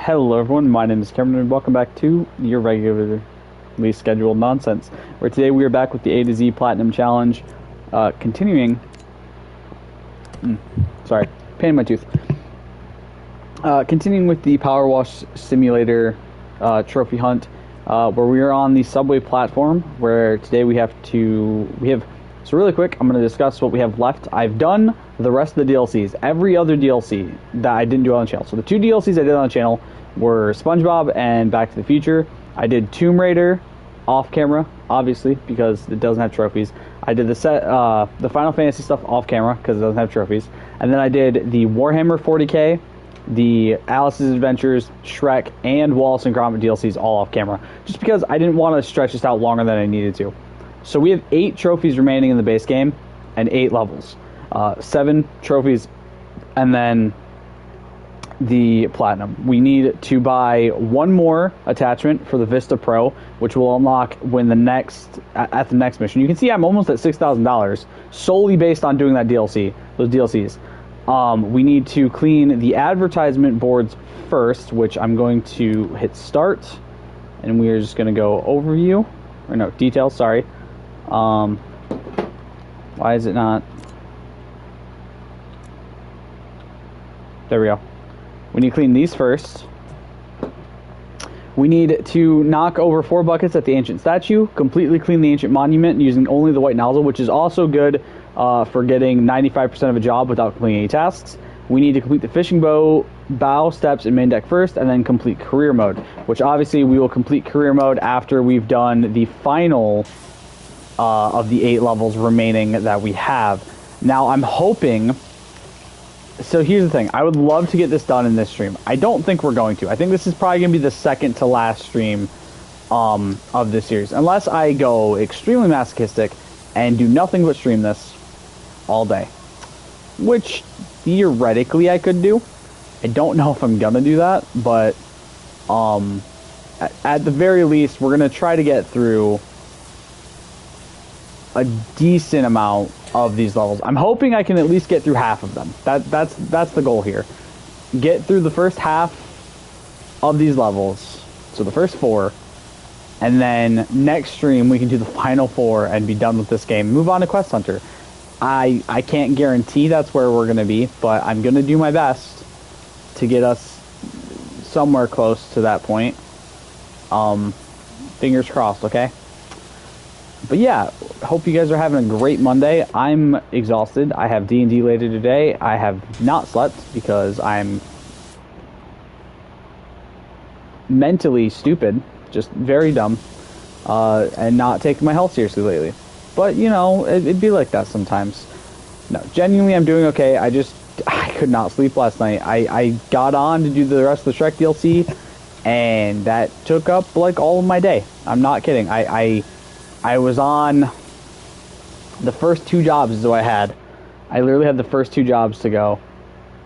Hello everyone, my name is Cameron and welcome back to your regularly scheduled nonsense, where today we are back with the A to Z Platinum Challenge, continuing, sorry, pain in my tooth, continuing with the Powerwash Simulator trophy hunt, where we are on the subway platform, where today so really quick, I'm going to discuss what we have left. I've done the rest of the DLCs, every other DLC that I didn't do on the channel. So the two DLCs I did on the channel were SpongeBob and Back to the Future. I did Tomb Raider off camera, obviously, because it doesn't have trophies. I did the Final Fantasy stuff off camera, because it doesn't have trophies. And then I did the Warhammer 40k, the Alice's Adventures, Shrek, and Wallace and Gromit DLCs all off camera, just because I didn't want to stretch this out longer than I needed to. So we have 8 trophies remaining in the base game, and 8 levels. 7 trophies, and then the Platinum. We need to buy one more attachment for the Vista Pro, which will unlock when at the next mission. You can see I'm almost at $6,000, solely based on doing that DLC, those DLCs. We need to clean the advertisement boards first, which I'm going to hit start, and we are just going to go overview, or no, details, sorry. Why is it not? There we go. We need to clean these first. We need to knock over 4 buckets at the ancient statue, completely clean the ancient monument using only the white nozzle, which is also good for getting 95% of a job without completing any tasks. We need to complete the fishing bow steps in main deck first, and then complete career mode, which obviously we will complete career mode after we've done the final of the 8 levels remaining that we have. Now I'm hoping, so here's the thing, I would love to get this done in this stream. I don't think we're going to. I think this is probably going to be the second to last stream of this series, unless I go extremely masochistic and do nothing but stream this all day, which theoretically I could do. I don't know if I'm gonna do that, but at the very least we're gonna try to get through a decent amount of these levels. I'm hoping I can at least get through half of them. That's the goal here. Get through the first half of these levels, so the first 4, and then next stream we can do the final 4 and be done with this game. Move on to Quest Hunter. I can't guarantee that's where we're going to be, but I'm going to do my best to get us somewhere close to that point. Fingers crossed, okay? But yeah, hope you guys are having a great Monday. I'm exhausted. I have D&D later today. I have not slept because I'm mentally stupid, just very dumb, and not taking my health seriously lately. But, you know, it'd be like that sometimes. No, genuinely, I'm doing okay. I could not sleep last night. I got on to do the rest of the Shrek DLC, and that took up, like, all of my day. I'm not kidding. I was on the first 2 jobs that I had. I literally had the first 2 jobs to go,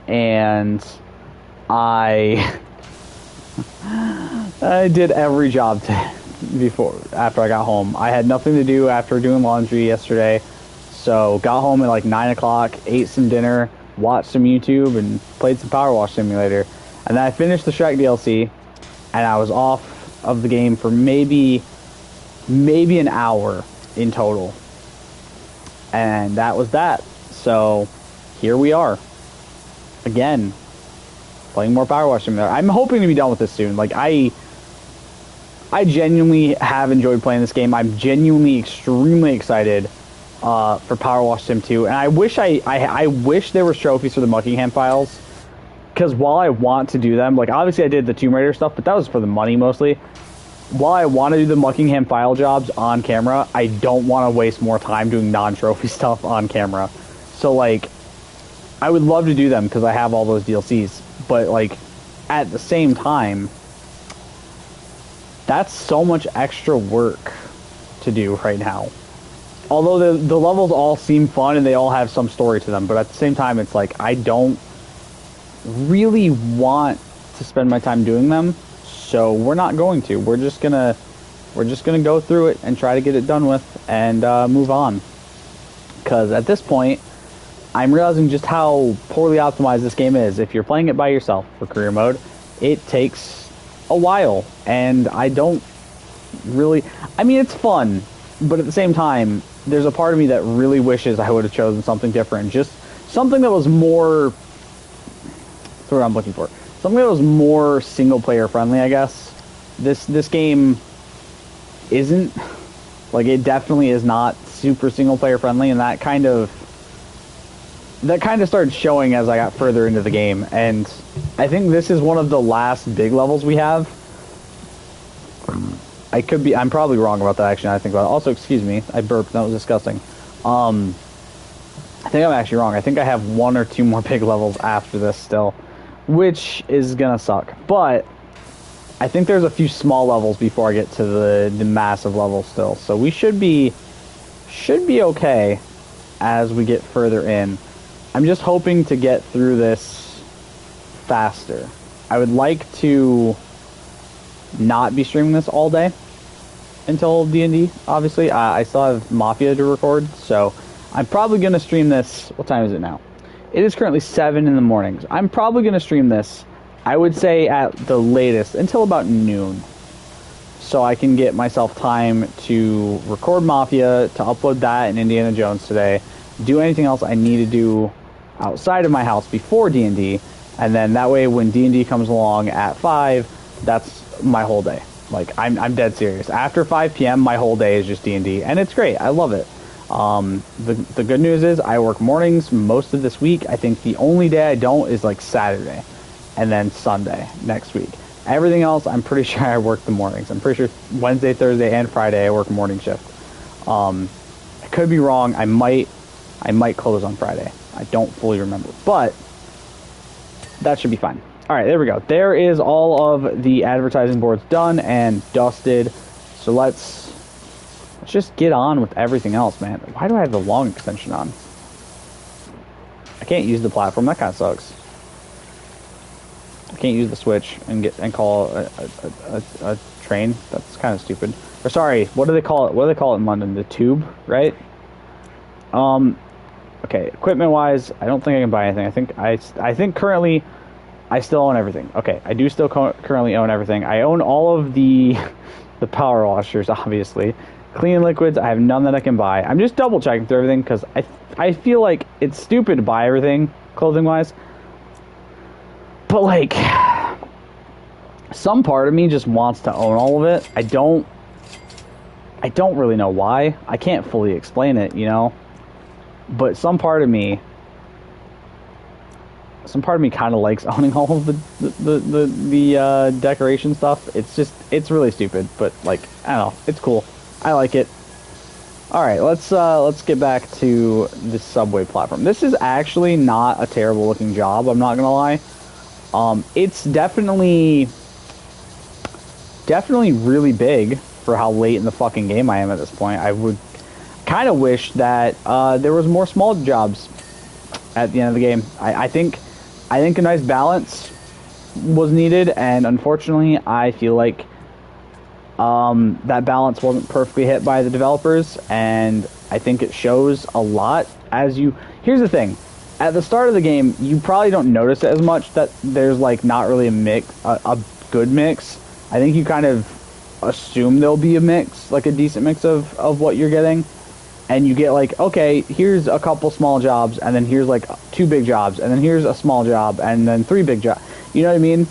and I did every job after I got home. I had nothing to do after doing laundry yesterday, so got home at like 9 o'clock, ate some dinner, watched some YouTube, and played some Powerwash Simulator. And then I finished the Shrek DLC, and I was off of the game for maybe an hour in total, and that was that. So here we are again, playing more Powerwash Simulator. I'm hoping to be done with this soon. Like, I genuinely have enjoyed playing this game. I'm genuinely extremely excited for Powerwash Sim 2, and I wish I wish there were trophies for the Muckingham files, because while I want to do them, like, obviously I did the Tomb Raider stuff, but that was for the money mostly. While I want to do the Muckingham file jobs on camera, I don't want to waste more time doing non-trophy stuff on camera. So, like, I would love to do them because I have all those DLCs, but, like, at the same time, that's so much extra work to do right now. Although the levels all seem fun and they all have some story to them, but at the same time, it's like, I don't really want to spend my time doing them. So we're not going to. We're just gonna go through it and try to get it done with and move on. Because at this point, I'm realizing just how poorly optimized this game is. If you're playing it by yourself for career mode, it takes a while, and I don't really... I mean, it's fun, but at the same time, there's a part of me that really wishes I would have chosen something different. Just something that was more... That's what I'm looking for. Something that was more single-player friendly, I guess. This game isn't... Like, it definitely is not super single-player friendly, and that kind of started showing as I got further into the game. And I think this is one of the last big levels we have. I'm probably wrong about that, actually, now I think about it. Also, excuse me, I burped, that was disgusting. I think I'm actually wrong. I think I have 1 or 2 more big levels after this still, which is gonna suck. But I think there's a few small levels before I get to the massive level still. So we should be okay as we get further in. I'm just hoping to get through this faster. I would like to not be streaming this all day until D&D, obviously. I still have Mafia to record, so I'm probably going to stream this... What time is it now? It is currently 7 in the morning. I'm probably going to stream this, I would say at the latest, until about noon. So I can get myself time to record Mafia, to upload that and Indiana Jones today, do anything else I need to do outside of my house before D&D, and then that way when D&D comes along at 5, that's my whole day. Like, I'm dead serious. After 5 p.m., my whole day is just D&D, and it's great. I love it. The good news is I work mornings most of this week. I think the only day I don't is, like, Saturday, and then Sunday next week. Everything else, I'm pretty sure I work the mornings. I'm pretty sure Wednesday, Thursday, and Friday I work morning shift. I could be wrong. I might close on Friday. I don't fully remember, but that should be fine. All right, there we go. There is all of the advertising boards done and dusted. So let's just get on with everything else, man. Why do I have the long extension on? I can't use the platform. That kind of sucks. I can't use the Switch and call a train. That's kind of stupid. Or sorry, what do they call it? What do they call it in London? The tube, right? Okay, equipment-wise, I don't think I can buy anything. I think currently I still own everything. Okay, I do still currently own everything. I own all of the power washers, obviously. Cleaning liquids, I have none that I can buy. I'm just double-checking through everything because I feel like it's stupid to buy everything, clothing-wise. But, like, some part of me just wants to own all of it. I don't really know why. I can't fully explain it, you know? But some part of me kind of likes owning all of the decoration stuff. It's really stupid, but, like, I don't know. It's cool. I like it. All right, let's get back to the subway platform. This is actually not a terrible looking job, I'm not gonna lie. It's definitely really big for how late in the fucking game I am at this point. I would kind of wish that there was more small jobs at the end of the game. I think a nice balance was needed, and unfortunately, I feel like that balance wasn't perfectly hit by the developers, and I think it shows a lot as you... Here's the thing. At the start of the game, you probably don't notice it as much that there's, like, not really a good mix. I think you kind of assume there'll be a mix, like a decent mix of what you're getting. And you get, like, okay, here's a couple small jobs, and then here's, like, 2 big jobs, and then here's a small job, and then 3 big jobs. You know what I mean?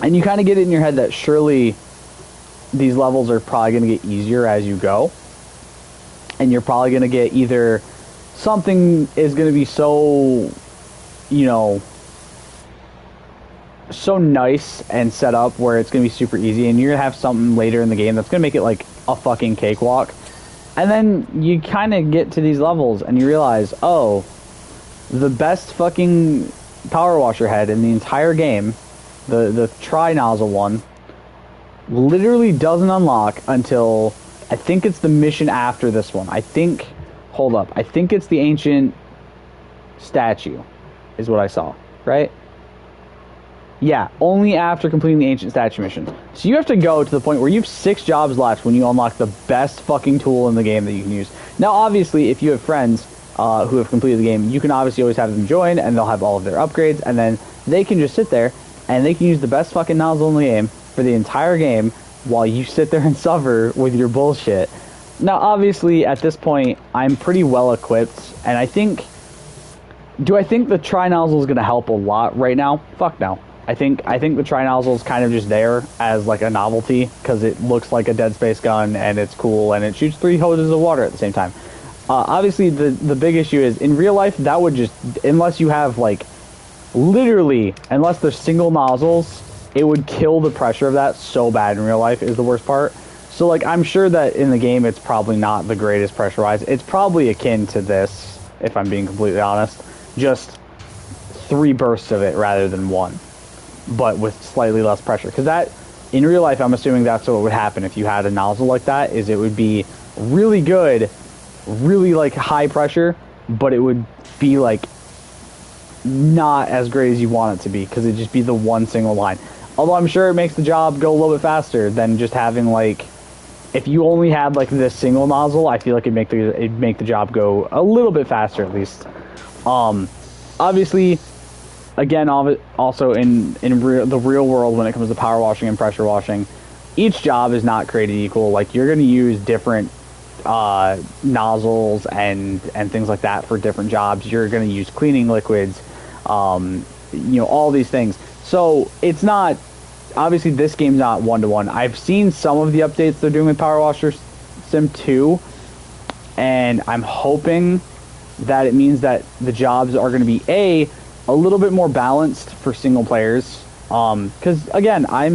And you kind of get it in your head that surely these levels are probably going to get easier as you go. And you're probably going to get either... something is going to be so, you know, so nice and set up where it's going to be super easy, and you're going to have something later in the game that's going to make it like a fucking cakewalk. And then you kind of get to these levels and you realize, oh, the best fucking power washer head in the entire game, the tri-nozzle one, literally doesn't unlock until, I think it's the mission after this one. Hold up. I think it's the ancient statue is what I saw, right? Yeah, only after completing the ancient statue mission. So you have to go to the point where you have 6 jobs left when you unlock the best fucking tool in the game that you can use. Now, obviously, if you have friends who have completed the game, you can obviously always have them join, and they'll have all of their upgrades, and then they can just sit there and they can use the best fucking nozzle in the game for the entire game while you sit there and suffer with your bullshit. Now, obviously, at this point, I'm pretty well equipped, and I think... Do I think the tri-nozzle is going to help a lot right now? Fuck no. I think the tri-nozzle is kind of just there as like a novelty because it looks like a Dead Space gun and it's cool and it shoots 3 hoses of water at the same time. Obviously, the big issue is in real life that would just, unless you have like literally, unless there's single nozzles, it would kill the pressure of that so bad in real life is the worst part. So like I'm sure that in the game it's probably not the greatest pressure-wise. It's probably akin to this, if I'm being completely honest. Just 3 bursts of it rather than 1. But with slightly less pressure. Because that, in real life, I'm assuming that's what would happen if you had a nozzle like that, is it would be really good, really, like, high pressure, but it would be, like, not as great as you want it to be, because it'd just be the one single line. Although I'm sure it makes the job go a little bit faster than just having, like, if you only had, like, this single nozzle, I feel like it'd make the job go a little bit faster, at least. Obviously... Again, also in the real world, when it comes to power washing and pressure washing, each job is not created equal. Like, you're going to use different nozzles and things like that for different jobs. You're going to use cleaning liquids, all these things. So it's not, obviously this game's not one-to-one. I've seen some of the updates they're doing with Power Washer Sim 2, and I'm hoping that it means that the jobs are going to be a little bit more balanced for single players, because again, I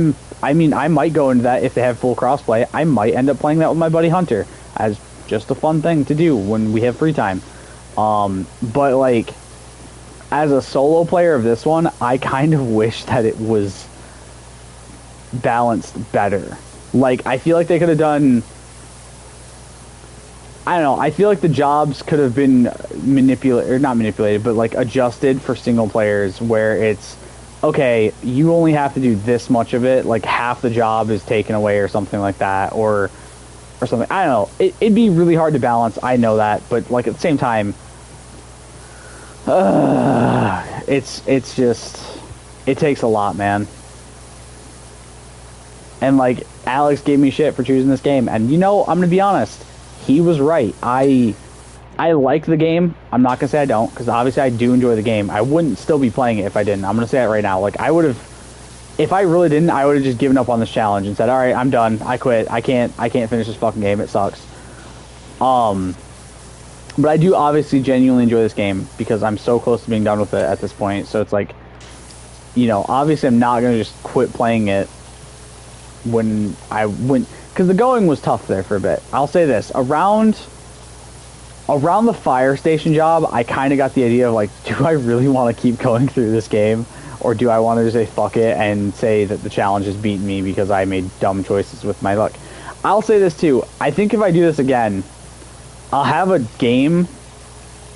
might go into that if they have full crossplay. I might end up playing that with my buddy Hunter as just a fun thing to do when we have free time. But like, as a solo player of this one, I kind of wish that it was balanced better. Like, I feel like they could have done, I don't know, I feel like the jobs could have been not manipulated, but like adjusted for single players, where it's, okay, you only have to do this much of it, like half the job is taken away or something like that, or something. I don't know. It'd be really hard to balance, I know that, but like at the same time, it's just, it takes a lot, man. And like, Alex gave me shit for choosing this game, and I'm gonna be honest, he was right. I like the game. I'm not gonna say I don't, because obviously I do enjoy the game. I wouldn't still be playing it if I didn't. I'm gonna say it right now. Like, I would have, if I really didn't, I would have just given up on this challenge and said, all right, I'm done. I quit. I can't finish this fucking game. It sucks. But I do obviously genuinely enjoy this game because I'm so close to being done with it at this point. So it's like, obviously I'm not gonna just quit playing it when because the going was tough there for a bit. I'll say this, around the fire station job, I kind of got the idea of like, do I really want to keep going through this game, or do I want to just say fuck it and say that the challenge has beaten me because I made dumb choices with my luck? I'll say this too, I think if I do this again, I'll have a game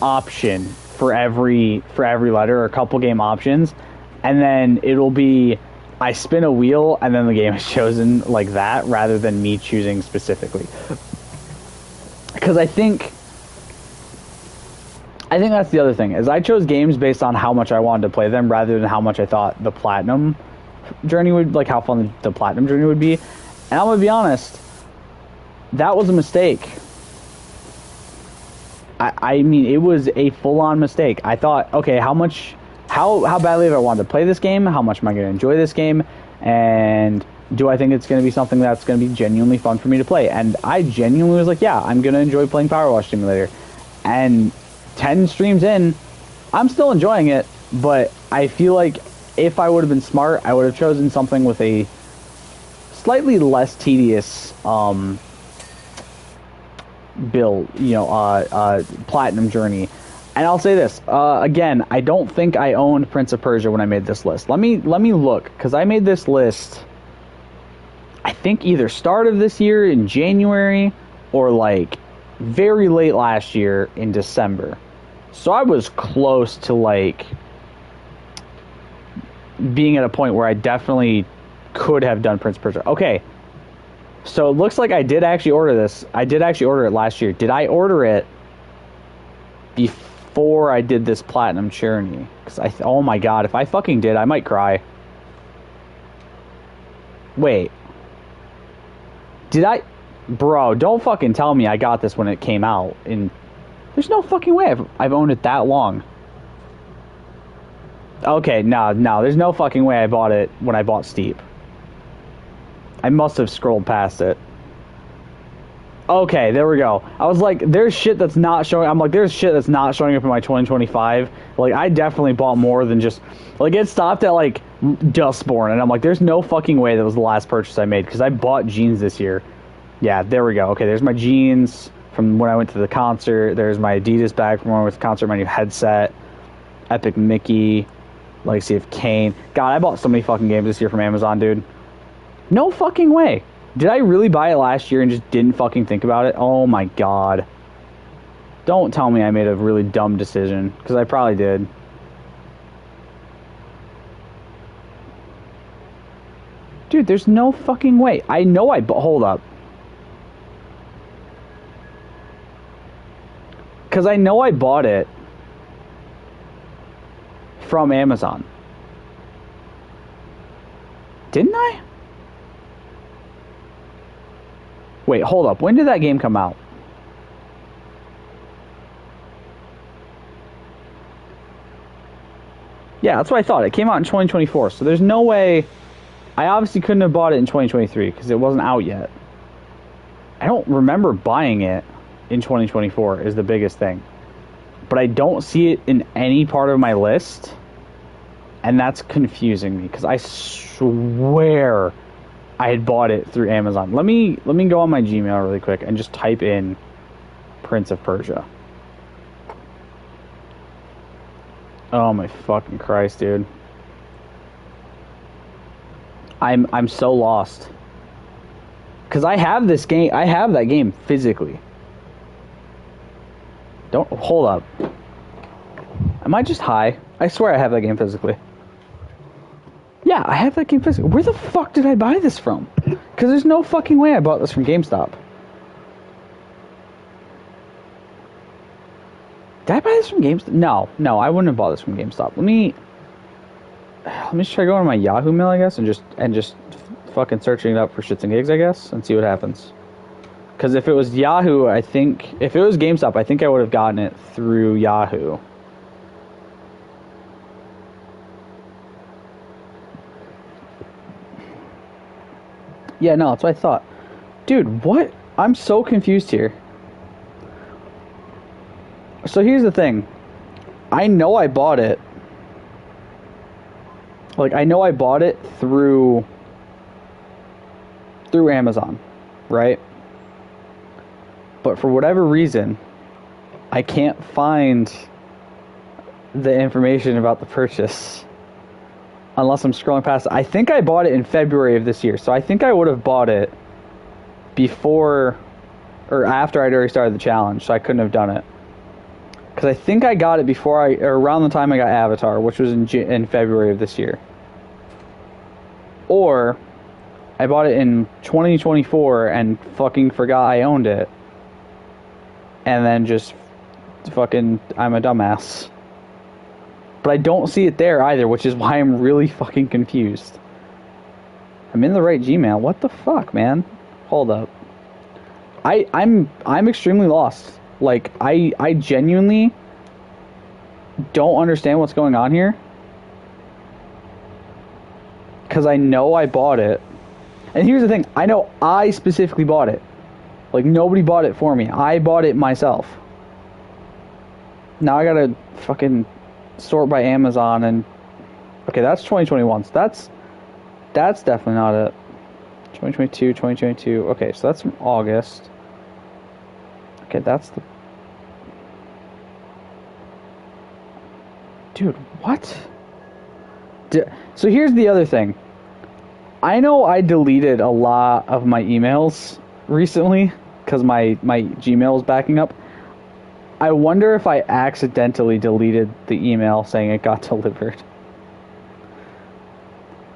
option for every letter, or a couple game options, and then it'll be, I spin a wheel and then the game is chosen like that, rather than me choosing specifically. Because I think that's the other thing, is I chose games based on how much I wanted to play them rather than how much I thought the platinum journey would, like how fun the platinum journey would be. And I'm gonna be honest, that was a mistake. I mean, it was a full-on mistake. I thought, okay, how badly have I wanted to play this game? How much am I going to enjoy this game? And do I think it's going to be something that's going to be genuinely fun for me to play? And I genuinely was like, yeah, I'm going to enjoy playing Powerwash Simulator. And 10 streams in, I'm still enjoying it, but I feel like if I would have been smart, I would have chosen something with a slightly less tedious build, platinum journey. And I'll say this, again, I don't think I owned Prince of Persia when I made this list. Let me look, because I made this list, I think either start of this year in January, or like very late last year in December. So I was close to like being at a point where I definitely could have done Prince of Persia. Okay, so it looks like I did actually order this. I did actually order it last year. Did I order it before I did this platinum journey. Because oh my god, if I fucking did, I might cry. Wait. Did I? Bro, don't fucking tell me I got this when it came out. There's no fucking way I've owned it that long. Okay, no, there's no fucking way I bought it when I bought Steep. I must have scrolled past it. Okay, there we go. I was like, there's shit that's not showing. I'm like, there's shit that's not showing up in my 2025. Like, I definitely bought more than just. Like, it stopped at, like, Dustborn. And I'm like, there's no fucking way that was the last purchase I made. Because I bought jeans this year. Yeah, there we go. Okay, there's my jeans from when I went to the concert. There's my Adidas bag from when I went to the concert. My new headset. Epic Mickey. Legacy of Kane. God, I bought so many fucking games this year from Amazon, dude. No fucking way. Did I really buy it last year and just didn't fucking think about it? Oh my god. Don't tell me I made a really dumb decision, because I probably did. Dude, there's no fucking way. I know hold up. Because I know I bought it from Amazon. Didn't I? Wait, hold up. When did that game come out? Yeah, that's what I thought. It came out in 2024, so there's no way. I obviously couldn't have bought it in 2023 because it wasn't out yet. I don't remember buying it in 2024 is the biggest thing. But I don't see it in any part of my list, and that's confusing me because I swear I had bought it through Amazon. Let me go on my Gmail really quick and just type in Prince of Persia. Oh my fucking Christ, dude. I'm so lost. Cause I have this game. I have that game physically. Don't hold up. Am I just high? I swear I have that game physically. Yeah, I have that game physically. Where the fuck did I buy this from? Because there's no fucking way I bought this from GameStop. Did I buy this from GameStop? No, I wouldn't have bought this from GameStop. Let me just try going to my Yahoo Mail, I guess, and just fucking searching it up for shits and gigs, I guess, and see what happens. Because if it was Yahoo, if it was GameStop, I think I would have gotten it through Yahoo. Yeah, no, that's what I thought. Dude, what? I'm so confused here. So here's the thing. I know I bought it. Like, I know I bought it through Amazon, right? But for whatever reason, I can't find the information about the purchase. Unless I'm scrolling past it. I think I bought it in February of this year. So I think I would have bought it before or after I'd already started the challenge. So I couldn't have done it. Because I think I got it or around the time I got Avatar, which was in February of this year. Or I bought it in 2024 and fucking forgot I owned it. And then just fucking, I'm a dumbass. But I don't see it there either, which is why I'm really fucking confused. I'm in the right Gmail. What the fuck, man? Hold up. I'm extremely lost. Like, I genuinely don't understand what's going on here. Because I know I bought it. And here's the thing. I know I specifically bought it. Like, nobody bought it for me. I bought it myself. Now I gotta fucking sort by Amazon and... Okay, that's 2021. So that's definitely not it. 2022. Okay, so that's from August. Okay, that's the... Dude, what? So here's the other thing. I know I deleted a lot of my emails recently because my Gmail is backing up. I wonder if I accidentally deleted the email saying it got delivered.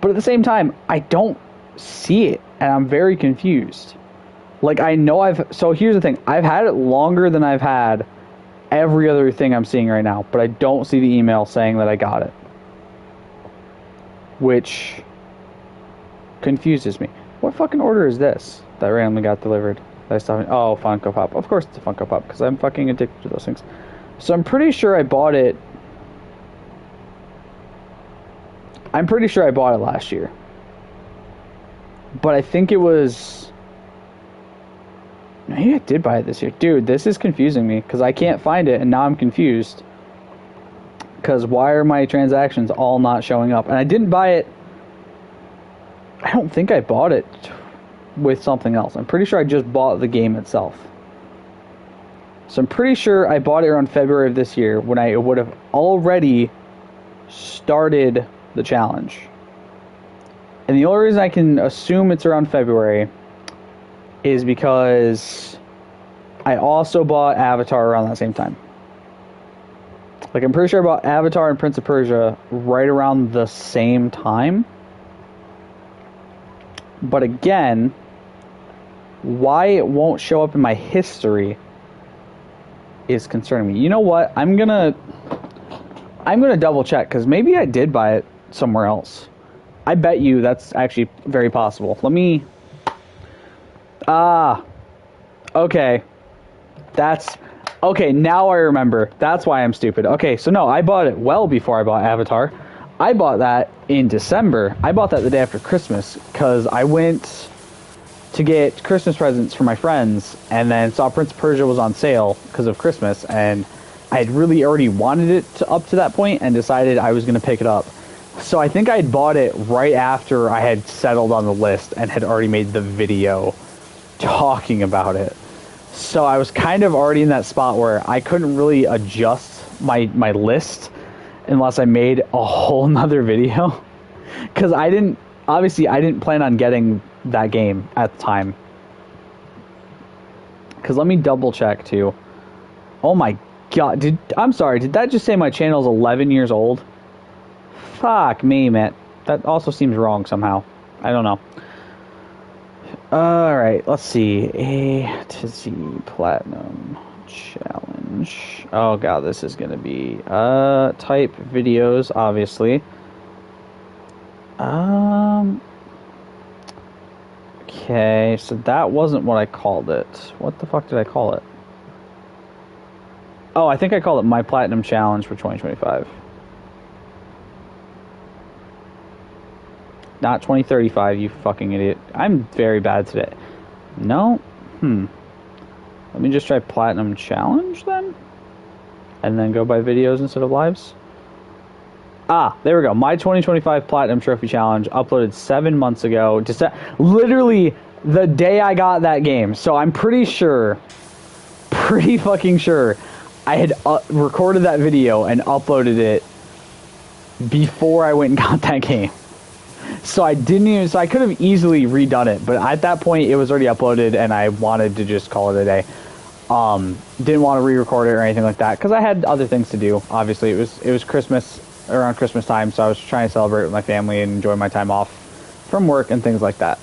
But at the same time, I don't see it, and I'm very confused. Like, I know so here's the thing. I've had it longer than I've had every other thing I'm seeing right now, but I don't see the email saying that I got it, which confuses me. What fucking order is this that randomly got delivered? Oh, Funko Pop. Of course it's a Funko Pop, because I'm fucking addicted to those things. So I'm pretty sure I bought it. Last year. But I think it was... Maybe I did buy it this year. Dude, this is confusing me, because I can't find it, and now I'm confused. Because why are my transactions all not showing up? And I didn't buy it... I don't think I bought it with something else. I'm pretty sure I just bought the game itself. So I'm pretty sure I bought it around February of this year, when I would have already started the challenge. And the only reason I can assume it's around February is because I also bought Avatar around that same time. Like, I'm pretty sure I bought Avatar and Prince of Persia right around the same time. But again, why it won't show up in my history is concerning me. You know what? I'm gonna double check, because maybe I did buy it somewhere else. I bet you that's actually very possible. Let me... Okay. Okay, now I remember. That's why I'm stupid. Okay, so no, I bought it well before I bought Avatar. I bought that in December. I bought that the day after Christmas, because I went to get Christmas presents for my friends, and then saw Prince of Persia was on sale because of Christmas, and I had really already wanted it up to that point, and decided I was going to pick it up. So I think I had bought it right after I had settled on the list and had already made the video talking about it. So I was kind of already in that spot where I couldn't really adjust my list unless I made a whole nother video. Because I didn't plan on getting that game at the time. Because let me double check too. Oh my god, I'm sorry, did that just say my channel's 11 years old? Fuck me, man. That also seems wrong somehow. I don't know. Alright, let's see. A to Z Platinum Challenge. Oh god, this is gonna be type videos, obviously. Okay, so that wasn't what I called it. What the fuck did I call it? Oh, I think I called it My Platinum Challenge for 2025. Not 2035, you fucking idiot. I'm very bad today. No? Let me just try Platinum Challenge then? And then go by videos instead of lives? There we go. My 2025 Platinum Trophy Challenge, uploaded 7 months ago. Literally the day I got that game. So I'm pretty fucking sure, I had recorded that video and uploaded it before I went and got that game. So I could have easily redone it, but at that point it was already uploaded and I wanted to just call it a day. Didn't want to re-record it or anything like that because I had other things to do. Obviously, it was Christmas, around Christmas time, so I was trying to celebrate with my family and enjoy my time off from work and things like that.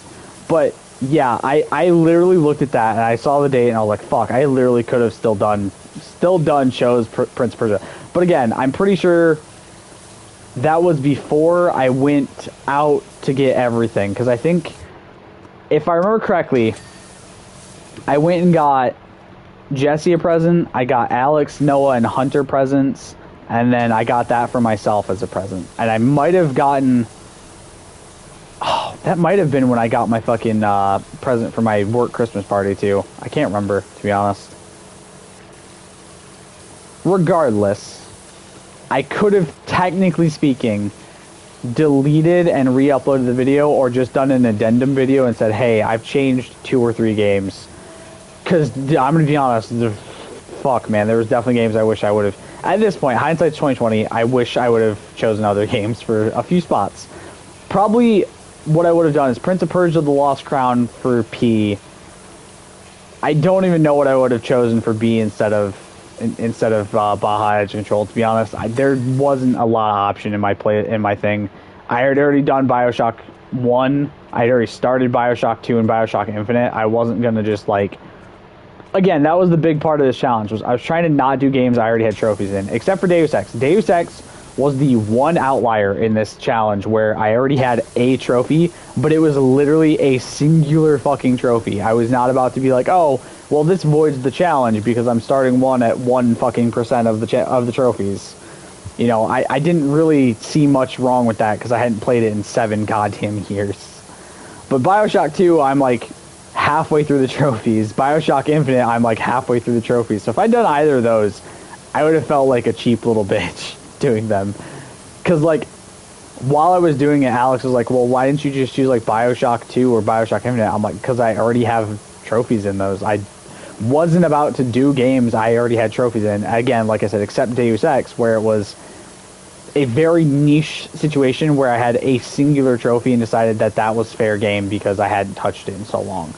But yeah, I literally looked at that and I saw the date and I was like, fuck, I literally could have still done shows Prince of Persia. But again, I'm pretty sure that was before I went out to get everything, because I think, if I remember correctly, I went and got Jesse a present, I got Alex, Noah, and Hunter presents, and then I got that for myself as a present. And I might have gotten... Oh, that might have been when I got my fucking present for my work Christmas party, too. I can't remember, to be honest. Regardless, I could have, technically speaking, deleted and re-uploaded the video, or just done an addendum video and said, hey, I've changed 2 or 3 games. Because, I'm going to be honest, fuck, man, there was definitely games I wish I would have... At this point, hindsight's 2020, I wish I would have chosen other games for a few spots. Probably what I would have done is Prince of Persia: The Lost Crown for P. I don't even know what I would have chosen for B instead of Baja Edge Control, to be honest. There wasn't a lot of option in my thing. I had already done Bioshock 1. I had already started Bioshock 2 and Bioshock Infinite. I wasn't going to just, like, again, that was the big part of this challenge, was I was trying to not do games I already had trophies in, except for Deus Ex. Deus Ex was the one outlier in this challenge where I already had a trophy, but it was literally a singular fucking trophy. I was not about to be like, oh, well, this voids the challenge because I'm starting one at 1 fucking % of the trophies. You know, I didn't really see much wrong with that because I hadn't played it in 7 goddamn years. But Bioshock 2, I'm like halfway through the trophies. Bioshock Infinite, I'm like halfway through the trophies. So if I'd done either of those, I would have felt like a cheap little bitch doing them. Because, like, while I was doing it, Alex was like, well, why didn't you just choose, like, Bioshock 2 or Bioshock Infinite? I'm like, because I already have trophies in those. I wasn't about to do games I already had trophies in. Again, like I said, except Deus Ex, where it was a very niche situation where I had a singular trophy and decided that that was fair game because I hadn't touched it in so long.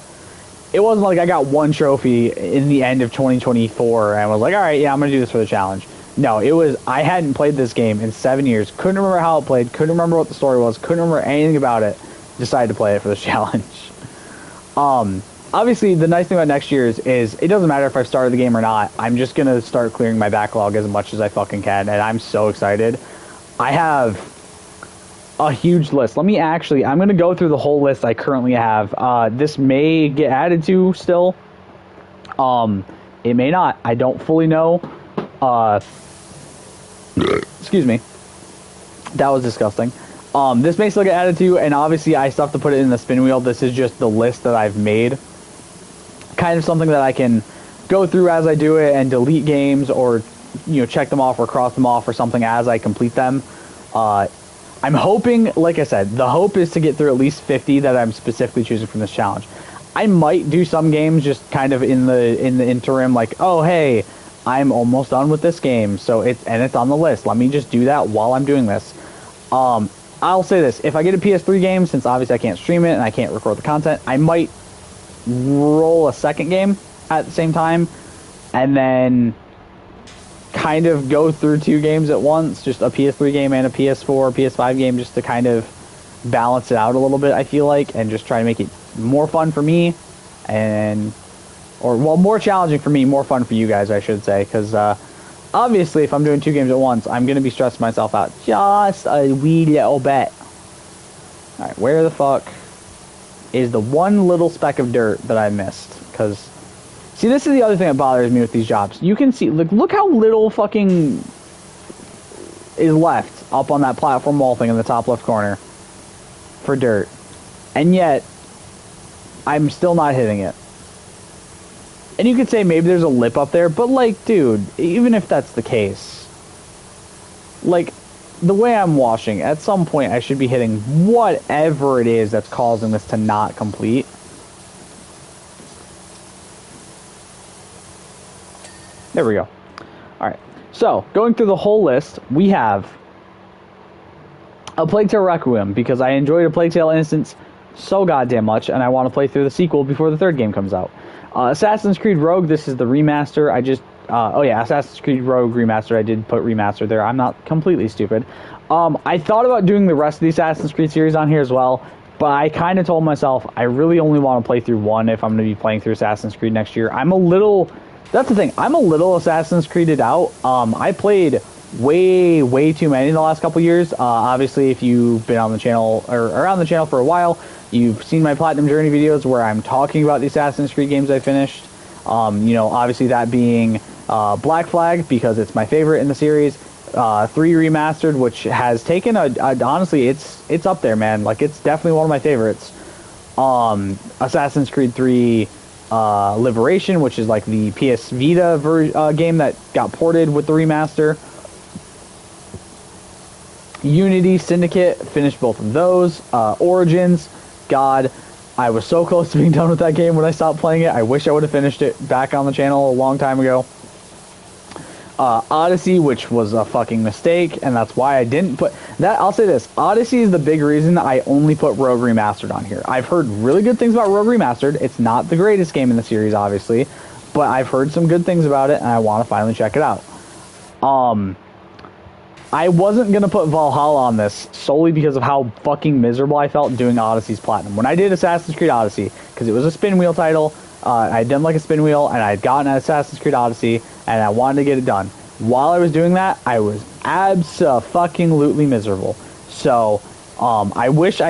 It wasn't like I got 1 trophy in the end of 2024 and was like, all right, yeah, I'm going to do this for the challenge. No, it was, I hadn't played this game in 7 years, couldn't remember how it played, couldn't remember what the story was, couldn't remember anything about it, decided to play it for this challenge. Obviously, the nice thing about next year's is it doesn't matter if I've started the game or not, I'm just going to start clearing my backlog as much as I fucking can, and I'm so excited. I have a huge list. I'm going to go through the whole list I currently have. This may get added to still. It may not. I don't fully know. Excuse me. That was disgusting. This may still get added to, and obviously I still have to put it in the spin wheel. This is just the list that I've made. Kind of something that I can go through as I do it and delete games or, you know, check them off or cross them off or something as I complete them. I'm hoping, like I said, the hope is to get through at least 50 that I'm specifically choosing from this challenge. I might do some games just kind of in the interim, like, oh, hey, I'm almost done with this game, so it's on the list. Let me just do that while I'm doing this. I'll say this, if I get a PS3 game, since obviously I can't stream it and I can't record the content, I might roll a second game at the same time, and then kind of go through 2 games at once, just a PS3 game and a PS4, PS5 game, just to kind of balance it out a little bit, I feel like, and just try to make it more fun for me, well, more challenging for me, more fun for you guys, I should say, because obviously if I'm doing 2 games at once, I'm going to be stressing myself out just a wee little bit. Alright, where the fuck is the one little speck of dirt that I missed? Because, see, this is the other thing that bothers me with these jobs. You can see, look how little fucking is left up on that platform wall thing in the top left corner for dirt. And yet, I'm still not hitting it. And you could say maybe there's a lip up there, but, like, dude, even if that's the case, like, the way I'm washing, at some point I should be hitting whatever it is that's causing this to not complete. There we go. Alright, so, going through the whole list, we have A Plague Tale Requiem, because I enjoyed A Plague Tale Innocence so goddamn much, and I want to play through the sequel before the 3rd game comes out. Assassin's Creed Rogue, this is the remaster. Oh yeah, Assassin's Creed Rogue Remastered. I did put remastered there. I'm not completely stupid. I thought about doing the rest of the Assassin's Creed series on here as well, but I kind of told myself I really only want to play through 1 if I'm going to be playing through Assassin's Creed next year. That's the thing, I'm a little Assassin's Creeded out. I played way too many in the last couple years. Obviously, if you've been on the channel, or around the channel for a while, you've seen my Platinum Journey videos where I'm talking about the Assassin's Creed games I finished. You know, obviously that being Black Flag, because it's my favorite in the series. 3 Remastered, which has taken honestly, it's up there, man. Like, it's definitely one of my favorites. Assassin's Creed 3 Liberation, which is like the PS Vita game that got ported with the remaster. Unity, Syndicate, finished both of those. Origins, God, I was so close to being done with that game when I stopped playing it. I wish I would have finished it back on the channel a long time ago. Odyssey, which was a fucking mistake, and that's why I didn't put that. I'll say this, Odyssey is the big reason I only put Rogue Remastered on here. I've heard really good things about Rogue Remastered. It's not the greatest game in the series, obviously, but I've heard some good things about it, and I want to finally check it out. I wasn't going to put Valhalla on this solely because of how fucking miserable I felt doing Odyssey's Platinum. When I did Assassin's Creed Odyssey, because it was a spin wheel title, I'd done like a spin wheel, and I'd gotten an Assassin's Creed Odyssey, and I wanted to get it done. While I was doing that, I was abso-fucking-lutely miserable. So, I wish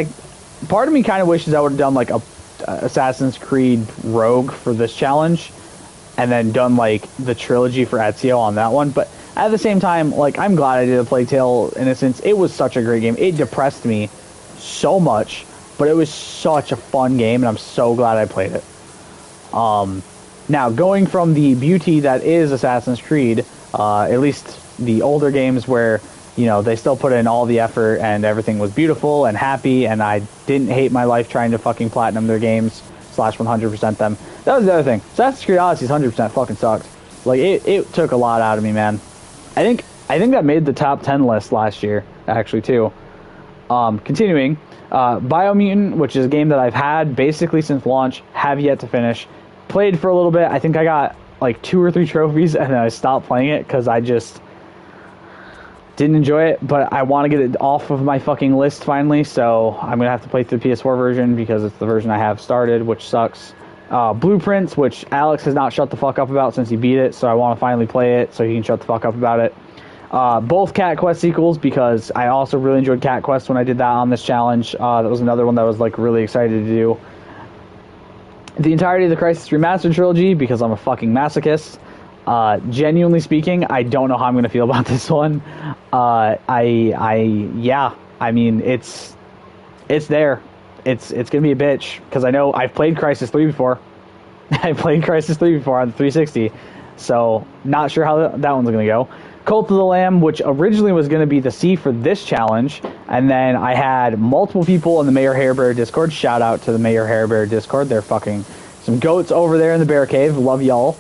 part of me kind of wishes I would have done like a Assassin's Creed Rogue for this challenge, and then done like the trilogy for Ezio on that one. But at the same time, like, I'm glad I did a Plague Tale Innocence. It was such a great game. It depressed me so much, but it was such a fun game, and I'm so glad I played it. Now, going from the beauty that is Assassin's Creed, at least the older games where, you know, they still put in all the effort and everything was beautiful and happy, and I didn't hate my life trying to fucking platinum their games / 100% them. That was the other thing. Assassin's Creed Odyssey's 100% fucking sucked. Like, it took a lot out of me, man. I think that made the top 10 list last year, actually, too. Continuing, Biomutant, which is a game that I've had basically since launch, have yet to finish. Played for a little bit. I think I got like 2 or 3 trophies, and then I stopped playing it because I just didn't enjoy it. But I want to get it off of my fucking list finally, so I'm gonna have to play through the PS4 version because it's the version I have started, which sucks. Blueprints, which Alex has not shut the fuck up about since he beat it, so I want to finally play it so he can shut the fuck up about it. Both Cat Quest sequels, because I also really enjoyed Cat Quest when I did that on this challenge. That was another one that I was like really excited to do. The entirety of the Crysis Remastered trilogy, because I'm a fucking masochist. Genuinely speaking, I don't know how I'm going to feel about this one. Yeah, I mean, it's there. It's going to be a bitch, because I know I've played Crysis 3 before. I played Crysis 3 before on the 360, so not sure how that one's going to go. Cult of the Lamb, which originally was going to be the C for this challenge, and then I had multiple people in the Mayor Harebear Discord. Shout out to the Mayor Harebear Discord. They're fucking some goats over there in the bear cave. Love y'all.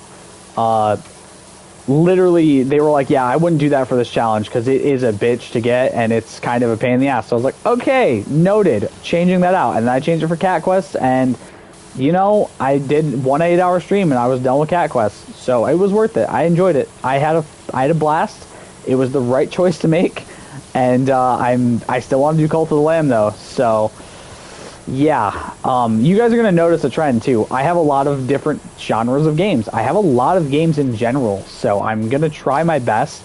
Literally, they were like, yeah, I wouldn't do that for this challenge because it is a bitch to get, and it's kind of a pain in the ass. So I was like, okay, noted. Changing that out. And then I changed it for Cat Quest, and, you know, I did 1 8-hour stream, and I was done with Cat Quest. So it was worth it. I enjoyed it. I had a blast. It was the right choice to make, and I still want to do Cult of the Lamb, though. So, yeah. You guys are going to notice a trend, too. I have a lot of different genres of games. I have a lot of games in general, so I'm going to try my best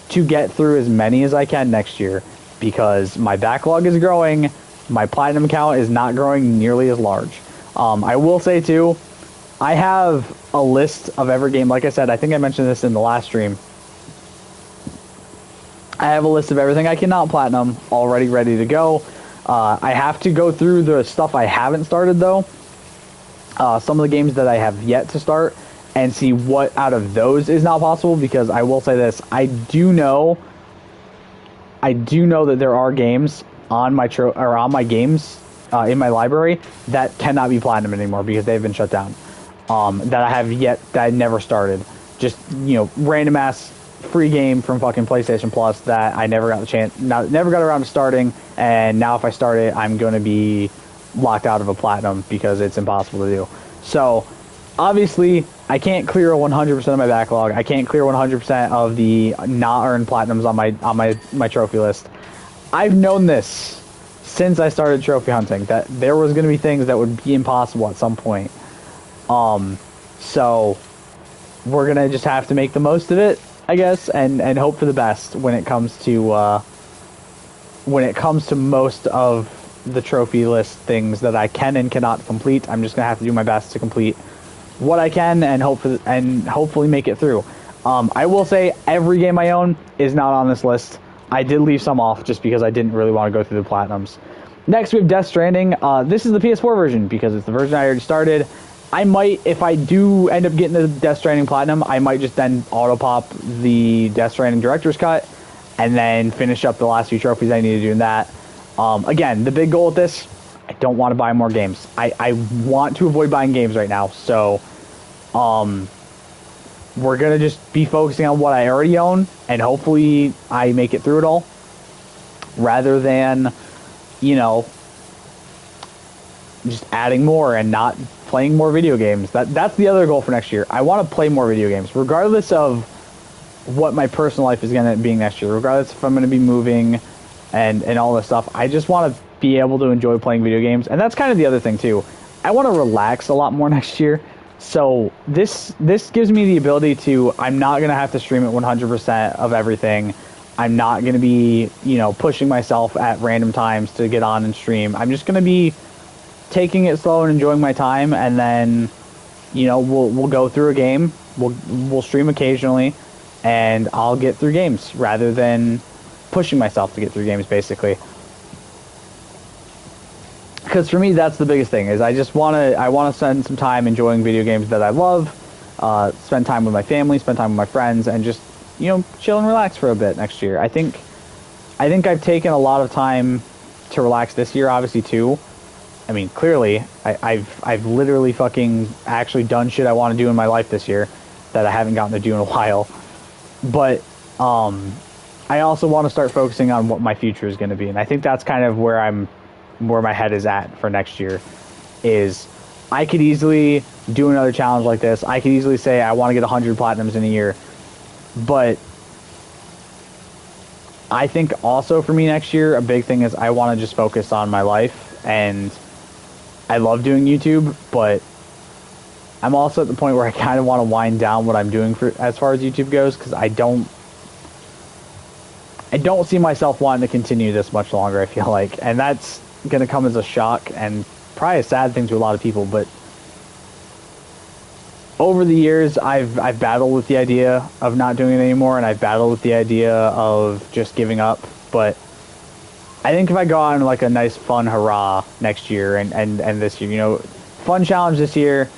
to get through as many as I can next year, because my backlog is growing, my platinum count is not growing nearly as large. I will say, too, I have a list of every game. Like I said, I think I mentioned this in the last stream. I have a list of everything I cannot platinum already ready to go. I have to go through the stuff I haven't started, though. Some of the games that I have yet to start, and see what out of those is not possible, because I will say this. I do know that there are games on my games in my library that cannot be platinum anymore because they've been shut down. That I never started. Just, you know, random ass free game from fucking PlayStation Plus that I never got the chance, never got around to starting, and now if I start it, I'm going to be locked out of a platinum because it's impossible to do. So, obviously, I can't clear 100% of my backlog. I can't clear 100% of the not earned platinums on my trophy list. I've known this since I started trophy hunting, that there was going to be things that would be impossible at some point. So we're going to just have to make the most of it, I guess, and hope for the best when it comes to most of the trophy list things that I can and cannot complete. I'm just gonna have to do my best to complete what I can and hopefully make it through. I will say every game I own is not on this list. I did leave some off just because I didn't really want to go through the platinums. Next we have Death Stranding. This is the PS4 version because it's the version I already started. I might, if I do end up getting the Death Stranding Platinum, I might just then auto-pop the Death Stranding Director's Cut and then finish up the last few trophies I need to do in that. Again, the big goal with this, I don't want to buy more games. I want to avoid buying games right now, so we're going to just be focusing on what I already own, and hopefully I make it through it all, rather than, you know, just adding more and not playing more video games. That's the other goal for next year. I want to play more video games, regardless of what my personal life is going to be next year, regardless if I'm going to be moving and all this stuff. I just want to be able to enjoy playing video games, and that's kind of the other thing too. I want to relax a lot more next year, So this gives me the ability to, I'm not going to have to stream it 100% of everything. I'm not going to be, pushing myself at random times to get on and stream. I'm just going to be taking it slow and enjoying my time, and then, we'll go through a game. We'll stream occasionally, and I'll get through games rather than pushing myself to get through games, basically. Because for me, that's the biggest thing, is I want to spend some time enjoying video games that I love, spend time with my family, spend time with my friends, and just, chill and relax for a bit next year. I think I've taken a lot of time to relax this year, obviously, too. I mean, clearly, I've literally fucking actually done shit I want to do in my life this year that I haven't gotten to do in a while. But, I also want to start focusing on what my future is going to be, and I think that's kind of where my head is at for next year. Is I could easily do another challenge like this. I could easily say I want to get 100 platinums in a year, but I think also for me next year, a big thing is I want to just focus on my life. And I love doing YouTube, but I'm also at the point where I kind of want to wind down what I'm doing for as far as YouTube goes, because I don't see myself wanting to continue this much longer, I feel like. And that's going to come as a shock and probably a sad thing to a lot of people, but over the years I've battled with the idea of not doing it anymore, and I've battled with the idea of just giving up. But I think if I go on like a nice fun hurrah next year and this year, fun challenge this year,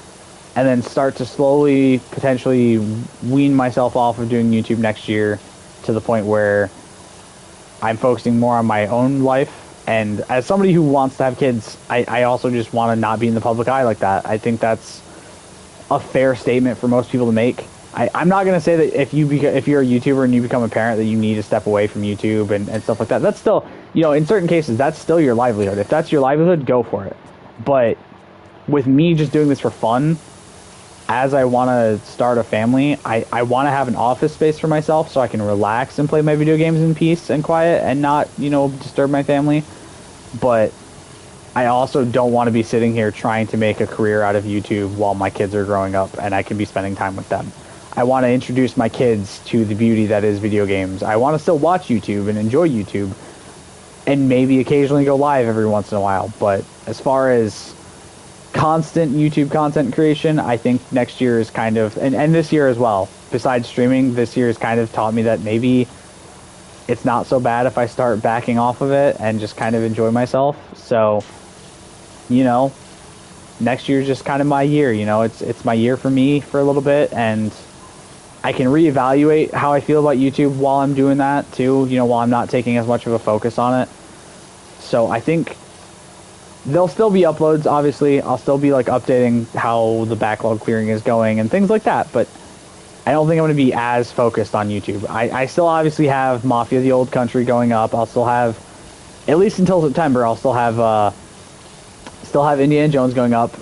and then start to slowly potentially wean myself off of doing YouTube next year to the point where I'm focusing more on my own life. And as somebody who wants to have kids, I also just want to not be in the public eye like that. I think that's a fair statement for most people to make. I'm not going to say that if you're a YouTuber and you become a parent that you need to step away from YouTube and stuff like that. That's still, in certain cases, that's still your livelihood. If that's your livelihood, go for it. But with me just doing this for fun, as I want to start a family, I want to have an office space for myself so I can relax and play my video games in peace and quiet and not, disturb my family. But I also don't want to be sitting here trying to make a career out of YouTube while my kids are growing up and I can be spending time with them. I want to introduce my kids to the beauty that is video games. I want to still watch YouTube and enjoy YouTube and maybe occasionally go live every once in a while. But as far as constant YouTube content creation, I think next year is kind of, and this year as well, besides streaming, this year has kind of taught me that maybe it's not so bad if I start backing off of it and just kind of enjoy myself. So, next year's just kind of my year. It's my year for me for a little bit, and I can reevaluate how I feel about YouTube while I'm doing that too, while I'm not taking as much of a focus on it. So I think there'll still be uploads, obviously. I'll still be like updating how the backlog clearing is going and things like that, but I don't think I'm going to be as focused on YouTube. I still obviously have Mafia the Old Country going up. I'll still have, at least until September, I'll still have Indiana Jones going up.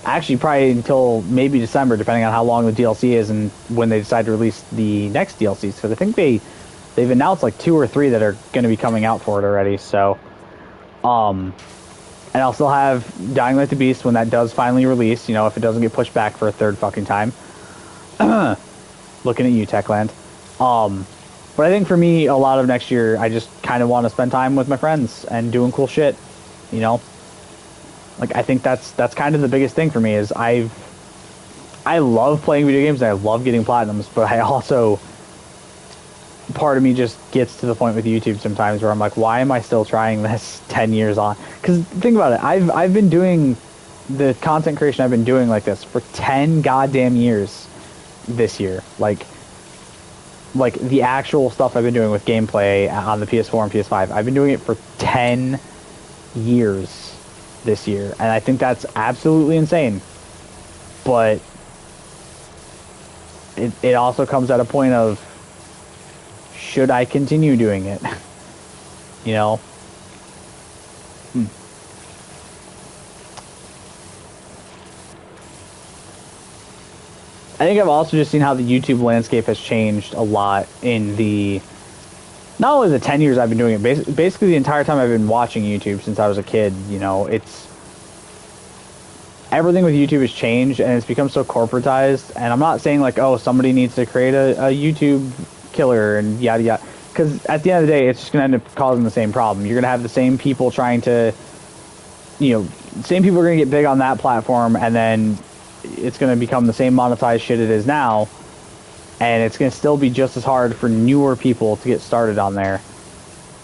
Actually, probably until maybe December, depending on how long the DLC is and when they decide to release the next DLCs. Because I think they've announced like 2 or 3 that are going to be coming out for it already. So, and I'll still have Dying Like the Beast when that does finally release, if it doesn't get pushed back for a third fucking time. Looking at you, Techland. But I think for me, a lot of next year, I just kind of want to spend time with my friends and doing cool shit, Like, I think that's kind of the biggest thing for me is I love playing video games and I love getting platinums, but I also, part of me just gets to the point with YouTube sometimes where I'm like, why am I still trying this 10 years on? Because think about it, I've been doing the content creation I've been doing like this for 10 goddamn years this year. Like the actual stuff I've been doing with gameplay on the PS4 and PS5, I've been doing it for 10 years this year, and I think that's absolutely insane. But it also comes at a point of, should I continue doing it? I think I've also just seen how the YouTube landscape has changed a lot in not only the 10 years I've been doing it, basically the entire time I've been watching YouTube since I was a kid. everything with YouTube has changed and it's become so corporatized. And I'm not saying like, oh, somebody needs to create a YouTube killer and yada yada, because at the end of the day, it's just going to end up causing the same problem. You're going to have the same people trying to, same people are going to get big on that platform, and then it's going to become the same monetized shit it is now, and it's going to still be just as hard for newer people to get started on there.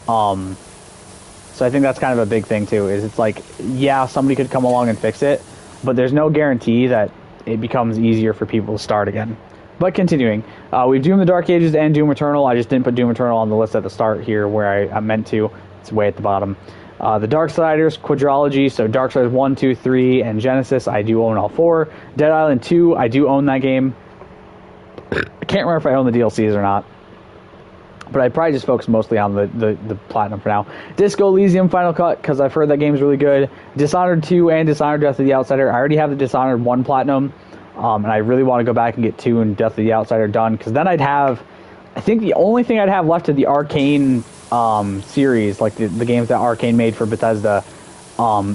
So I think that's kind of a big thing too, is it's like, yeah, somebody could come along and fix it, but there's no guarantee that it becomes easier for people to start again. But continuing, we Doom the Dark Ages and Doom Eternal. I just didn't put Doom Eternal on the list at the start here where I meant to. It's way at the bottom. The Darksiders quadrology, so Darksiders 1, 2, 3, and Genesis, I do own all 4. Dead Island 2, I do own that game. I can't remember if I own the DLCs or not, but I'd probably just focus mostly on the Platinum for now. Disco Elysium Final Cut, because I've heard that game's really good. Dishonored 2 and Dishonored Death of the Outsider. I already have the Dishonored 1 Platinum, and I really want to go back and get 2 and Death of the Outsider done, because then I'd have, I think the only thing I'd have left of the Arcane series, like the games that Arcane made for Bethesda,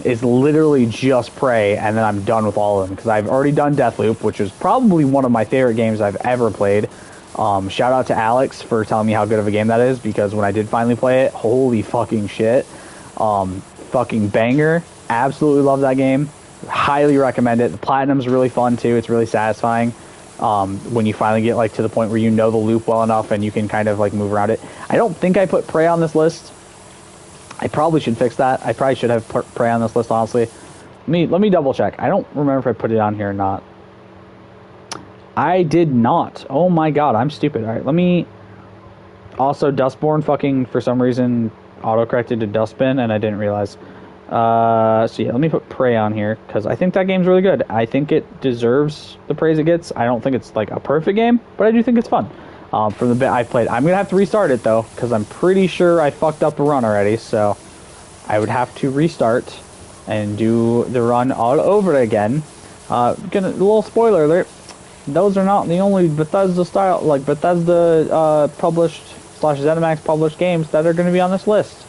is literally just Prey, and then I'm done with all of them, because I've already done Deathloop, which is probably one of my favorite games I've ever played. Shout out to Alex for telling me how good of a game that is, because when I did finally play it, holy fucking shit. Fucking banger. Absolutely love that game. Highly recommend it. The Platinum's really fun too. It's really satisfying when you finally get like to the point where you know the loop well enough and you can kind of like move around it. I don't think I put Prey on this list. I probably should fix that. I probably should have put Prey on this list, honestly. Let me double check. I don't remember if I put it on here or not. I did not. Oh my god, I'm stupid. Alright, let me... Also, Dustborn fucking, for some reason, auto-corrected to Dustbin, and I didn't realize. So yeah, let me put Prey on here, because I think that game's really good. I think it deserves the praise it gets. I don't think it's, like, a perfect game, but I do think it's fun. From the bit I've played. I'm gonna have to restart it, though, because I'm pretty sure I fucked up a run already, so... I would have to restart and do the run all over again. A little spoiler alert. Those are not the only Bethesda style, like Bethesda published / ZeniMax published games that are going to be on this list.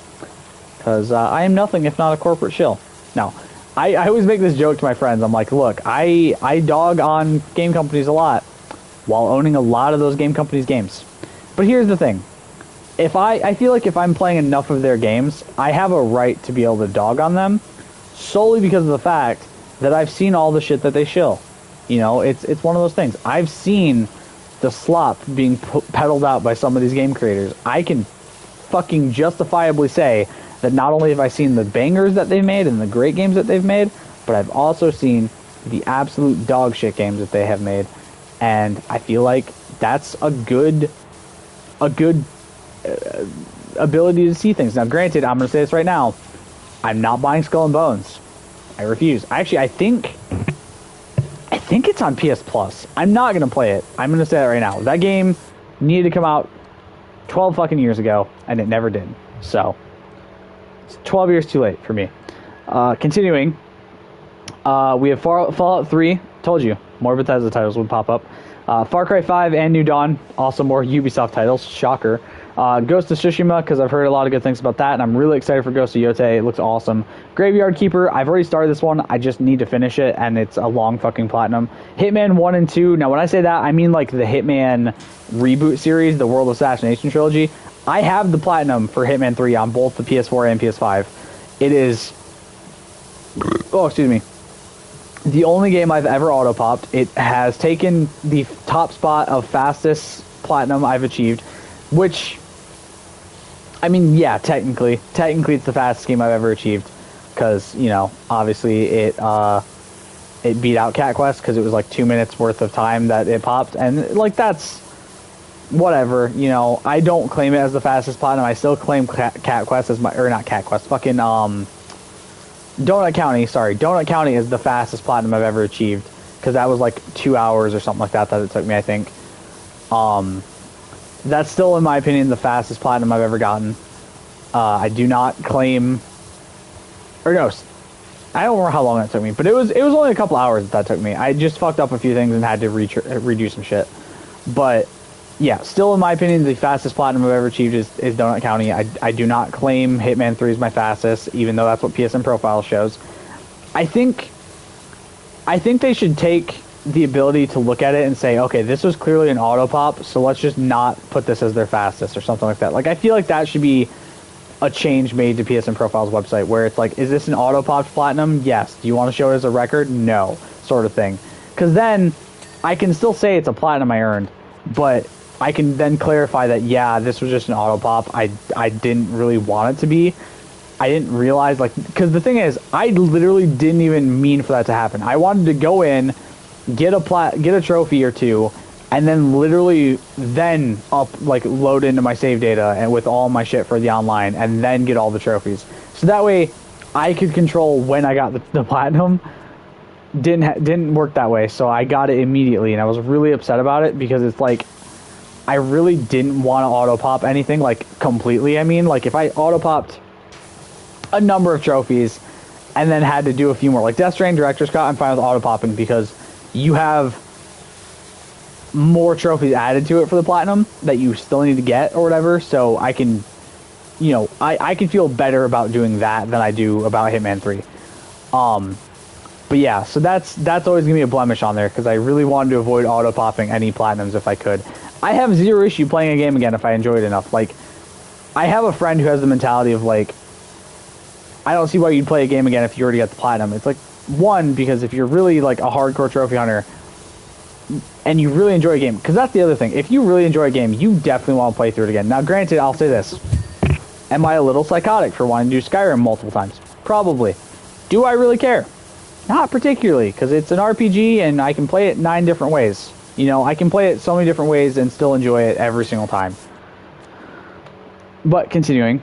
Because I am nothing if not a corporate shill. Now, I always make this joke to my friends. I'm like, look, I dog on game companies a lot while owning a lot of those game companies' games. But here's the thing. I feel like if I'm playing enough of their games, I have a right to be able to dog on them solely because of the fact that I've seen all the shit that they shill. You know, it's one of those things. I've seen the slop being peddled out by some of these game creators. I can fucking justifiably say that not only have I seen the bangers that they've made and the great games that they've made, but I've also seen the absolute dog shit games that they have made. And I feel like that's a good ability to see things. Now, granted, I'm going to say this right now. I'm not buying Skull and Bones. I refuse. Actually, I think it's on PS Plus. I'm not going to play it. I'm going to say that right now. That game needed to come out 12 fucking years ago, and it never did. So, it's 12 years too late for me. Continuing, we have Fallout 3. Told you, more Bethesda titles would pop up. Far Cry 5 and New Dawn. Also more Ubisoft titles. Shocker. Ghost of Tsushima, because I've heard a lot of good things about that, and I'm really excited for Ghost of Yotei. It looks awesome. Graveyard Keeper, I've already started this one. I just need to finish it, and it's a long fucking platinum. Hitman 1 and 2. Now, when I say that, I mean like the Hitman reboot series, the World Assassination trilogy. I have the platinum for Hitman 3 on both the PS4 and PS5. It is... Oh, excuse me. The only game I've ever auto-popped. It has taken the top spot of fastest platinum I've achieved, which... I mean, yeah, technically it's the fastest game I've ever achieved, because, you know, obviously it beat out Cat Quest, because it was like 2 minutes worth of time that it popped, and, like, that's whatever, you know. I don't claim it as the fastest platinum. I still claim Cat Quest as my, or not Cat Quest, fucking, Donut County is the fastest platinum I've ever achieved, because that was like 2 hours or something like that it took me, I think. That's still, in my opinion, the fastest platinum I've ever gotten. I do not claim... Or no, I don't remember how long that took me, but it was only a couple hours that took me. I just fucked up a few things and had to redo some shit. But, yeah, still, in my opinion, the fastest platinum I've ever achieved is Donut County. I do not claim Hitman 3 is my fastest, even though that's what PSN Profile shows. I think I think they should take the ability to look at it and say, okay, this was clearly an auto pop, so let's just not put this as their fastest or something like that. Like, I feel like that should be a change made to PSN Profile's website where it's like, is this an auto pop platinum? Yes. Do you want to show it as a record? No, sort of thing. Because then I can still say it's a platinum I earned, but I can then clarify that, yeah, this was just an auto pop. I didn't really want it to be. I didn't realize, like, because the thing is, I literally didn't even mean for that to happen. I wanted to go in, get a trophy or two, and then literally then load into my save data and with all my shit for the online, and then get all the trophies. So that way, I could control when I got the platinum. Didn't work that way, so I got it immediately, and I was really upset about it because it's like, I really didn't want to auto pop anything, like, completely. I mean, like, if I auto popped a number of trophies and then had to do a few more, like Death Stranding, Director's Cut, I'm fine with auto popping because you have more trophies added to it for the platinum that you still need to get or whatever, so I can, you know, I can feel better about doing that than I do about Hitman 3. But yeah, so that's always gonna be a blemish on there because I really wanted to avoid auto popping any platinums if I could. I have zero issue playing a game again if I enjoy it enough. Like, I have a friend who has the mentality of like, I don't see why you'd play a game again if you already got the platinum. It's like, one, because if you're really like a hardcore trophy hunter and you really enjoy a game, because that's the other thing. If you really enjoy a game, you definitely want to play through it again. Now, granted, I'll say this: am I a little psychotic for wanting to do Skyrim multiple times? Probably. Do I really care? Not particularly, because it's an RPG and I can play it 9 different ways. You know, I can play it so many different ways and still enjoy it every single time. But continuing,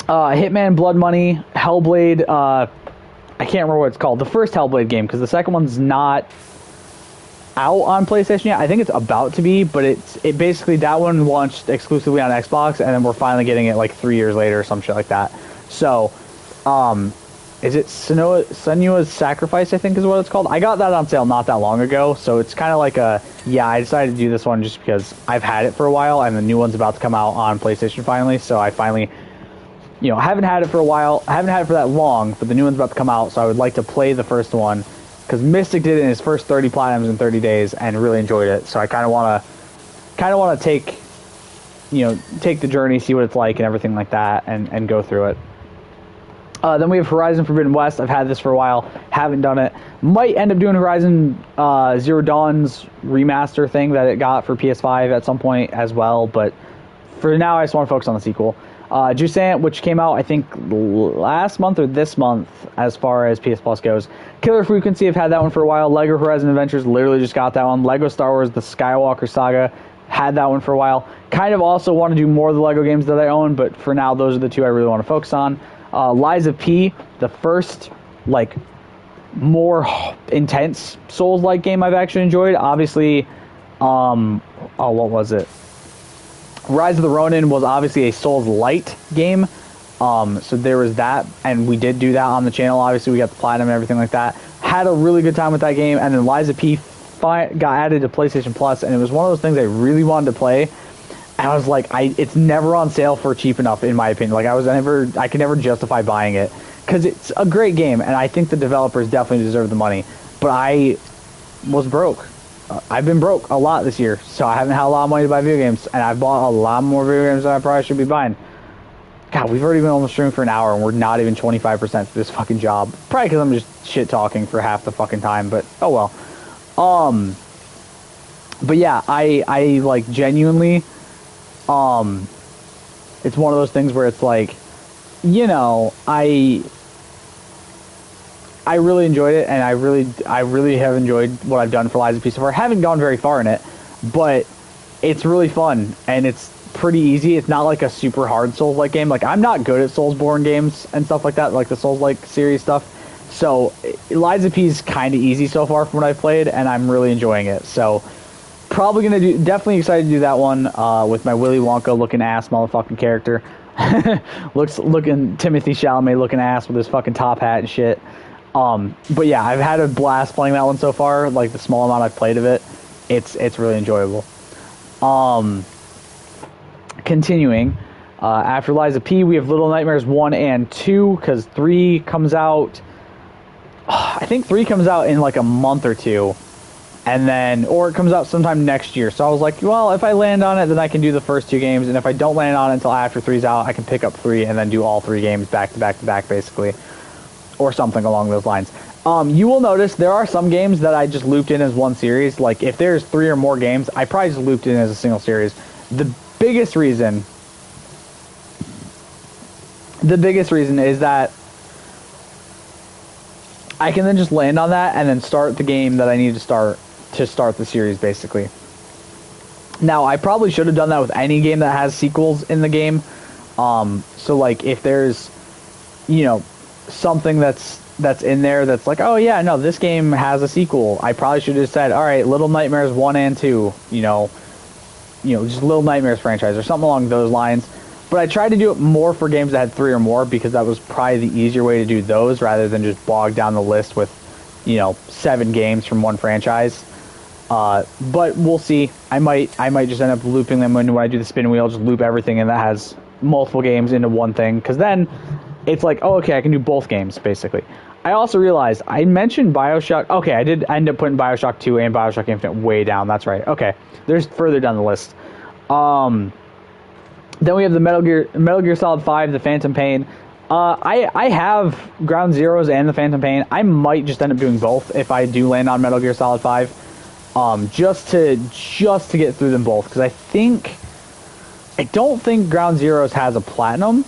Hitman, Blood Money, Hellblade. I can't remember what it's called. The first Hellblade game, because the second one's not out on PlayStation yet. I think it's about to be, but it basically, that one launched exclusively on Xbox, and then we're finally getting it like 3 years later or some shit like that. So, is it Senua's Sacrifice, I think is what it's called? I got that on sale not that long ago, so it's kind of like I decided to do this one just because I've had it for a while, and the new one's about to come out on PlayStation finally, so I finally, you know, I haven't had it for a while, I haven't had it for that long, but the new one's about to come out, so I would like to play the first one, because Mystic did it in his first 30 platinums in 30 days, and really enjoyed it, so I kind of want to take, you know, take the journey, see what it's like, and everything like that, and go through it. Then we have Horizon Forbidden West. I've had this for a while, haven't done it. Might end up doing Horizon Zero Dawn's remaster thing that it got for PS5 at some point as well, but for now I just want to focus on the sequel. Jusant, which came out I think last month or this month as far as PS Plus goes. Killer Frequency, I've had that one for a while. Lego Horizon Adventures, literally just got that one. Lego Star Wars The Skywalker Saga, had that one for a while. Kind of also want to do more of the Lego games that I own, but for now those are the two I really want to focus on. Liza P, the first, like, more intense Souls-like game I've actually enjoyed. Obviously, what was it? Rise of the Ronin was obviously a Souls-light game, so there was that, and we did do that on the channel. Obviously, we got the platinum and everything like that. Had a really good time with that game, and then Liza P got added to PlayStation Plus, and it was one of those things I really wanted to play. And I was like, it's never on sale for cheap enough, in my opinion. Like, I could never justify buying it because it's a great game, and I think the developers definitely deserve the money. But I was broke. I've been broke a lot this year, so I haven't had a lot of money to buy video games, and I've bought a lot more video games than I probably should be buying. God, we've already been almost streaming for an hour, and we're not even 25% for this fucking job. Probably because I'm just shit talking for half the fucking time, but oh well. But yeah, I like genuinely. It's one of those things where it's like, you know, I really enjoyed it, and I really have enjoyed what I've done for Liza P so far. I haven't gone very far in it, but it's really fun, and it's pretty easy. It's not like a super hard Souls-like game. Like, I'm not good at Soulsborne games and stuff like that, like the Souls-like series stuff. So, Liza P's kind of easy so far from what I've played, and I'm really enjoying it. So, probably definitely excited to do that one with my Willy Wonka looking ass motherfucking character. looking Timothy Chalamet looking ass with his fucking top hat and shit. But yeah, I've had a blast playing that one so far. Like, the small amount I've played of it, it's really enjoyable. Continuing, after Liza P, we have Little Nightmares 1 and 2, because 3 comes out I think 3 comes out in like a month or two, and then, or it comes out sometime next year. So I was like, well, if I land on it, then I can do the first 2 games, and if I don't land on it until after 3's out, I can pick up 3 and then do all 3 games back to back to back, basically, or something along those lines. You will notice there are some games that I just looped in as one series. Like, if there's 3 or more games, I probably just looped in as a single series. The biggest reason is that I can then just land on that and then start the game that I need to start the series, basically. Now, I probably should have done that with any game that has sequels in the game. So, like, if there's, you know, something that's in there that's like, oh yeah, no, this game has a sequel, I probably should have said, all right, Little Nightmares 1 and 2, you know, just Little Nightmares franchise or something along those lines. But I tried to do it more for games that had 3 or more, because that was probably the easier way to do those rather than just bog down the list with, you know, 7 games from one franchise. But we'll see. I might just end up looping them when I do the spin wheel, just loop everything and that has multiple games into one thing, because then it's like, oh, okay, I can do both games, basically. I also realized I mentioned Bioshock. Okay, I did end up putting Bioshock 2 and Bioshock Infinite way down. That's right. Okay, there's further down the list. Then we have the Metal Gear Solid 5, the Phantom Pain. I have Ground Zeroes and the Phantom Pain. I might just end up doing both if I do land on Metal Gear Solid 5, just to get through them both, because I don't think Ground Zeroes has a platinum.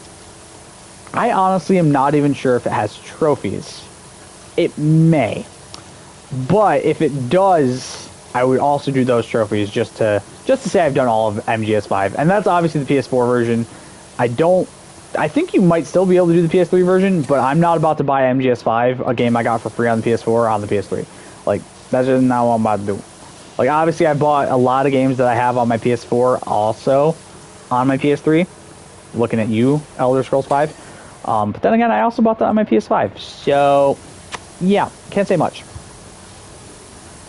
I honestly am not even sure if it has trophies. It may, but if it does, I would also do those trophies just to say I've done all of MGS5, and that's obviously the PS4 version. I think you might still be able to do the PS3 version, but I'm not about to buy MGS5, a game I got for free on the PS4, on the PS3. Like, that's just not what I'm about to do. Like, obviously I bought a lot of games that I have on my PS4 also on my PS3. Looking at you, Elder Scrolls 5. But then again, I also bought that on my PS5. So, yeah, can't say much.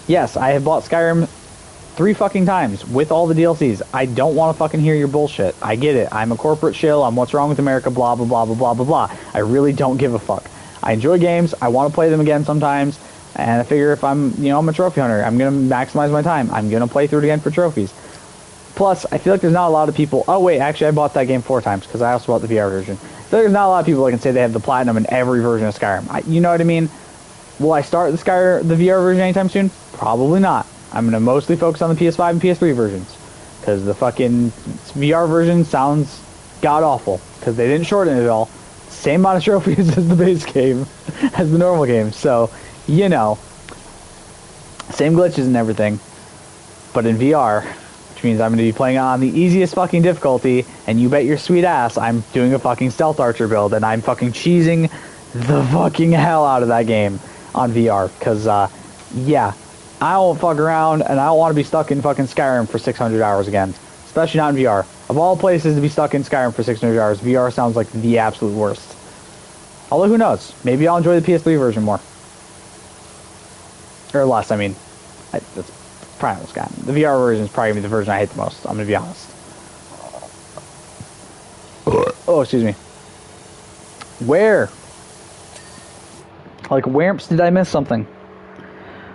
Yes, I have bought Skyrim 3 fucking times with all the DLCs. I don't want to fucking hear your bullshit. I get it. I'm a corporate shill. I'm what's wrong with America, blah, blah, blah, blah, blah, blah, blah. I really don't give a fuck. I enjoy games. I want to play them again sometimes. And I figure if I'm a trophy hunter, I'm going to maximize my time. I'm going to play through it again for trophies. Plus, I feel like there's not a lot of people... Oh, wait, actually, I bought that game 4 times because I also bought the VR version. I feel like there's not a lot of people that can say they have the platinum in every version of Skyrim. You know what I mean? Will I start the VR version anytime soon? Probably not. I'm going to mostly focus on the PS5 and PS3 versions, because the fucking VR version sounds god-awful, because they didn't shorten it at all. Same amount of trophies as the base game, as the normal game, so, you know. Same glitches and everything, but in VR, which means I'm going to be playing on the easiest fucking difficulty, and you bet your sweet ass I'm doing a fucking Stealth Archer build, and I'm fucking cheesing the fucking hell out of that game on VR, because, yeah, I don't fuck around, and I don't want to be stuck in fucking Skyrim for 600 hours again. Especially not in VR. Of all places to be stuck in Skyrim for 600 hours, VR sounds like the absolute worst. Although, who knows? Maybe I'll enjoy the PS3 version more. Or less, I mean. That's probably what's got. The VR version is probably the version I hate the most, I'm going to be honest. Oh, excuse me. Where? Like, where's did I miss something?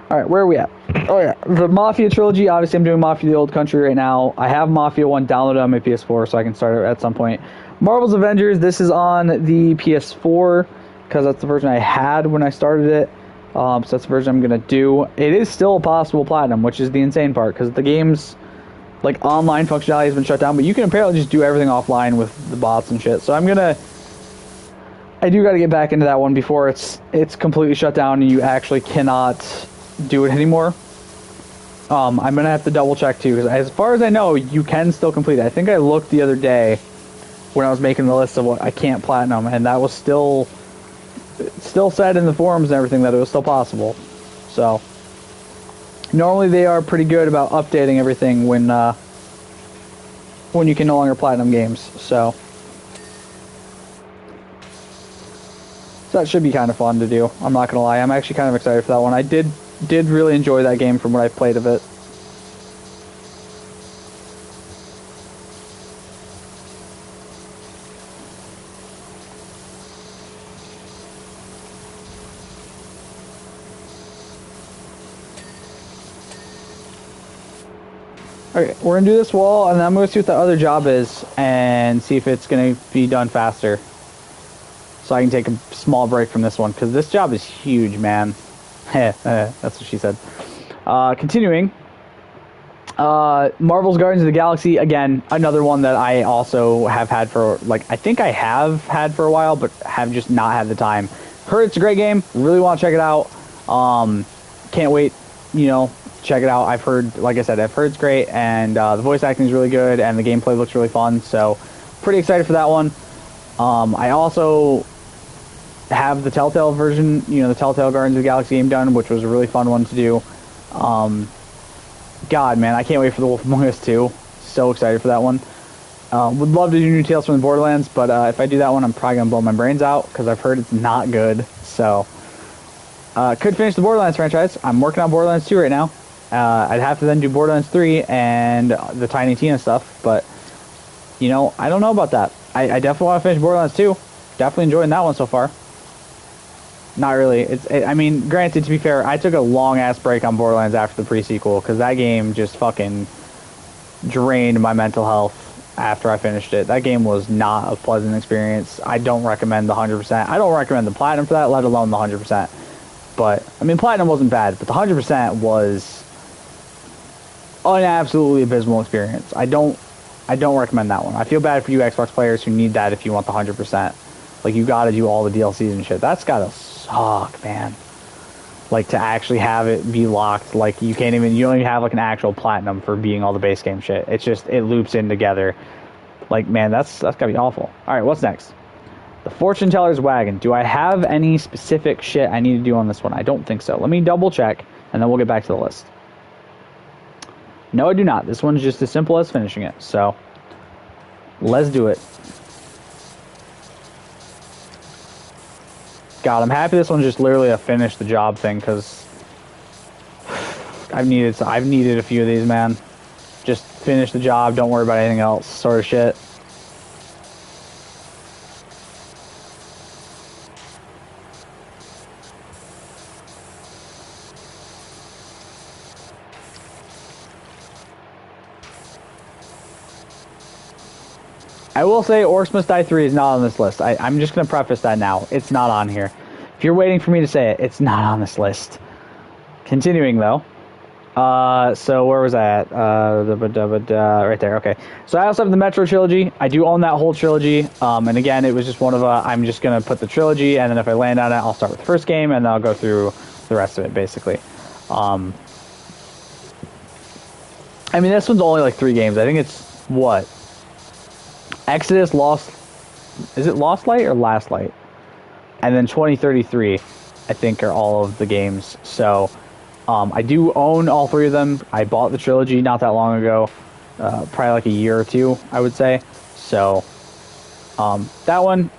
Alright, where are we at? Oh yeah, the Mafia trilogy. Obviously, I'm doing Mafia the Old Country right now. I have Mafia 1 downloaded on my PS4, so I can start it at some point. Marvel's Avengers, this is on the PS4, because that's the version I had when I started it. So that's the version I'm going to do. It is still a possible platinum, which is the insane part, because the game's, like, online functionality has been shut down, but you can apparently just do everything offline with the bots and shit. So I do got to get back into that one before it's completely shut down and you actually cannot do it anymore. I'm gonna have to double check too, because as far as I know, you can still complete it. I think I looked the other day when I was making the list of what I can't platinum, and that was still said in the forums and everything that it was still possible. So normally they are pretty good about updating everything when you can no longer platinum games. So that should be kind of fun to do. I'm not gonna lie, I'm actually kind of excited for that one. I did really enjoy that game from what I've played of it. Okay, we're gonna do this wall, and then I'm gonna see what the other job is, and see if it's gonna be done faster. So I can take a small break from this one, because this job is huge, man. That's what she said. Continuing. Marvel's Guardians of the Galaxy, again, another one that I also have had for, like, I think I have had for a while, but have just not had the time. Heard it's a great game, really want to check it out. Can't wait, you know, check it out. I've heard, like I said, I've heard it's great, and the voice acting is really good, and the gameplay looks really fun, so pretty excited for that one. I also have the Telltale version, you know, the Telltale Guardians of the Galaxy game done, which was a really fun one to do. God, man, I can't wait for The Wolf Among Us 2. So excited for that one. Would love to do new Tales from the Borderlands, but if I do that one, I'm probably going to blow my brains out, because I've heard it's not good. So, could finish the Borderlands franchise. I'm working on Borderlands 2 right now. I'd have to then do Borderlands 3 and the Tiny Tina stuff, but, you know, I don't know about that. I definitely want to finish Borderlands 2. Definitely enjoying that one so far. Not really. I mean, granted, to be fair, I took a long-ass break on Borderlands after the pre-sequel, because that game just fucking drained my mental health after I finished it. That game was not a pleasant experience. I don't recommend the 100%. I don't recommend the Platinum for that, let alone the 100%. But, I mean, Platinum wasn't bad, but the 100% was an absolutely abysmal experience. I don't recommend that one. I feel bad for you Xbox players who need that if you want the 100%. Like, you gotta do all the DLCs and shit. That's gotta suck, man. Like, to actually have it be locked, like, you don't even have, like, an actual platinum for beating all the base game shit. It's just, it loops in together. Like, man, that's gotta be awful. Alright, what's next? The Fortune Teller's Wagon. Do I have any specific shit I need to do on this one? I don't think so. Let me double check, and then we'll get back to the list. No, I do not. This one's just as simple as finishing it. So, let's do it. God, I'm happy this one's just literally a finish the job thing, because I've needed a few of these, man. Just finish the job, don't worry about anything else, sort of shit. I will say Orcs Must Die 3 is not on this list. I'm just going to preface that now. It's not on here. If you're waiting for me to say it, it's not on this list. Continuing, though. So where was I at? Right there, okay. So I also have the Metro trilogy. I do own that whole trilogy. And again, it was just one of I'm just going to put the trilogy, and then if I land on it, I'll start with the first game, and then I'll go through the rest of it, basically. I mean, this one's only like 3 games. I think it's, what? Exodus, is it Lost Light or Last Light? And then 2033, I think, are all of the games. So, I do own all 3 of them. I bought the trilogy not that long ago, probably like a year or 2, I would say. So, that one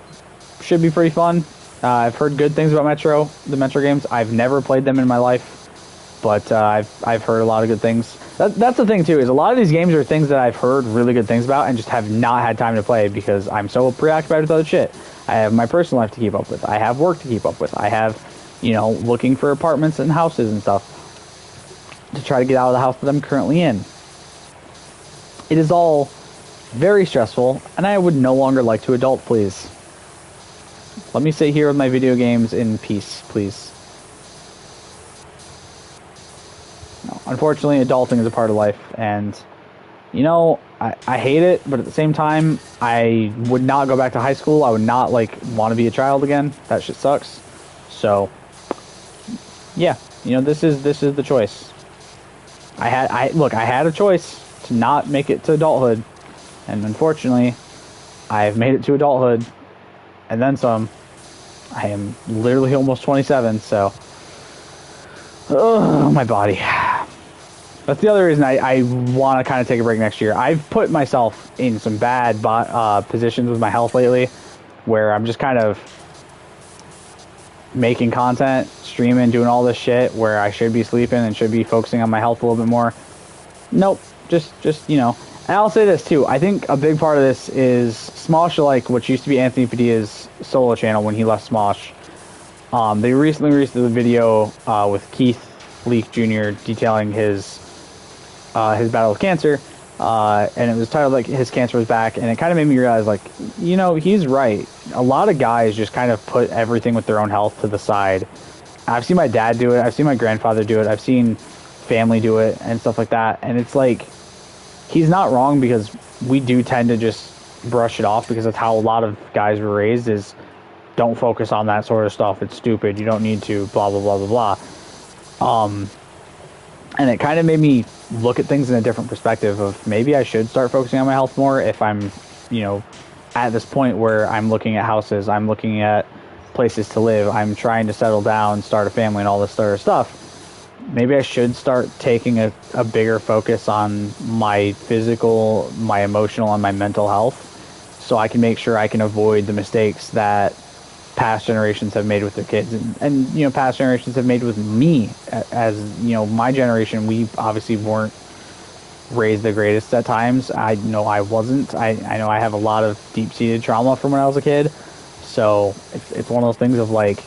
should be pretty fun. I've heard good things about the Metro games. I've never played them in my life, but I've heard a lot of good things. That's the thing, too, is a lot of these games are things that I've heard really good things about and just have not had time to play because I'm so preoccupied with other shit. I have my personal life to keep up with. I have work to keep up with. I have, you know, looking for apartments and houses and stuff to try to get out of the house that I'm currently in. It is all very stressful, and I would no longer like to adult, please. Let me sit here with my video games in peace, please. No, unfortunately, adulting is a part of life, and, you know, I hate it, but at the same time, I would not go back to high school. I would not, like, want to be a child again. That shit sucks. So, yeah, you know, this is the choice. I had a choice to not make it to adulthood, and unfortunately, I've made it to adulthood, and then some. I am literally almost 27, so, my body. That's the other reason I want to kind of take a break next year. I've put myself in some bad positions with my health lately, where I'm just kind of making content, streaming, doing all this shit, where I should be sleeping and should be focusing on my health a little bit more. Nope, just you know. And I'll say this too. I think a big part of this is Smosh, like what used to be Anthony Padilla's solo channel when he left Smosh. They recently released a video with Keith Leak Jr. detailing his his battle with cancer, and it was titled like his cancer was back, and it kind of made me realize like, you know, he's right. A lot of guys just kind of put everything with their own health to the side. I've seen my dad do it. I've seen my grandfather do it. I've seen family do it and stuff like that. And it's like, he's not wrong, because we do tend to just brush it off, because that's how a lot of guys were raised, is don't focus on that sort of stuff. It's stupid. You don't need to, blah, blah, blah, blah, blah. And it kind of made me look at things in a different perspective of maybe I should start focusing on my health more if I'm, you know, at this point where I'm looking at houses, I'm looking at places to live, I'm trying to settle down, start a family, and all this sort of stuff. Maybe I should start taking a bigger focus on my physical, my emotional, and my mental health, so I can make sure I can avoid the mistakes that past generations have made with their kids, and you know, past generations have made with me. As you know, my generation, we obviously weren't raised the greatest at times. I know I wasn't. I know I have a lot of deep-seated trauma from when I was a kid, so it's one of those things of like,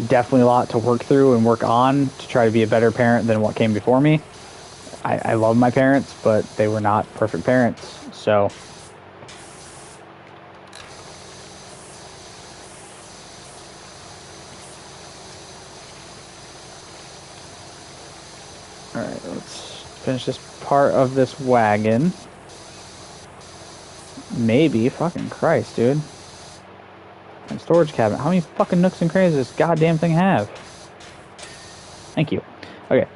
definitely a lot to work through and work on to try to be a better parent than what came before me. I love my parents, but they were not perfect parents, so alright, let's finish this part of this wagon. Maybe, fucking Christ, dude. And storage cabinet. How many fucking nooks and crannies does this goddamn thing have? Thank you. Okay,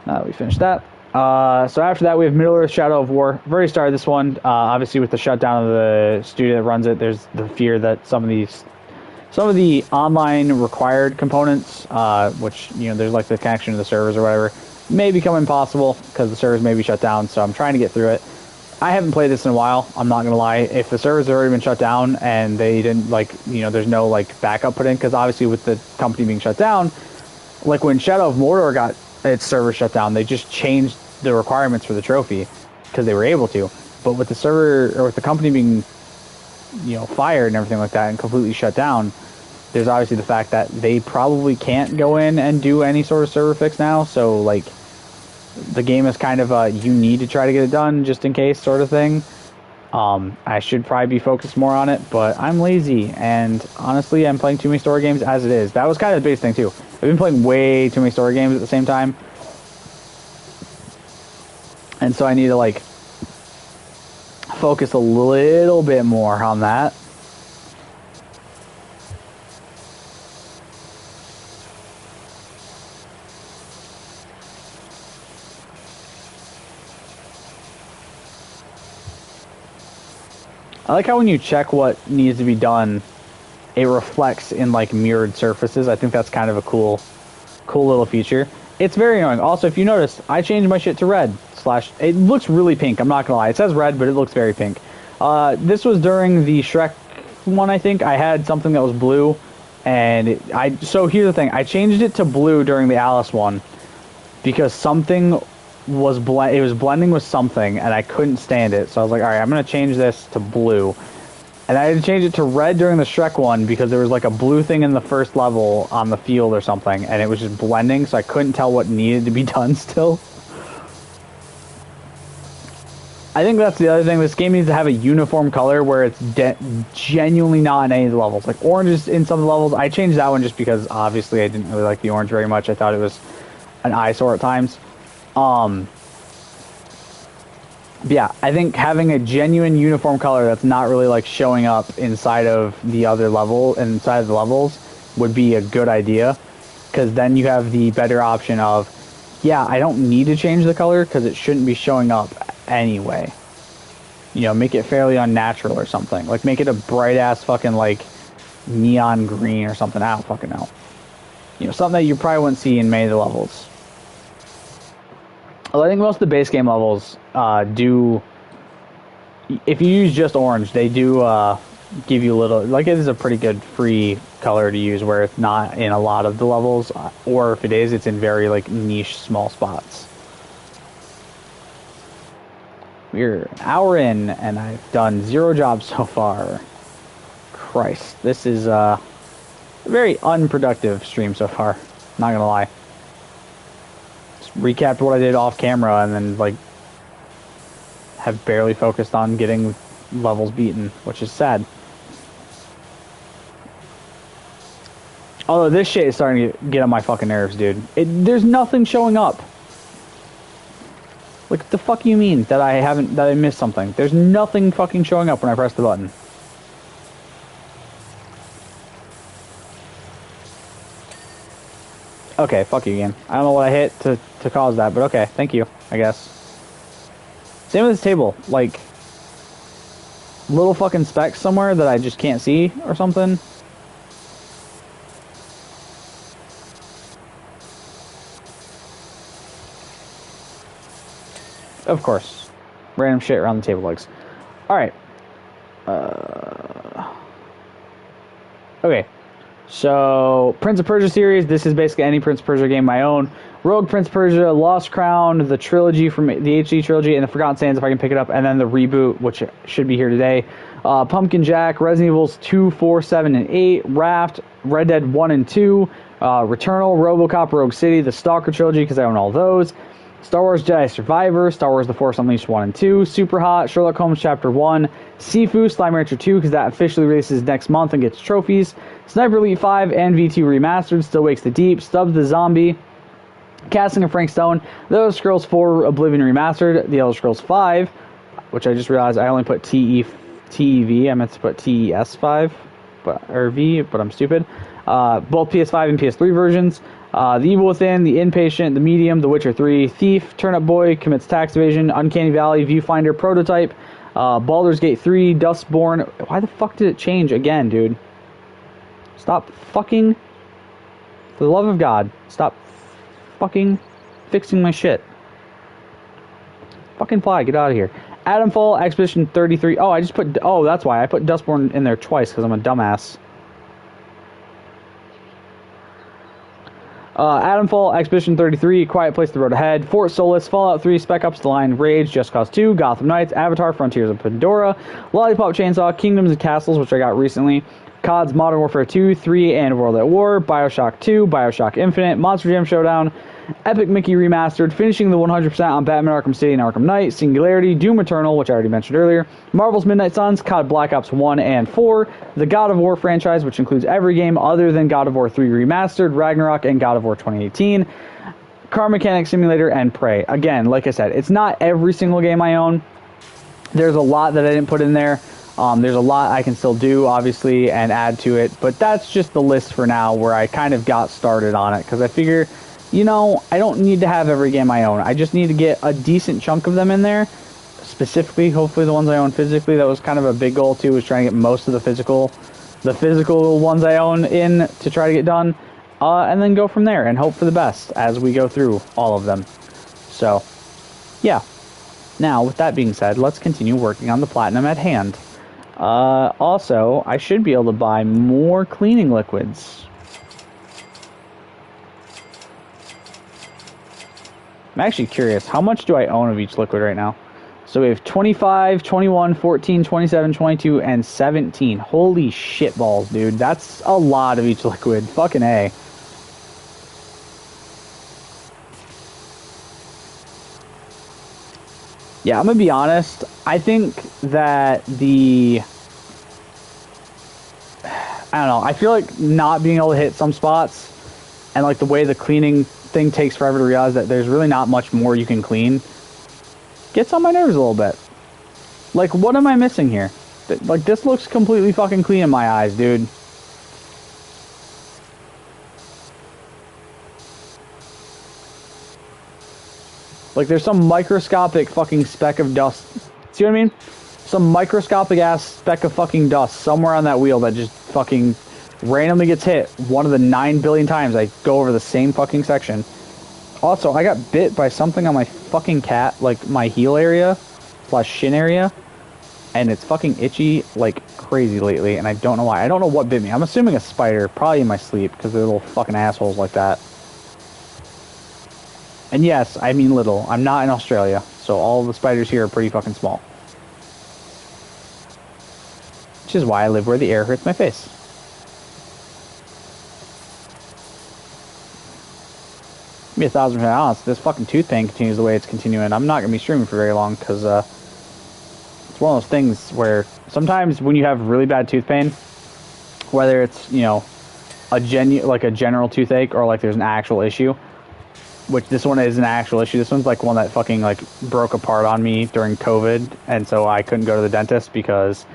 now that we finished that. So after that, we have Middle Earth Shadow of War. I've already started this one. Obviously, with the shutdown of the studio that runs it, there's the fear that some of the online required components, which, you know, there's like the connection to the servers or whatever, may become impossible because the servers may be shut down. So I'm trying to get through it. I haven't played this in a while, I'm not gonna lie. If the servers have already been shut down and they didn't, like, you know, there's no like backup put in, because obviously with the company being shut down, like when Shadow of Mordor got its server shut down, they just changed the requirements for the trophy because they were able to. But with the server, or with the company being, you know, fired and everything like that and completely shut down, there's obviously the fact that they probably can't go in and do any sort of server fix now. So like, the game is kind of a you need to try to get it done just in case sort of thing. I should probably be focused more on it, but I'm lazy, and honestly, I'm playing too many story games as it is. That was kind of the biggest thing too. I've been playing way too many story games at the same time, and so I need to like focus a little bit more on that. I like how when you check what needs to be done, it reflects in like mirrored surfaces. I think that's kind of a cool little feature. It's very annoying. Also, if you notice, I changed my shit to red / it looks really pink. I'm not gonna lie. It says red, but it looks very pink. This was during the Shrek one, I think. I had something that was blue, and so here's the thing. I changed it to blue during the Alice one because something was it was blending with something, and I couldn't stand it. So I was like, all right, I'm gonna change this to blue. And I had to change it to red during the Shrek one because there was like a blue thing in the first level on the field or something, and it was just blending, so I couldn't tell what needed to be done still. I think that's the other thing. This game needs to have a uniform color where it's genuinely not in any of the levels. Like orange is in some of the levels. I changed that one just because obviously I didn't really like the orange very much. I thought it was an eyesore at times. But yeah, I think having a genuine uniform color that's not really like showing up inside of the inside of the levels would be a good idea, because then you have the better option of, yeah, I don't need to change the color because it shouldn't be showing up anyway. You know, make it fairly unnatural or something. Like make it a bright ass fucking like neon green or something. I don't fucking know. You know, something that you probably wouldn't see in many of the levels. Well, I think most of the base game levels do, if you use just orange, they do give you a little, like it is a pretty good free color to use where it's not in a lot of the levels, or if it is, it's in very like niche small spots. We're an hour in and I've done 0 jobs so far. Christ, this is a very unproductive stream so far, not gonna lie. just recapped what I did off camera and then, like, have barely focused on getting levels beaten, which is sad. Although this shit is starting to get on my fucking nerves, dude. There's nothing showing up. Like, what the fuck you mean that I missed something? There's nothing fucking showing up when I press the button. Okay, fuck you again. I don't know what I hit to cause that, but okay, thank you, I guess. Same with this table. Like, little fucking specks somewhere that I just can't see or something. Of course. Random shit around the table legs. Alright. Okay. So, Prince of Persia series. This is basically any Prince of Persia game I own. Rogue Prince of Persia, Lost Crown, the trilogy from the HD trilogy, and the Forgotten Sands if I can pick it up, and then the reboot, which should be here today. Pumpkin Jack, Resident Evils 2, 4, 7, and 8, Raft, Red Dead 1 and 2, Returnal, RoboCop, Rogue City, the Stalker trilogy, because I own all those. Star Wars Jedi Survivor, Star Wars The Force Unleashed 1 and 2, Super Hot, Sherlock Holmes Chapter 1, Sifu, Slime Rancher 2, because that officially releases next month and gets trophies, Sniper Elite 5 and V2 Remastered, Still Wakes the Deep, Stubbs the Zombie, Casting of Frank Stone, The Elder Scrolls 4 Oblivion Remastered, The Elder Scrolls 5, which I just realized I only put TEV, I meant to put TES5, or V, but I'm stupid, both PS5 and PS3 versions, The Evil Within, The Inpatient, The Medium, The Witcher 3, Thief, Turnip Boy, Commits Tax Evasion, Uncanny Valley, Viewfinder, Prototype, Baldur's Gate 3, Dustborn. Why the fuck did it change again, dude? Stop fucking... For the love of God, stop fucking fixing my shit. Fucking fly, get out of here. Adamfall, Expedition 33. Oh, I just put... Oh, that's why. I put Dustborn in there twice, because I'm a dumbass. Adamfall, Expedition 33, Quiet Place: The Road Ahead, Fort Solis, Fallout 3, Spec Ops: The Line, Rage, Just Cause 2, Gotham Knights, Avatar: Frontiers of Pandora, Lollipop Chainsaw, Kingdoms and Castles, which I got recently, COD's Modern Warfare 2, 3, and World at War, Bioshock 2, Bioshock Infinite, Monster Jam Showdown, Epic Mickey Remastered, finishing the 100% on Batman Arkham City and Arkham Knight, Singularity, Doom Eternal, which I already mentioned earlier, Marvel's Midnight Suns, COD Black Ops 1 and 4, the God of War franchise, which includes every game other than God of War 3 Remastered, Ragnarok, and God of War 2018, Car Mechanic Simulator, and Prey. Again, like I said, it's not every single game I own. There's a lot that I didn't put in there. There's a lot I can still do, obviously, and add to it, but that's just the list for now where I kind of got started on it, because I figure, you know, I don't need to have every game I own. I just need to get a decent chunk of them in there, specifically, hopefully the ones I own physically. That was kind of a big goal, too, was trying to get most of the physical ones I own in to try to get done, and then go from there and hope for the best as we go through all of them. So, yeah. Now, with that being said, let's continue working on the platinum at hand. Also, I should be able to buy more cleaning liquids. I'm actually curious, how much do I own of each liquid right now? So we have 25, 21, 14, 27, 22, and 17. Holy shitballs, dude. That's a lot of each liquid. Fucking A. Yeah, I'm gonna be honest. I think that I don't know. I feel like not being able to hit some spots and like the way the cleaning thing takes forever to realize that there's really not much more you can clean gets on my nerves a little bit. Like, what am I missing here? Like, this looks completely fucking clean in my eyes, dude. Like, there's some microscopic fucking speck of dust. See what I mean? Some microscopic ass speck of fucking dust somewhere on that wheel that just fucking randomly gets hit one of the 9 billion times I go over the same fucking section. Also, I got bit by something on my fucking cat, like my heel area / shin area, and it's fucking itchy like crazy lately, and I don't know why. I don't know what bit me. I'm assuming a spider, probably in my sleep, because they're little fucking assholes like that. And yes, I mean little. I'm not in Australia, so all the spiders here are pretty fucking small. Which is why I live where the air hurts my face. be 1,000% honest. This fucking tooth pain continues the way it's continuing. I'm not gonna be streaming for very long because it's one of those things where sometimes when you have really bad tooth pain, whether it's, you know, a general toothache or like there's an actual issue, which this one is an actual issue. This one's like one that fucking like broke apart on me during COVID, and so I couldn't go to the dentist because,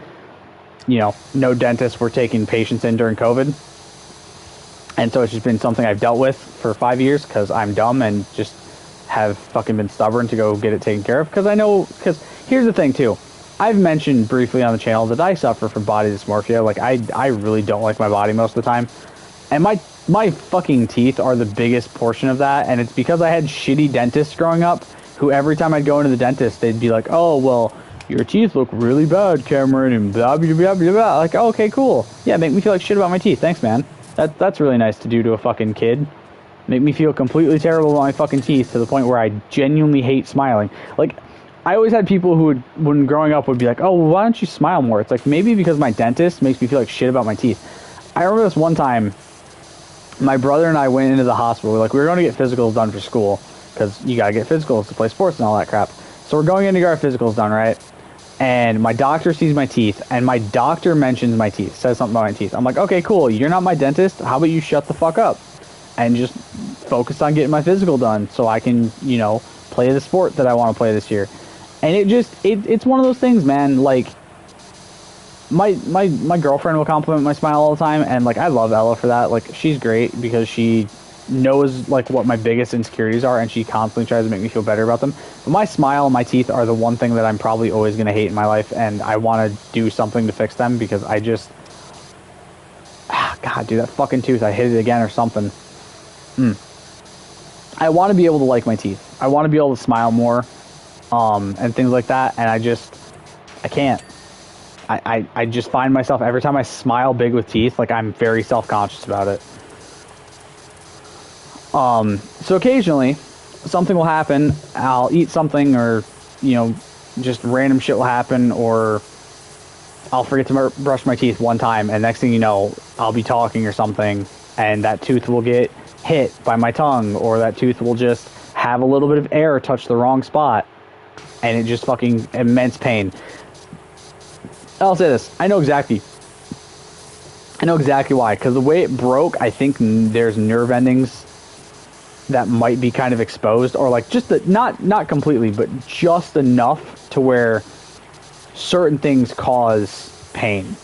you know, no dentists were taking patients in during COVID. And so it's just been something I've dealt with for 5 years because I'm dumb and just have fucking been stubborn to go get it taken care of. Because I know, because here's the thing too. I've mentioned briefly on the channel that I suffer from body dysmorphia. Like I really don't like my body most of the time. And my fucking teeth are the biggest portion of that. And it's because I had shitty dentists growing up who every time I'd go into the dentist, they'd be like, oh, well, your teeth look really bad, Cameron, and blah, blah, blah, blah, blah. Like, oh, okay, cool. Yeah, make me feel like shit about my teeth. Thanks, man. That's really nice to do to a fucking kid. Make me feel completely terrible about my fucking teeth to the point where I genuinely hate smiling. Like, I always had people who would, when growing up, would be like, oh, well, why don't you smile more? It's like, maybe because my dentist makes me feel like shit about my teeth. I remember this one time, my brother and I went into the hospital. Like, we were going to get physicals done for school, because you gotta get physicals to play sports and all that crap. So we're going in to get our physicals done, right? And my doctor sees my teeth, and my doctor mentions my teeth, says something about my teeth. I'm like, okay, cool, you're not my dentist. How about you shut the fuck up and just focus on getting my physical done so I can, you know, play the sport that I want to play this year. And it's one of those things, man. Like, my girlfriend will compliment my smile all the time, and like I love Ella for that. Like, she's great because she knows like what my biggest insecurities are, and she constantly tries to make me feel better about them. But my smile and my teeth are the one thing that I'm probably always going to hate in my life, and I want to do something to fix them because I just God, dude, that fucking tooth, I hit it again or something. I want to be able to like my teeth. I want to be able to smile more, and things like that, and I can't. I just find myself every time I smile big with teeth, like I'm very self-conscious about it. So occasionally something will happen, I'll eat something, or, you know, just random shit will happen, or I'll forget to brush my teeth one time, and next thing you know, I'll be talking or something, and that tooth will get hit by my tongue, or that tooth will just have a little bit of air touch the wrong spot, and it just fucking immense pain. I'll say this, I know exactly why, because the way it broke, I think there's nerve endings that might be kind of exposed, or like just not completely, but just enough to where certain things cause pain.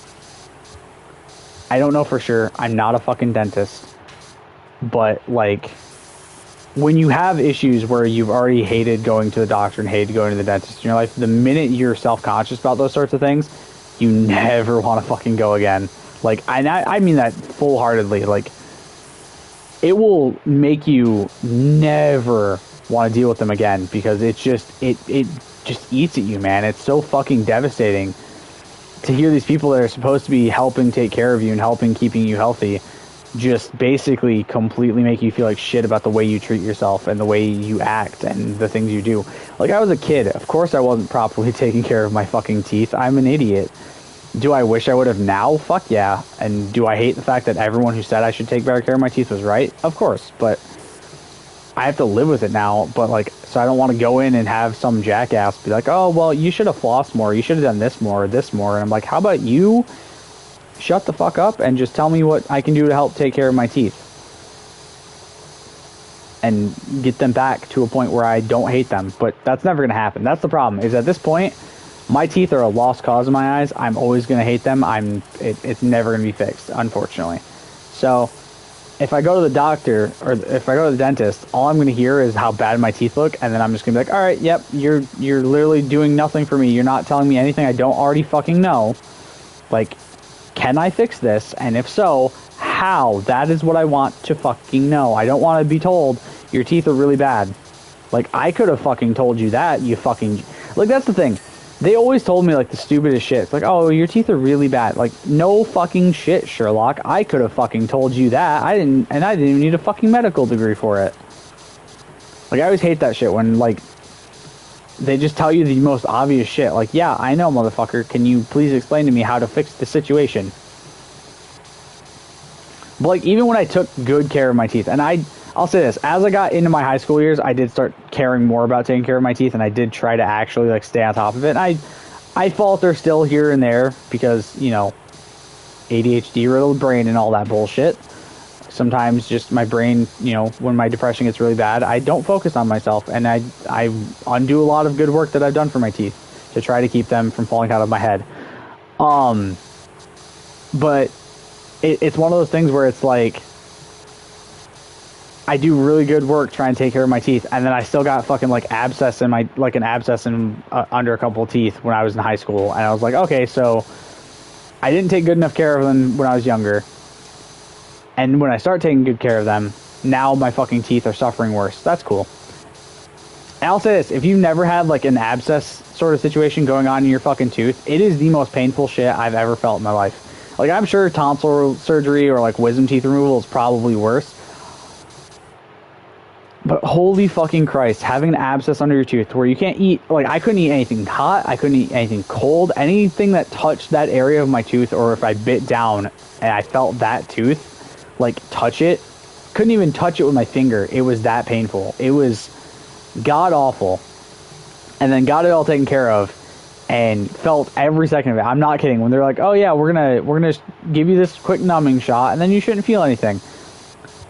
I don't know for sure. I'm not a fucking dentist, but like when you have issues where you've already hated going to the doctor and hated going to the dentist in your life, the minute you're self-conscious about those sorts of things, you never want to fucking go again. Like, I mean that full-heartedly. Like, it will make you never want to deal with them again, because it just eats at you, man. It's so fucking devastating to hear these people that are supposed to be helping take care of you and helping keeping you healthy just basically completely make you feel like shit about the way you treat yourself and the way you act and the things you do. Like, I was a kid. Of course I wasn't properly taking care of my fucking teeth. I'm an idiot. Do I wish I would have now? Fuck yeah. And do I hate the fact that everyone who said I should take better care of my teeth was right? Of course. But I have to live with it now. But like, so I don't want to go in and have some jackass be like, oh, well, you should have flossed more. You should have done this more or this more. And I'm like, how about you shut the fuck up and just tell me what I can do to help take care of my teeth and get them back to a point where I don't hate them. But that's never going to happen. That's the problem, is at this point, my teeth are a lost cause in my eyes. I'm always going to hate them. It's never going to be fixed, unfortunately. So if I go to the doctor, or if I go to the dentist, all I'm going to hear is how bad my teeth look, and then I'm just going to be like, all right, yep, you're literally doing nothing for me. You're not telling me anything I don't already fucking know. Like, can I fix this? And if so, how? That is what I want to fucking know. I don't want to be told your teeth are really bad. Like, I could have fucking told you that, you fucking... Like, that's the thing. They always told me, like, the stupidest shit. It's like, oh, your teeth are really bad. Like, no fucking shit, Sherlock. I could have fucking told you that. I didn't even need a fucking medical degree for it. Like, I always hate that shit when, like, they just tell you the most obvious shit. Like, yeah, I know, motherfucker. Can you please explain to me how to fix the situation? But, like, even when I took good care of my teeth, and I I'll say this: as I got into my high school years, I did start caring more about taking care of my teeth, and I did try to actually like stay on top of it. And I falter still here and there because, you know, ADHD riddled brain and all that bullshit. Sometimes just my brain, you know, when my depression gets really bad, I don't focus on myself, and I undo a lot of good work that I've done for my teeth to try to keep them from falling out of my head. But it's one of those things where it's like, I do really good work trying to take care of my teeth, and then I still got fucking like abscess in my, like an abscess in under a couple of teeth when I was in high school, and I was like, okay, so I didn't take good enough care of them when I was younger, and when I start taking good care of them, now my fucking teeth are suffering worse. That's cool. And I'll say this: if you've never had like an abscess sort of situation going on in your fucking tooth, it is the most painful shit I've ever felt in my life. Like, I'm sure tonsil surgery or like wisdom teeth removal is probably worse. But holy fucking Christ, having an abscess under your tooth where you can't eat, like, I couldn't eat anything hot, I couldn't eat anything cold, anything that touched that area of my tooth, or if I bit down and I felt that tooth, like, touch it, couldn't even touch it with my finger. It was that painful. It was god awful. And then got it all taken care of and felt every second of it. I'm not kidding. When they're like, oh yeah, we're gonna give you this quick numbing shot and then you shouldn't feel anything.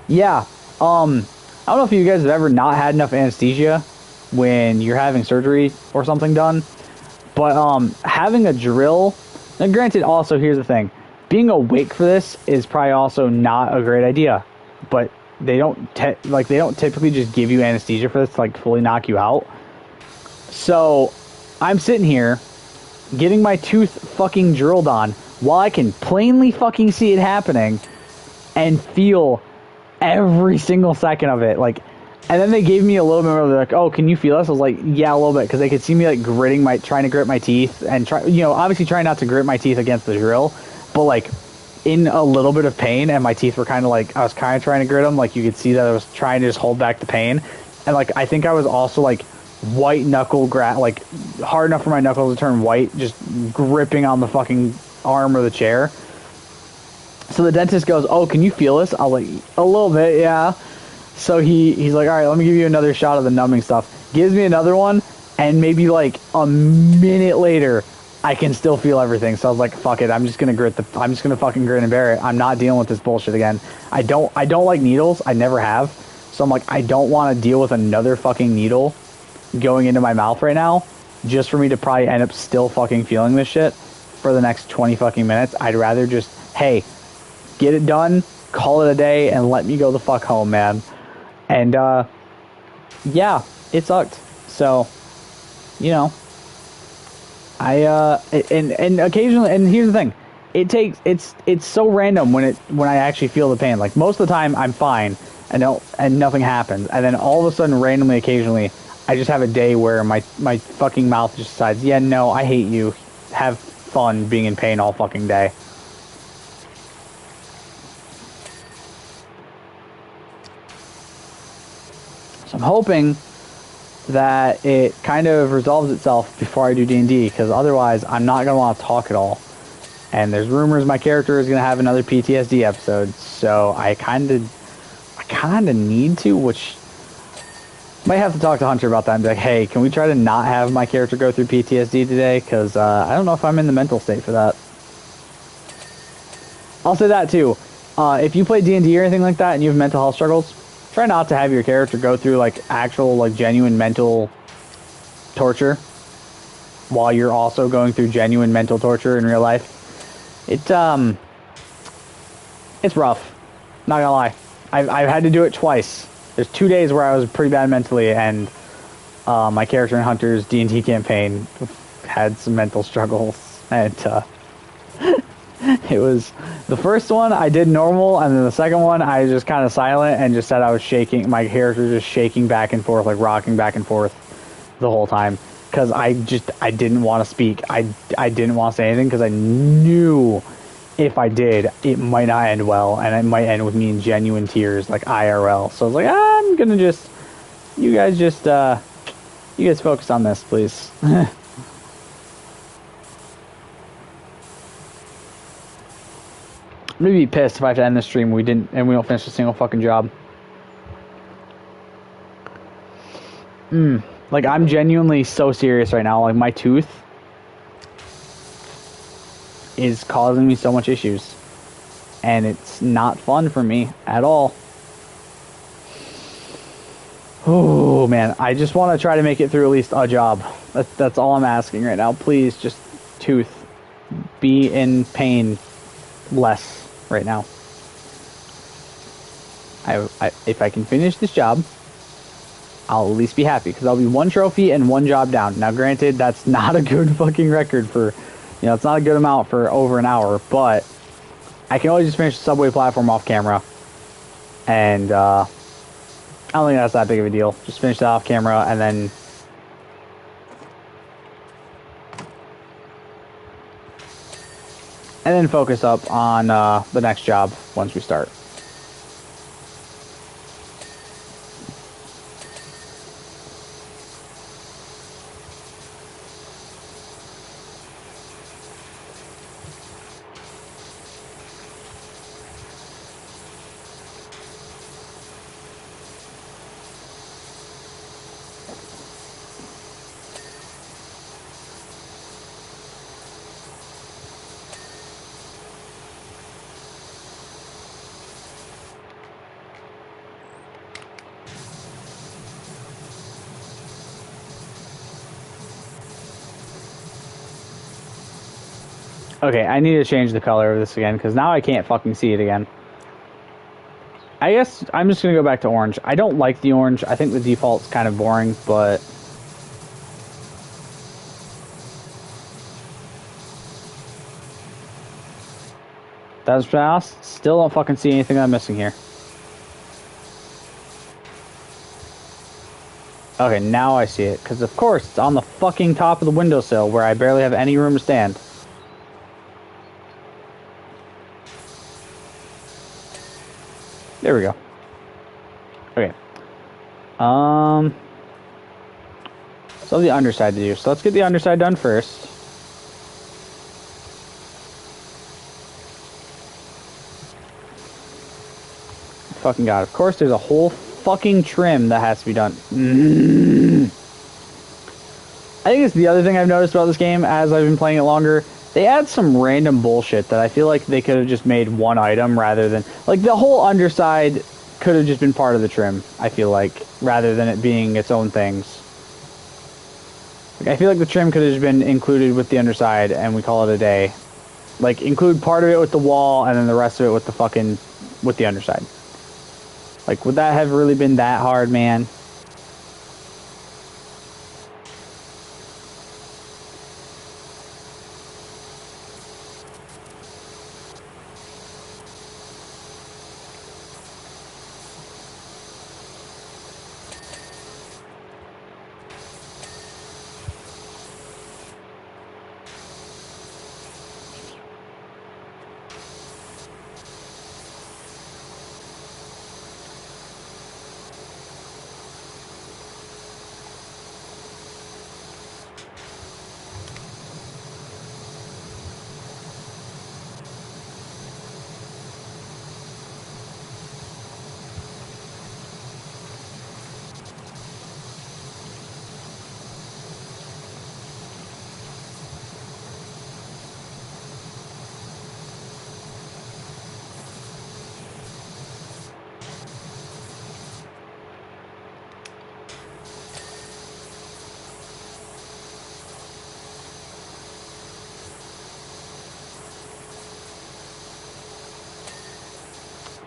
Yeah, I don't know if you guys have ever not had enough anesthesia when you're having surgery or something done, but having a drill, and granted, also, here's the thing, being awake for this is probably also not a great idea, but they don't typically just give you anesthesia for this to like fully knock you out. So I'm sitting here getting my tooth fucking drilled on while I can plainly fucking see it happening and feel every single second of it. Like, and then they gave me a little bit more, they're like, oh, can you feel this? I was like, yeah, a little bit, because they could see me like trying to grit my teeth and obviously trying not to grit my teeth against the drill, but like in a little bit of pain, and my teeth were kind of like, I was kind of trying to grit them, like you could see that I was trying to just hold back the pain, and like I think I was also like white knuckle like hard enough for my knuckles to turn white, just gripping on the fucking arm or the chair. So the dentist goes, oh, can you feel this? I was like, a little bit, yeah. So he's like, all right, let me give you another shot of the numbing stuff. Gives me another one, and maybe like a minute later, I can still feel everything. So I was like, fuck it, I'm just gonna fucking grin and bear it. I'm not dealing with this bullshit again. I don't like needles. I never have. So I'm like, I don't want to deal with another fucking needle going into my mouth right now, just for me to probably end up still fucking feeling this shit for the next 20 fucking minutes. I'd rather just, hey, get it done, call it a day, and let me go the fuck home, man. And, yeah, it sucked. So, you know, and occasionally, and here's the thing, it's so random when I actually feel the pain. Like, most of the time, I'm fine, and nothing happens. And then all of a sudden, randomly, occasionally, I just have a day where my fucking mouth just decides, yeah, no, I hate you. Have fun being in pain all fucking day. So I'm hoping that it kind of resolves itself before I do D&D, because otherwise I'm not going to want to talk at all. And there's rumors my character is going to have another PTSD episode, so I kind of need to, which might have to talk to Hunter about that and be like, hey, can we try to not have my character go through PTSD today? Because I don't know if I'm in the mental state for that. I'll say that too. If you play D&D or anything like that and you have mental health struggles, try not to have your character go through like actual, like genuine mental torture while you're also going through genuine mental torture in real life. It's rough. Not gonna lie. I've had to do it twice. There's 2 days where I was pretty bad mentally, and my character in Hunter's D&D campaign had some mental struggles, and it was the first one I did normal, and then the second one I was just kind of silent and just said I was shaking. My character just shaking back and forth, like rocking back and forth the whole time, because I didn't want to speak. I didn't want to say anything because I knew if I did, it might not end well, and it might end with me in genuine tears, like IRL. So I was like, I'm gonna you guys focus on this, please. I'm gonna be pissed if I have to end the stream and we don't finish a single fucking job. Like, I'm genuinely so serious right now. Like, my tooth is causing me so much issues. And it's not fun for me at all. Oh, man. I just want to try to make it through at least a job. That's all I'm asking right now. Please, just tooth. Be in pain less right now. If I can finish this job, I'll at least be happy, because I'll be one trophy and one job down. Now, granted, that's not a good fucking record for, it's not a good amount for over an hour, but I can always just finish the subway platform off camera, and I don't think that's that big of a deal. Just finish that off camera, and then focus up on the next job once we start. Okay, I need to change the color of this again, because now I can't fucking see it again. I guess I'm just going to go back to orange. I don't like the orange. I think the default's kind of boring, but... That's fast. Still don't fucking see anything I'm missing here. Okay, now I see it. Because, of course, it's on the fucking top of the windowsill where I barely have any room to stand. There we go. Okay. So the underside to do. So let's get the underside done first. Fucking god. Of course, there's a whole fucking trim that has to be done. I think it's the other thing I've noticed about this game as I've been playing it longer. They add some random bullshit that I feel like they could have just made one item rather than... Like, the whole underside could have just been part of the trim, I feel like, rather than it being its own things. Like, I feel like the trim could have just been included with the underside and we call it a day. Like, include part of it with the wall and then the rest of it with the fucking... with the underside. Like, would that have really been that hard, man?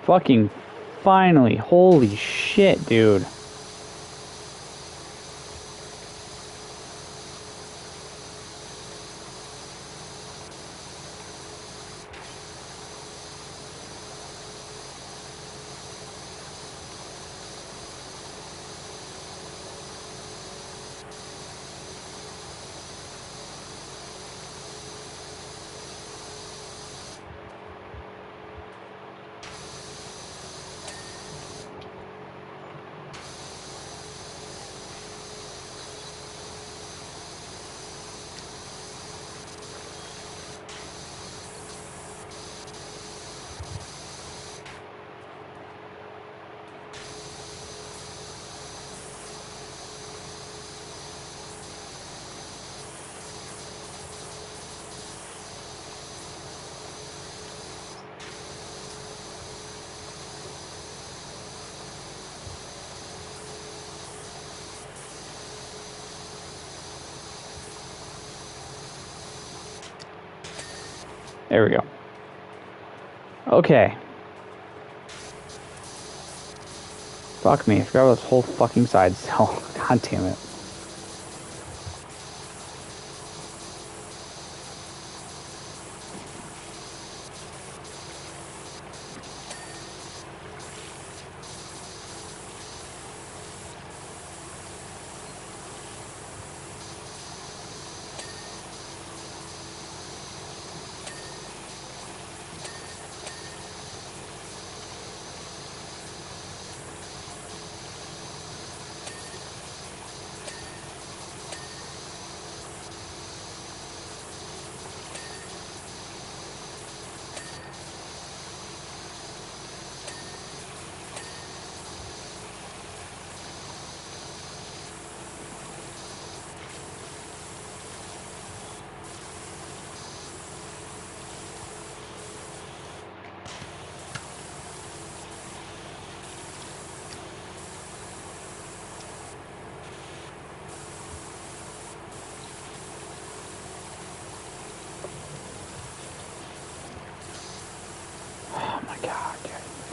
Fucking finally. Holy shit, dude. There we go. Okay. Fuck me. I forgot about this whole fucking side cell. God damn it.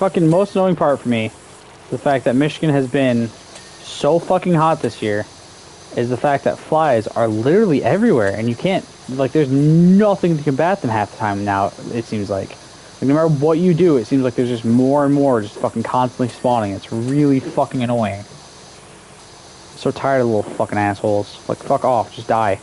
Fucking most annoying part for me, the fact that Michigan has been so fucking hot this year, is the fact that flies are literally everywhere, and you can't, like, there's nothing to combat them half the time now, it seems like. Like, no matter what you do, it seems like there's just more and more just fucking constantly spawning. It's really fucking annoying. I'm so tired of little fucking assholes. Like, fuck off, just die.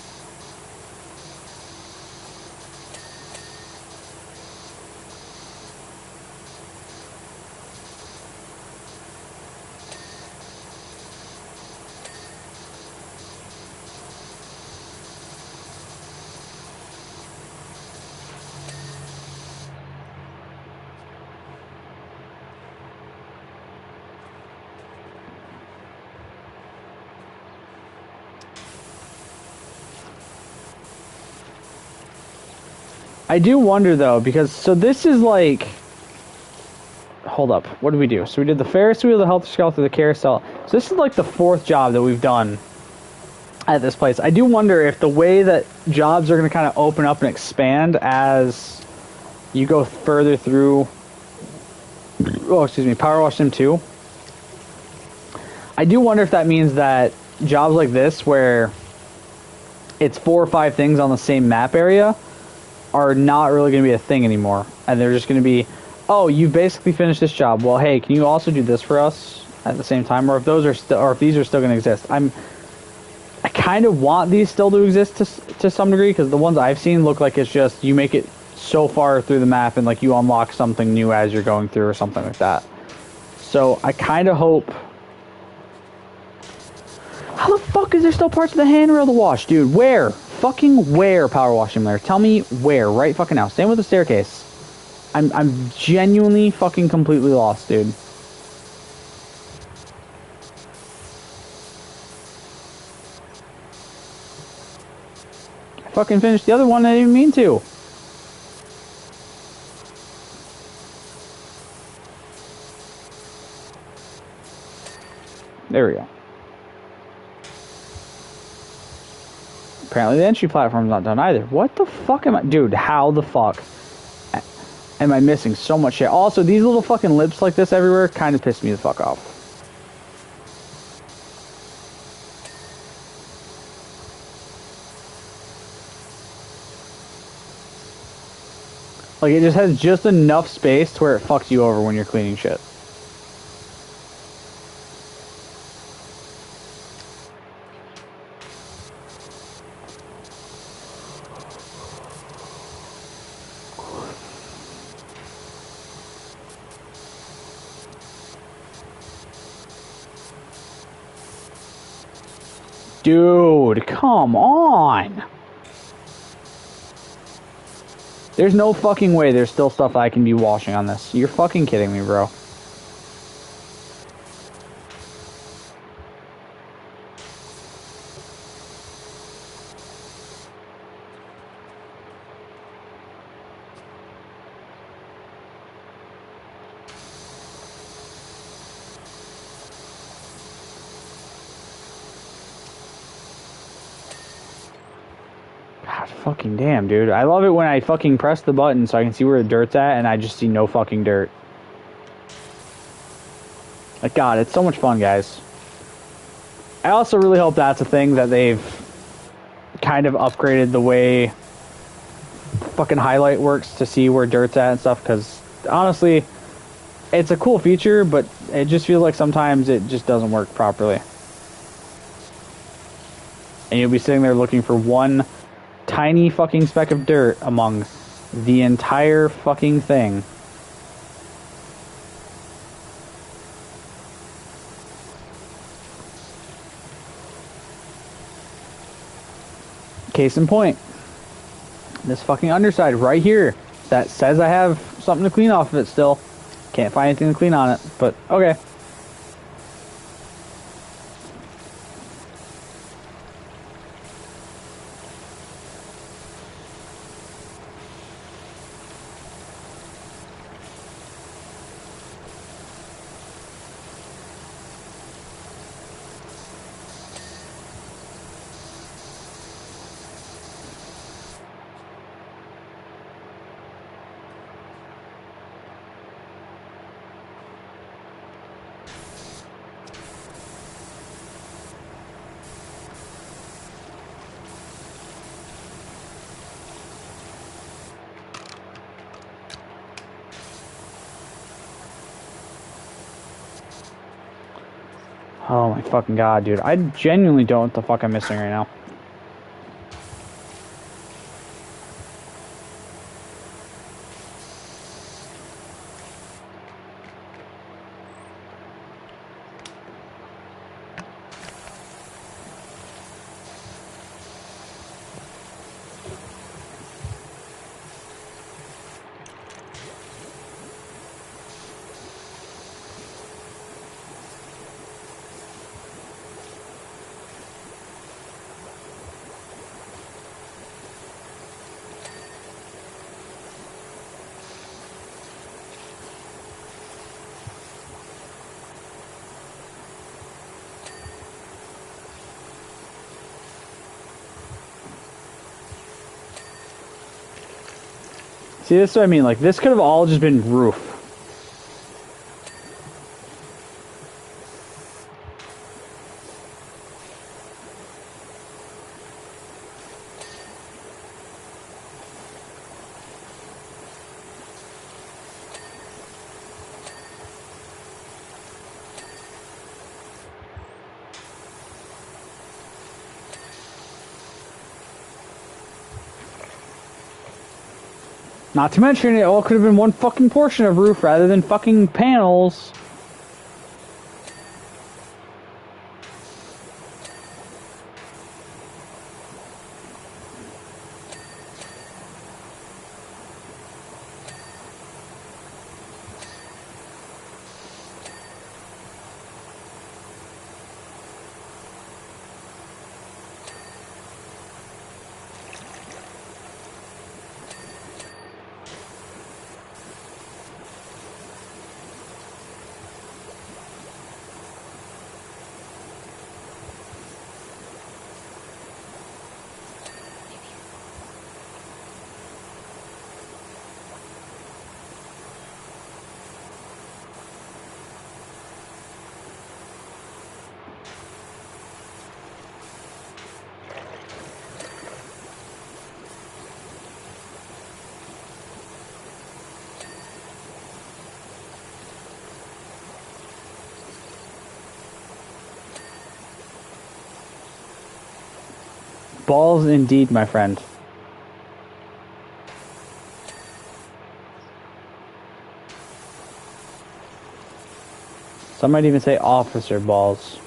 I do wonder, though, because, so this is like, hold up, what did we do? So we did the Ferris wheel, the Helter Skelter, the carousel. So this is like the 4th job that we've done at this place. I do wonder if the way that jobs are going to kind of open up and expand as you go further through, oh, excuse me, Powerwash Sim 2. I do wonder if that means that jobs like this, where it's 4 or 5 things on the same map area, are not really going to be a thing anymore, and they're just going to be, oh, you basically finished this job. Well, hey, can you also do this for us at the same time? Or if those are still, or if these are still going to exist. I kind of want these still to exist to some degree, because the ones I've seen look like it's just you make it so far through the map and like you unlock something new as you're going through or something like that. So I kind of hope. How the fuck is there still parts of the handrail to wash, dude? Where? Fucking where, Powerwash Simulator? Tell me where, right fucking now. Same with the staircase. I'm genuinely fucking completely lost, dude. I fucking finished the other one, I didn't even mean to. There we go. Apparently the entry platform's not done either. What the fuck am I... Dude, how the fuck am I missing so much shit? Also, these little fucking lips like this everywhere kind of pissed me the fuck off. Like, it just has just enough space to where it fucks you over when you're cleaning shit. Dude, come on! There's no fucking way there's still stuff I can be washing on this. You're fucking kidding me, bro. God fucking damn, dude. I love it when I fucking press the button so I can see where the dirt's at and I just see no fucking dirt. Like, God, it's so much fun, guys. I also really hope that's a thing that they've kind of upgraded the way fucking highlight works to see where dirt's at and stuff, because honestly, it's a cool feature, but it just feels like sometimes it just doesn't work properly. And you'll be sitting there looking for one tiny fucking speck of dirt among the entire fucking thing. Case in point, this fucking underside right here that says I have something to clean off of it still. Can't find anything to clean on it, but okay. Oh my fucking god, dude. I genuinely don't know what the fuck I'm missing right now. See, this is what I mean. Like, this could have all just been roof. Not to mention, it all could have been one fucking portion of roof rather than fucking panels. Balls indeed, my friend. Some might even say officer balls.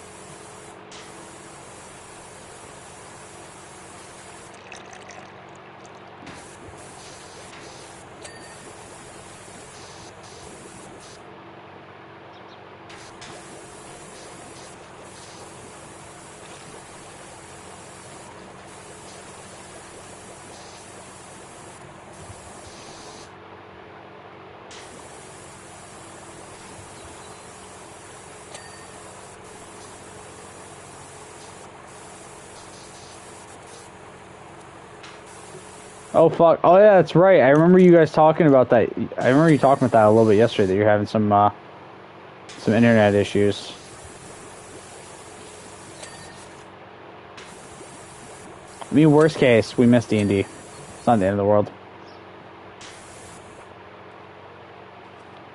Oh fuck! Oh yeah, that's right. I remember you guys talking about that. I remember you talking about that a little bit yesterday. That you're having some internet issues. I mean, worst case, we missed D&D. It's not the end of the world.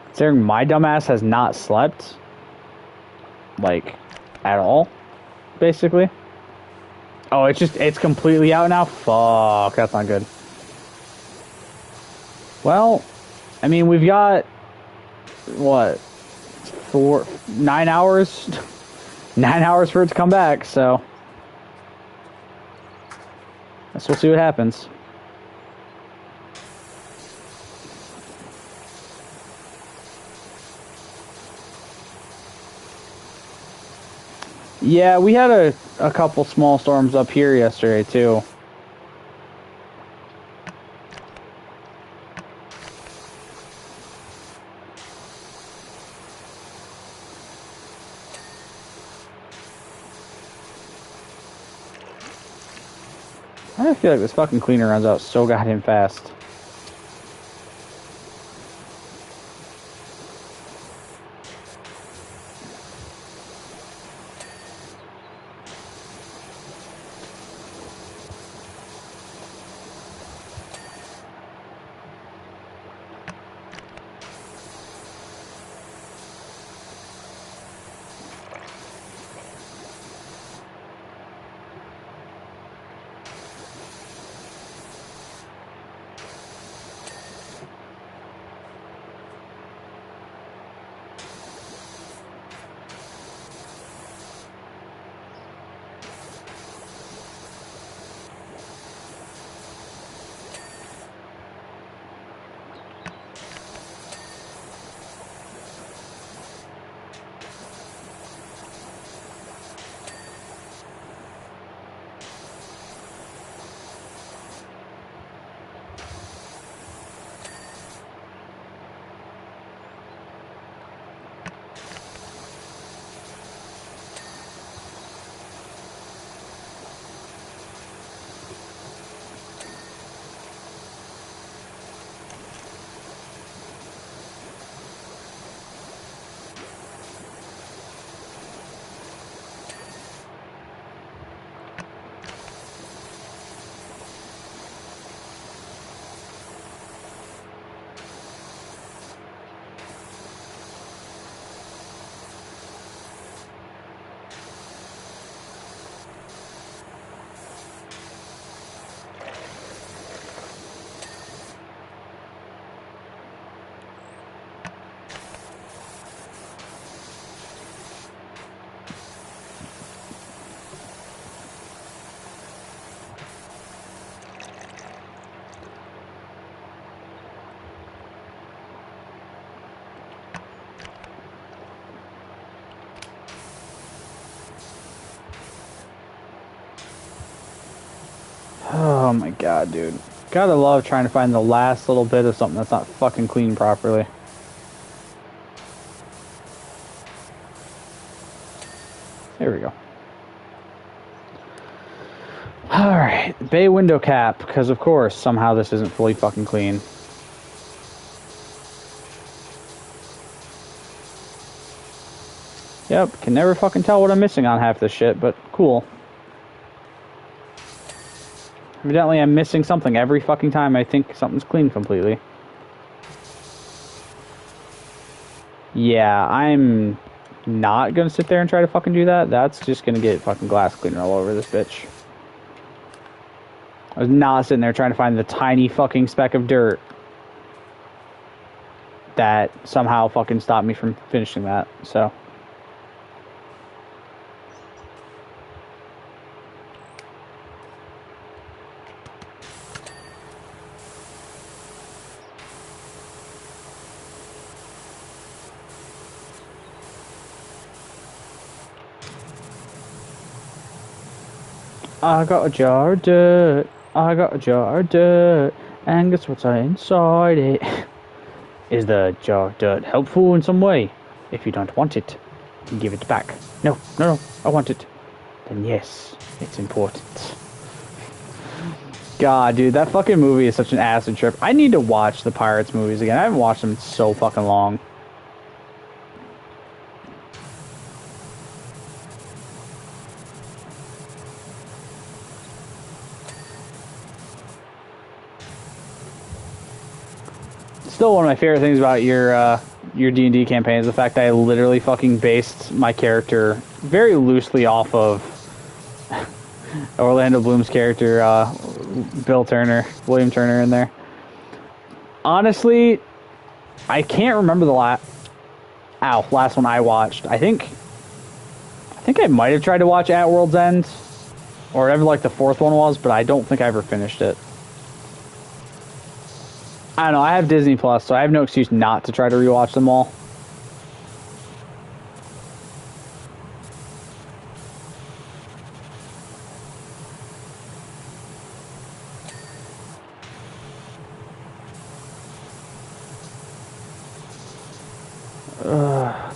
Considering my dumbass has not slept, like, at all, basically. Oh, it's completely out now? Fuck, that's not good. Well, I mean, we've got, what, 9 hours? 9 hours for it to come back, so guess we'll see what happens. Yeah, we had a couple small storms up here yesterday, too. I feel like this fucking cleaner runs out so goddamn fast. Oh my god, dude. Gotta love trying to find the last little bit of something that's not fucking cleaned properly. There we go. Alright, bay window cap, because of course, somehow this isn't fully fucking clean. Yep, can never fucking tell what I'm missing on half this shit, but cool. Evidently I'm missing something every fucking time I think something's clean completely. Yeah, I'm not gonna sit there and try to fucking do that. That's just gonna get fucking glass cleaner all over this bitch. I was not sitting there trying to find the tiny fucking speck of dirt that somehow fucking stopped me from finishing that, so. I got a jar of dirt, I got a jar of dirt, and guess what's inside it? Is the jar of dirt helpful in some way? If you don't want it, then give it back. No, no, no, I want it. Then yes, it's important. God, dude, that fucking movie is such an acid trip. I need to watch the Pirates movies again. I haven't watched them in so fucking long. Still, one of my favorite things about your D&D campaign is the fact that I literally fucking based my character very loosely off of Orlando Bloom's character, William Turner in there. Honestly, I can't remember the last one I watched. I think I might have tried to watch At World's End, or whatever like the fourth one was, but I don't think I ever finished it. I don't know, I have Disney Plus, so I have no excuse not to try to rewatch them all.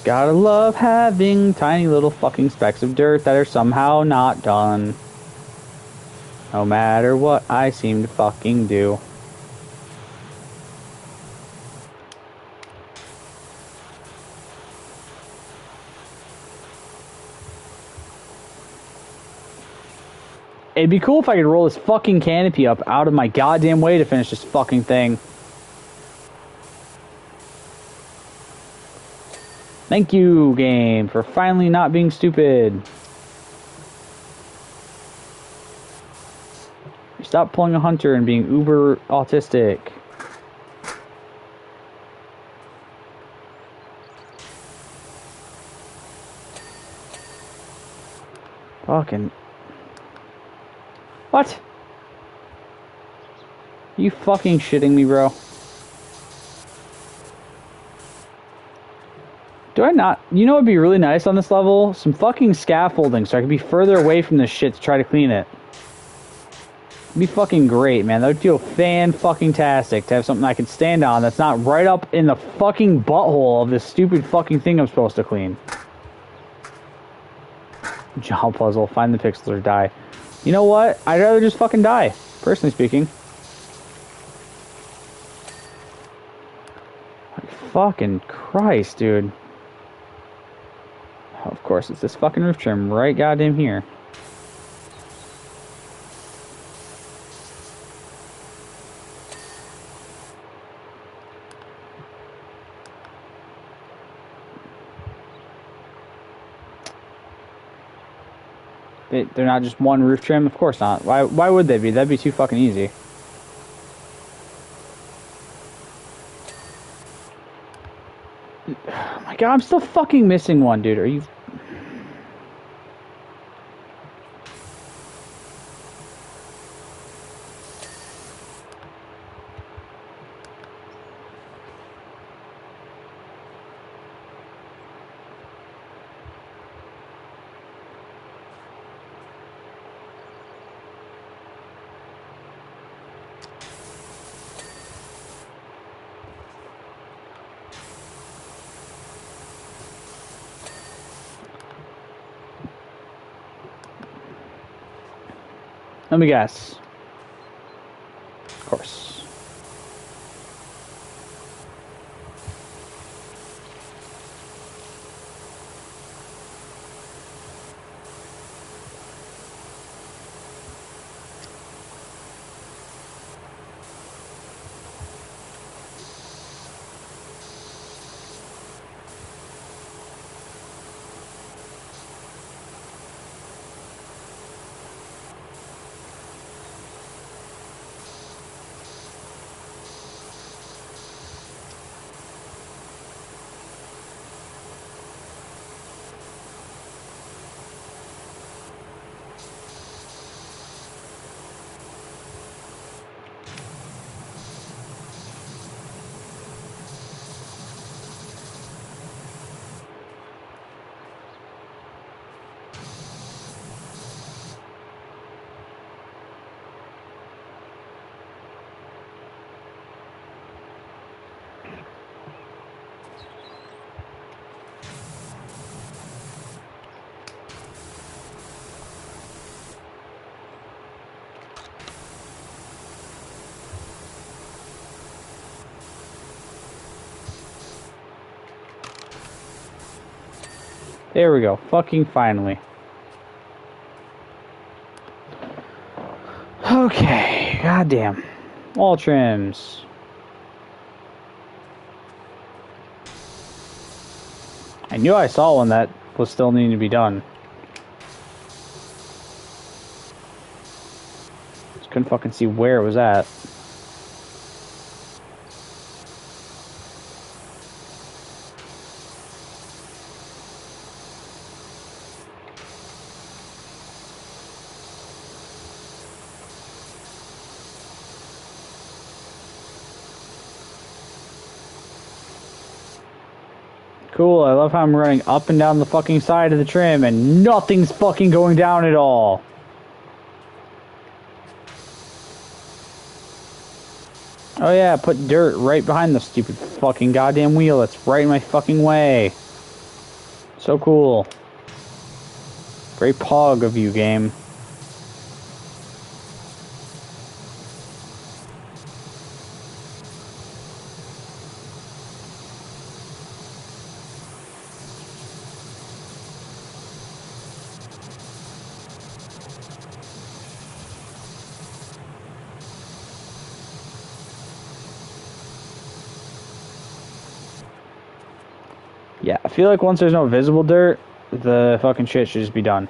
Gotta love having tiny little fucking specks of dirt that are somehow not done. No matter what I seem to fucking do. It'd be cool if I could roll this fucking canopy up out of my goddamn way to finish this fucking thing. Thank you, game, for finally not being stupid. Stop pulling a hunter and being uber autistic. Fucking... What? Are you fucking shitting me, bro? Do I not? You know what would be really nice on this level? Some fucking scaffolding so I could be further away from this shit to try to clean it. It'd be fucking great, man. That would feel fan-fucking-tastic to have something I could stand on that's not right up in the fucking butthole of this stupid fucking thing I'm supposed to clean. Job puzzle. Find the pixels or die. You know what? I'd rather just fucking die, personally speaking. Like, fucking Christ, dude. Of course, it's this fucking roof trim right goddamn here. They're not just one roof trim? Of course not. Why would they be? That'd be too fucking easy. Oh my god, I'm still fucking missing one, dude. Are you... Let me guess. Of course. There we go. Fucking finally. Okay. Goddamn. Wall trims. I knew I saw one that was still needing to be done. Just couldn't fucking see where it was at. Cool, I love how I'm running up and down the fucking side of the trim and nothing's fucking going down at all. Oh yeah, put dirt right behind the stupid fucking goddamn wheel that's right in my fucking way. So cool. Great pog of you, game. Yeah, I feel like once there's no visible dirt, the fucking shit should just be done.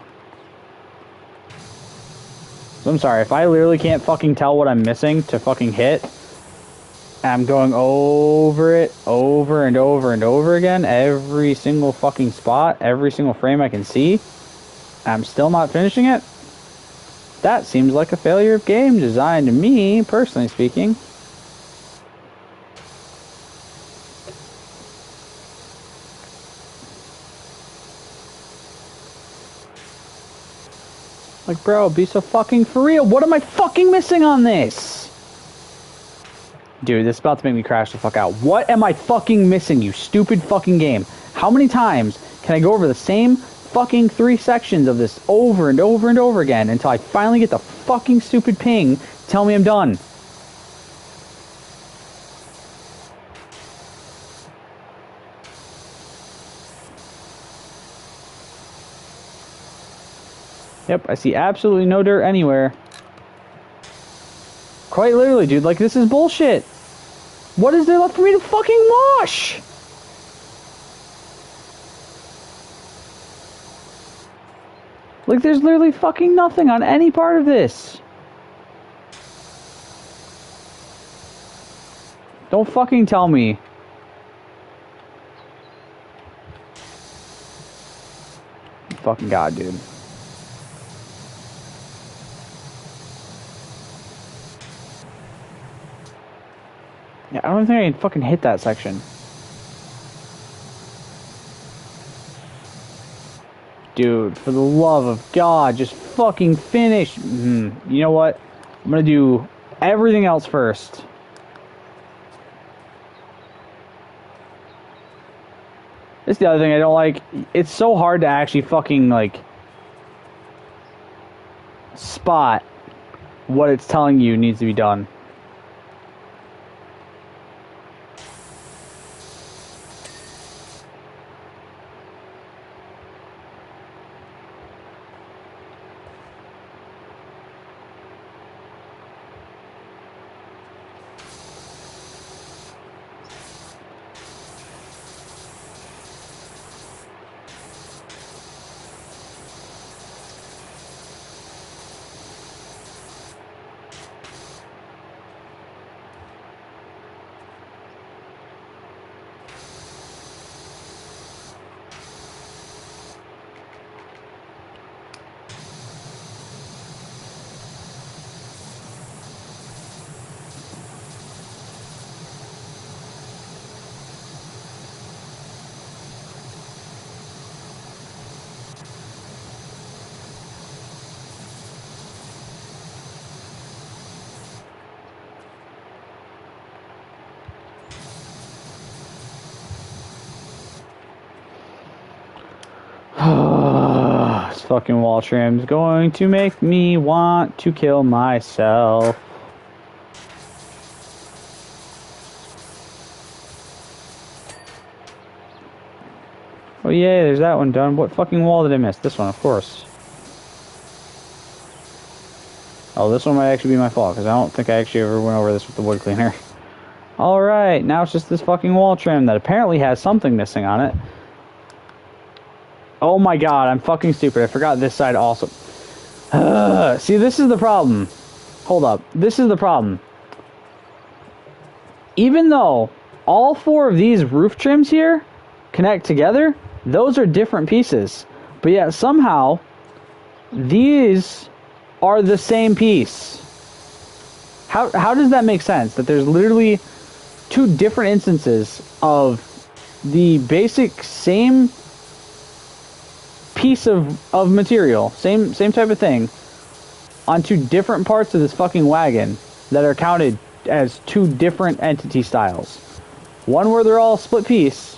So I'm sorry, if I literally can't fucking tell what I'm missing to fucking hit, and I'm going over it, over and over and over again, every single fucking spot, every single frame I can see, I'm still not finishing it, that seems like a failure of game design to me, personally speaking. Like, bro, be so fucking for real. What am I fucking missing on this? Dude, this is about to make me crash the fuck out. What am I fucking missing, you stupid fucking game? How many times can I go over the same fucking 3 sections of this over and over and over again until I finally get the fucking stupid ping to tell me I'm done? Yep, I see absolutely no dirt anywhere. Quite literally, dude, like, this is bullshit. What is there left for me to fucking wash? Like, there's literally fucking nothing on any part of this. Don't fucking tell me. Fucking God, dude. Yeah, I don't think I can fucking hit that section. Dude, for the love of God, just fucking finish. You know what? I'm gonna do everything else first. This is the other thing I don't like. It's so hard to actually fucking, like, spot what it's telling you needs to be done. This fucking wall trim's going to make me want to kill myself. Oh, yay, there's that one done. What fucking wall did I miss? This one, of course. Oh, this one might actually be my fault, because I don't think I actually ever went over this with the wood cleaner. Alright, now it's just this fucking wall trim that apparently has something missing on it. Oh my god, I'm fucking stupid. I forgot this side also. See, this is the problem. Hold up. This is the problem. Even though all 4 of these roof trims here connect together, those are different pieces. But yet somehow these are the same piece. How does that make sense? That there's literally 2 different instances of the basic same piece of material, same type of thing, on 2 different parts of this fucking wagon that are counted as 2 different entity styles. One where they're all split piece.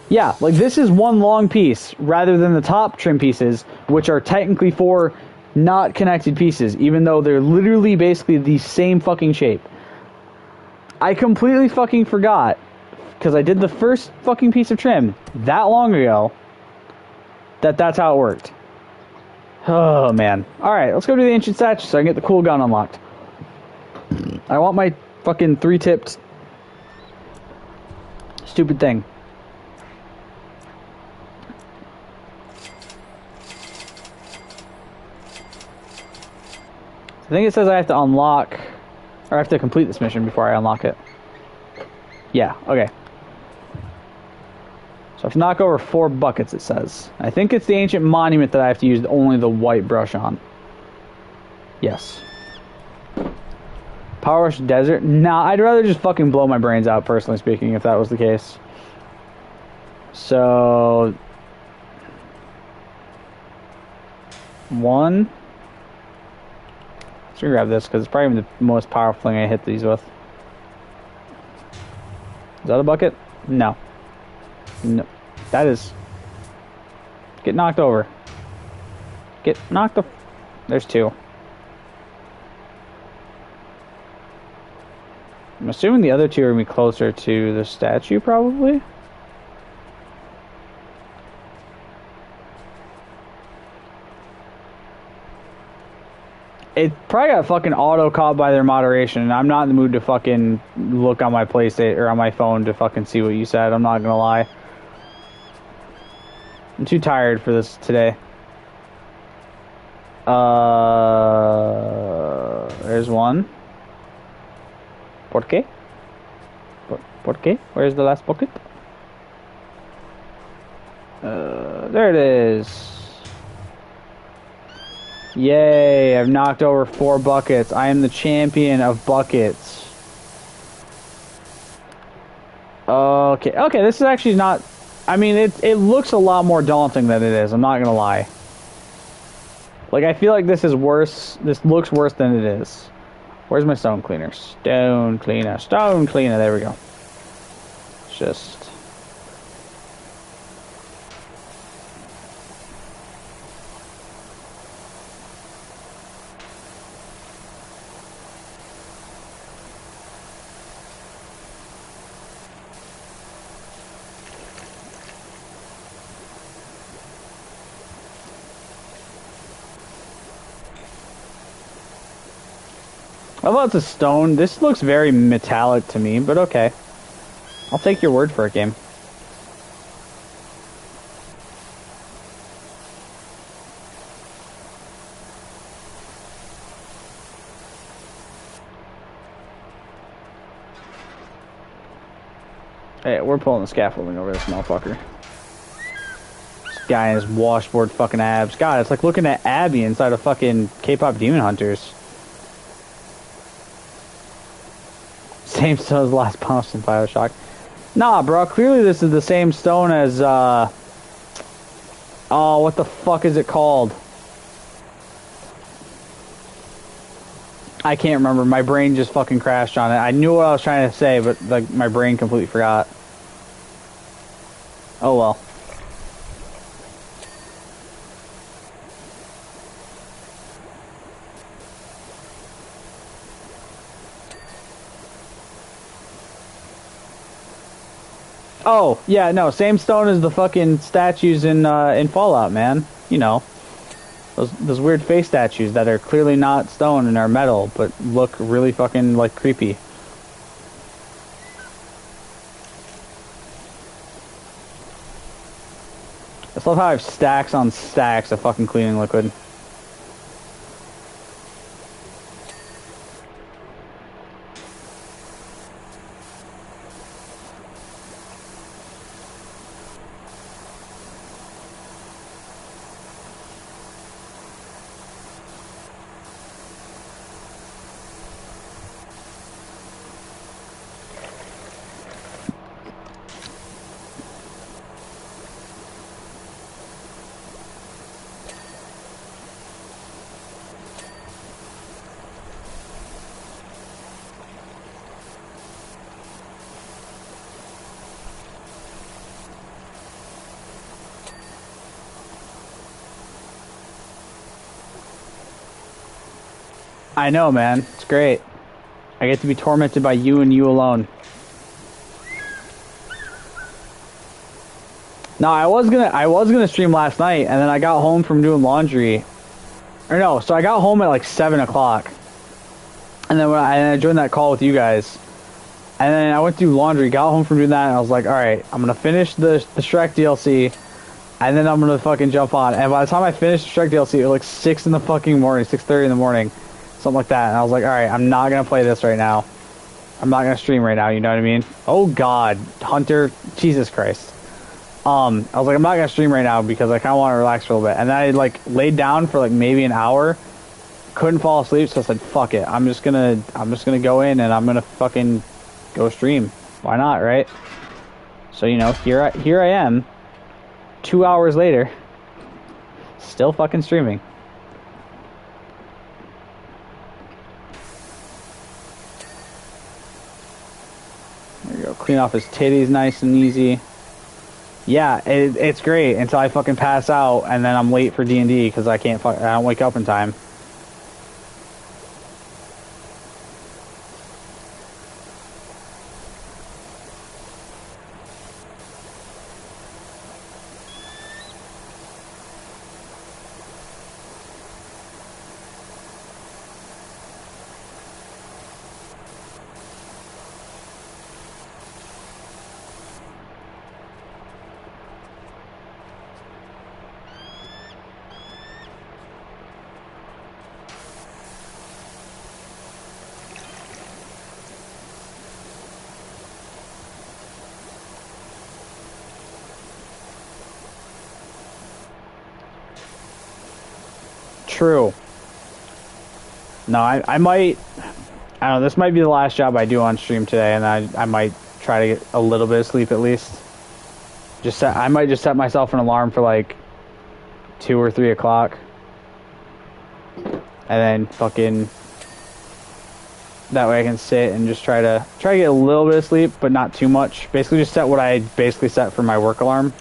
Yeah, like this is one long piece rather than the top trim pieces, which are technically 4 not connected pieces, even though they're literally basically the same fucking shape. I completely fucking forgot, because I did the first fucking piece of trim that long ago, that's how it worked. Oh, man. Alright, let's go to the ancient statue so I can get the cool gun unlocked. I want my fucking 3-tipped stupid thing. I think it says I have to unlock, or I have to complete this mission before I unlock it. Yeah, okay. So I have to knock over 4 buckets, it says. I think it's the ancient monument that I have to use only the white brush on. Yes. Powerwash desert? Nah, I'd rather just fucking blow my brains out, personally speaking, if that was the case. So... 1... Let's grab this, because it's probably the most powerful thing I hit these with. Is that a bucket? No. No. That is... Get knocked over. Get knocked the... There's 2. I'm assuming the other 2 are going to be closer to the statue, probably? It probably got fucking auto-caught by their moderation, and I'm not in the mood to fucking look on my PlayStation, or on my phone to fucking see what you said, I'm not gonna lie. I'm too tired for this today. There's one. ¿Por qué? ¿Por qué? Where's the last bucket? There it is. Yay, I've knocked over 4 buckets. I am the champion of buckets. Okay, this is actually not... I mean, it looks a lot more daunting than it is, I'm not gonna lie. Like, I feel like this is worse. This looks worse than it is. Where's my stone cleaner? Stone cleaner. Stone cleaner, there we go. Just... I love the stone. This looks very metallic to me, but okay. I'll take your word for it, game. Hey, we're pulling the scaffolding over this motherfucker. This guy and his washboard fucking abs. God, it's like looking at Abby inside of fucking K-pop Demon Hunters. Same stone as the last boss in Bioshock. Nah, bro, clearly this is the same stone as, oh, what the fuck is it called? I can't remember. My brain just fucking crashed on it. I knew what I was trying to say, but, like, my brain completely forgot. Oh, well. Oh, yeah, no, same stone as the fucking statues in Fallout, man. You know, those weird face statues that are clearly not stone and are metal, but look really fucking, like, creepy. I just love how I have stacks on stacks of fucking cleaning liquid. I know, man. It's great. I get to be tormented by you and you alone. No, I was gonna stream last night, and then I got home from doing laundry. Or no, so I got home at like 7 o'clock, and then I joined that call with you guys, and then I went to do laundry, got home from doing that, and I was like, all right, I'm gonna finish the Shrek DLC, and then I'm gonna fucking jump on. And by the time I finished the Shrek DLC, it was like 6 in the fucking morning, 6:30 in the morning, something like that. And I was like, all right, I'm not gonna play this right now. I'm not gonna stream right now. You know what I mean? Oh God, Hunter, Jesus Christ. I was like, I'm not gonna stream right now because I kind of want to relax for a little bit. And then I like laid down for like maybe an hour, couldn't fall asleep, so I said, fuck it. I'm just gonna go in and I'm gonna fucking go stream. Why not, right? So you know, here I am, 2 hours later, still fucking streaming. There you go. Clean off his titties, nice and easy. Yeah, it's great until I fucking pass out and then I'm late for D&D because I don't wake up in time. True. No, I might, I don't know, this might be the last job I do on stream today, and I might try to get a little bit of sleep at least. I might just set myself an alarm for like 2 or 3 o'clock. And then fucking, that way I can sit and just try to get a little bit of sleep, but not too much. Basically just set what I basically set for my work alarm.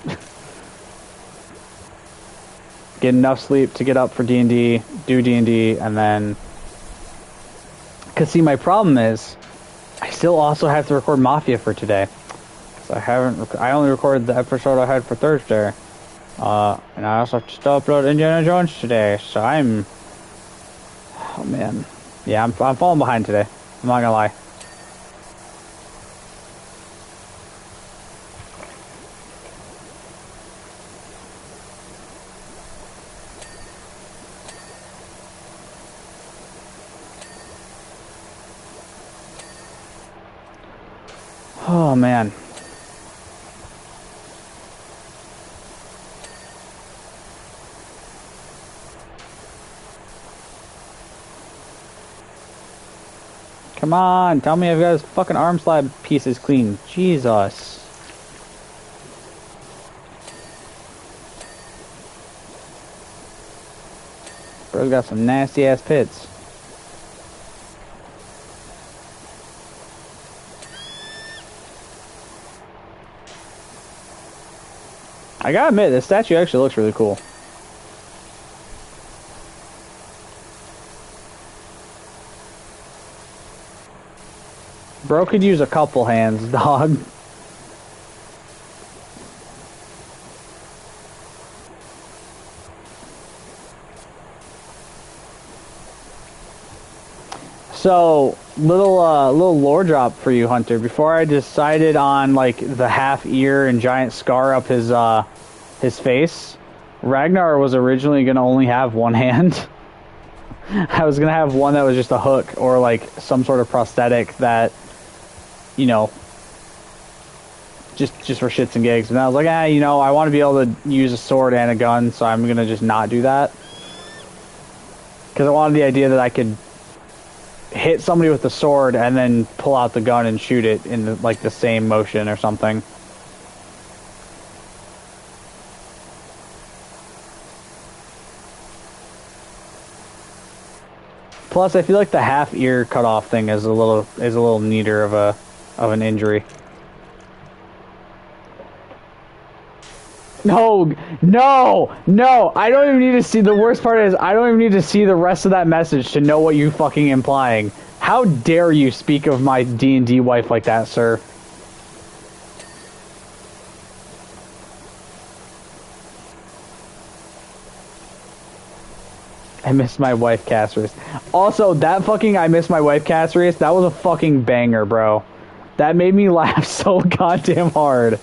Get enough sleep to get up for D&D, do D&D, and then... Because, see, my problem is, I still also have to record Mafia for today. So I only recorded the episode I had for Thursday. And I also have to still upload Indiana Jones today, so I'm... Oh, man. Yeah, I'm falling behind today. I'm not gonna lie. Oh, man. Come on, tell me I've got his fucking arm slab pieces clean. Jesus. Bro's got some nasty ass pits. I gotta admit, this statue actually looks really cool. Bro could use a couple hands, dog. So, little lore drop for you, Hunter. Before I decided on like the half ear and giant scar up his face, Ragnar was originally gonna only have one hand. I was gonna have one that was just a hook or like some sort of prosthetic that, you know, just for shits and gigs. And I was like, you know, I want to be able to use a sword and a gun, so I'm gonna just not do that. Because I wanted the idea that I could hit somebody with the sword and then pull out the gun and shoot it in the same motion or something. Plus, I feel like the half ear cut off thing is a little neater of an injury. No, no, no! I don't even need to see. The worst part is I don't even need to see the rest of that message to know what you fucking implying. How dare you speak of my D&D wife like that, sir? I miss my wife, Cassarius. Also, that fucking I miss my wife, Cassarius, that was a fucking banger, bro. That made me laugh so goddamn hard.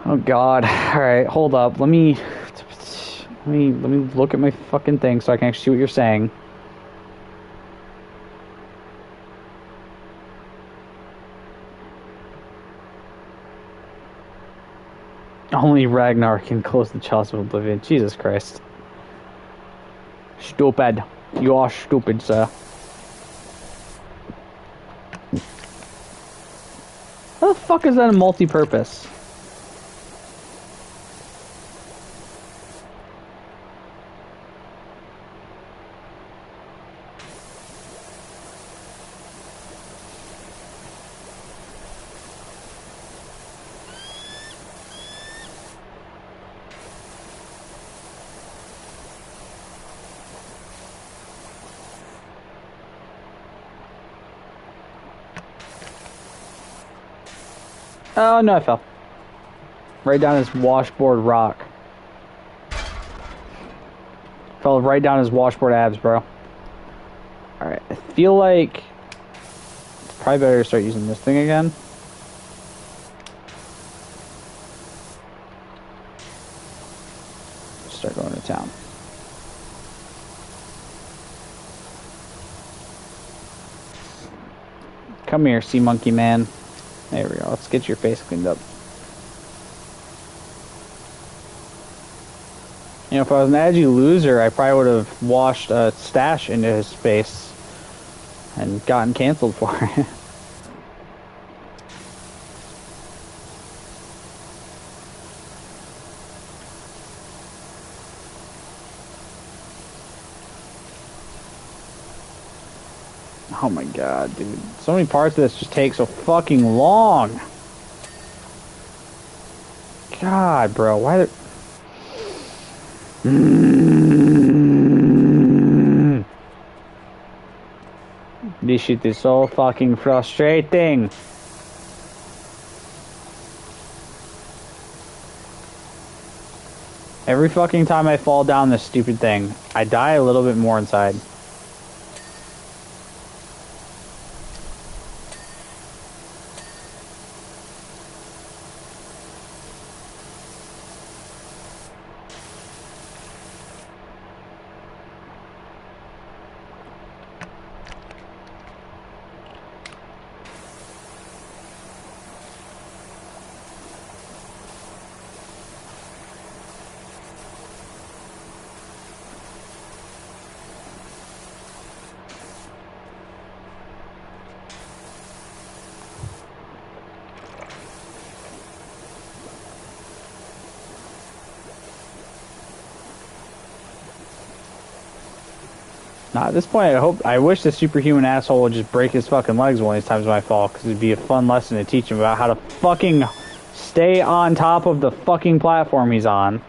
Oh god. Alright, hold up. Let me look at my fucking thing so I can actually see what you're saying. Only Ragnar can close the chalice of oblivion. Jesus Christ. Stupid. You are stupid, sir. How the fuck is that a multi-purpose? Oh, no, I fell. Right down his washboard rock. Fell right down his washboard abs, bro. Alright, I feel like it's probably better to start using this thing again. Start going to town. Come here, sea monkey man. There we go. Let's get your face cleaned up. You know, if I was an edgy loser, I probably would have washed a stash into his face and gotten canceled for it. Oh my god, dude. So many parts of this just take so fucking long. God, bro. Why This shit is so fucking frustrating. Every fucking time I fall down this stupid thing, I die a little bit more inside. Now, at this point, I wish the superhuman asshole would just break his fucking legs one of these times when I fall, because it'd be a fun lesson to teach him about how to fucking stay on top of the fucking platform he's on.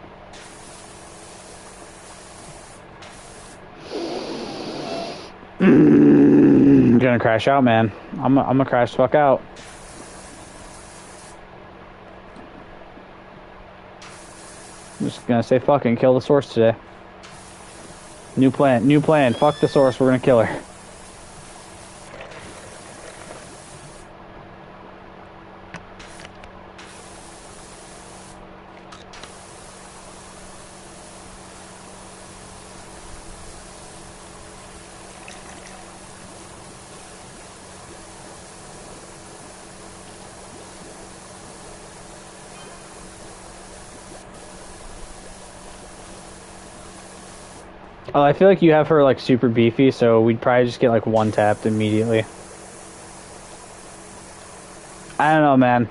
I'm gonna crash out, man. I'm gonna crash the fuck out. I'm just gonna say fucking kill the source today. New plan, new plan. Fuck the source, we're gonna kill her. Oh, I feel like you have her like super beefy, so we'd probably just get like one tapped immediately. I don't know, man.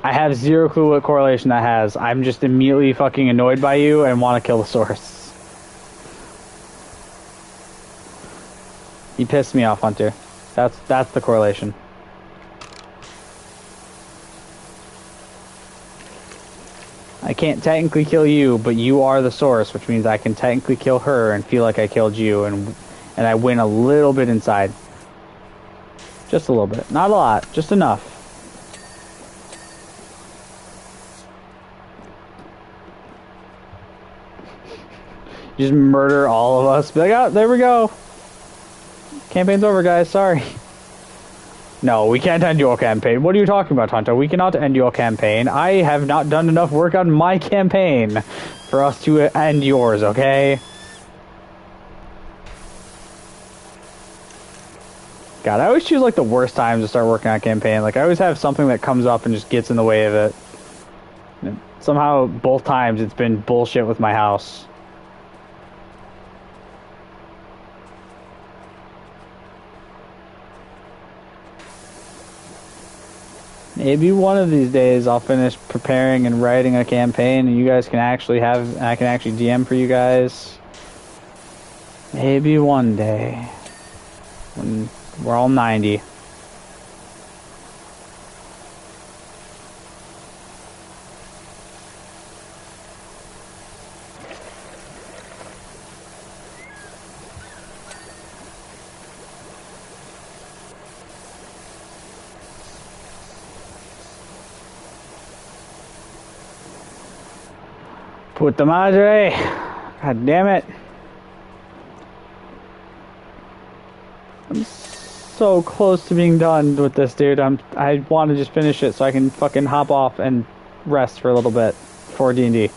I have zero clue what correlation that has. I'm just immediately fucking annoyed by you and want to kill the source. You pissed me off, Hunter. That's the correlation. I can't technically kill you, but you are the source, which means I can technically kill her and feel like I killed you, and I win a little bit inside. Just a little bit. Not a lot, just enough. Just murder all of us. Be like, oh, there we go. Campaign's over, guys. Sorry. No, we can't end your campaign. What are you talking about, Hunter? We cannot end your campaign. I have not done enough work on my campaign for us to end yours, okay? God, I always choose, like, the worst times to start working on a campaign. Like, I always have something that comes up and just gets in the way of it. And somehow, both times, it's been bullshit with my house. Maybe one of these days I'll finish preparing and writing a campaign and you guys can actually I can actually DM for you guys. Maybe one day. When we're all 90. Puta madre. God damn it. I'm so close to being done with this, dude. I want to just finish it so I can fucking hop off and rest for a little bit before D&D.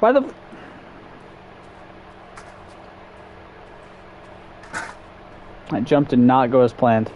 Why the... That jump did not go as planned.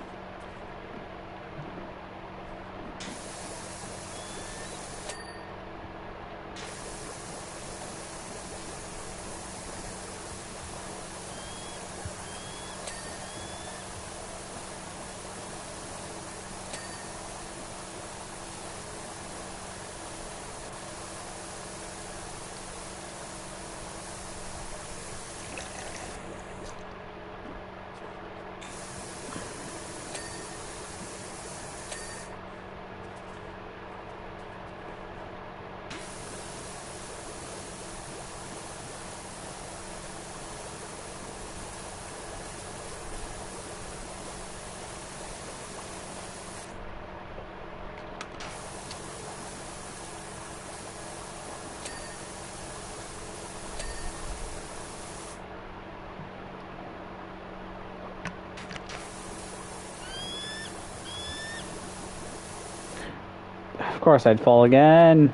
Of course I'd fall again.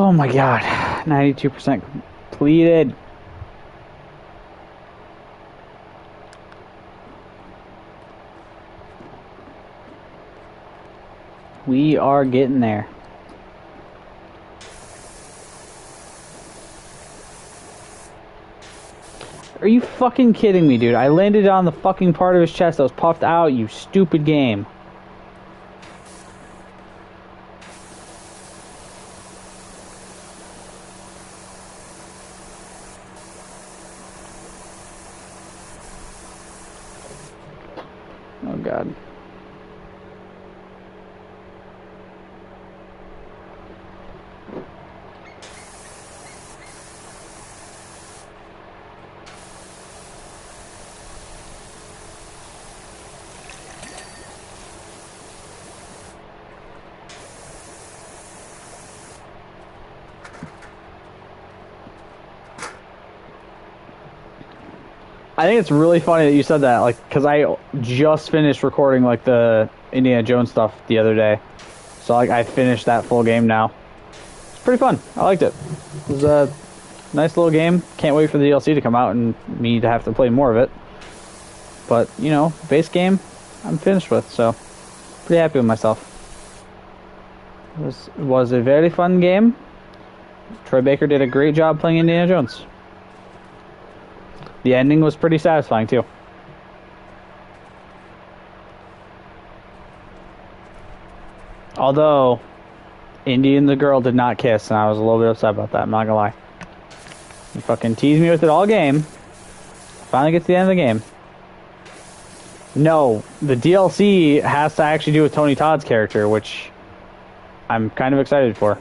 Oh my god. 92% completed. We are getting there. Are you fucking kidding me, dude? I landed on the fucking part of his chest that was puffed out, you stupid game. Oh god. I think it's really funny that you said that, like, because I just finished recording, like, the Indiana Jones stuff the other day. So, like, I finished that full game now. It's pretty fun. I liked it. It was a nice little game. Can't wait for the DLC to come out and me to have to play more of it. But, you know, base game, I'm finished with, so pretty happy with myself. It was a very fun game. Troy Baker did a great job playing Indiana Jones. The ending was pretty satisfying, too. Although, Indy and the girl did not kiss, and I was a little bit upset about that, I'm not gonna lie. He fucking teased me with it all game. Finally gets to the end of the game. No, the DLC has to actually do with Tony Todd's character, which I'm kind of excited for.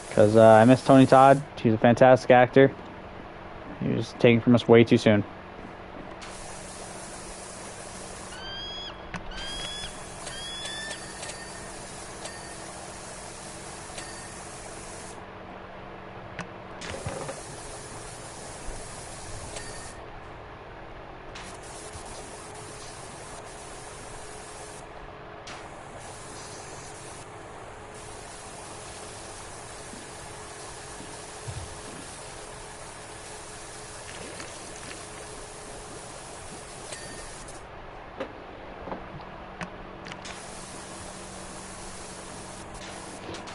Because I miss Tony Todd. He's a fantastic actor. He was taken from us way too soon.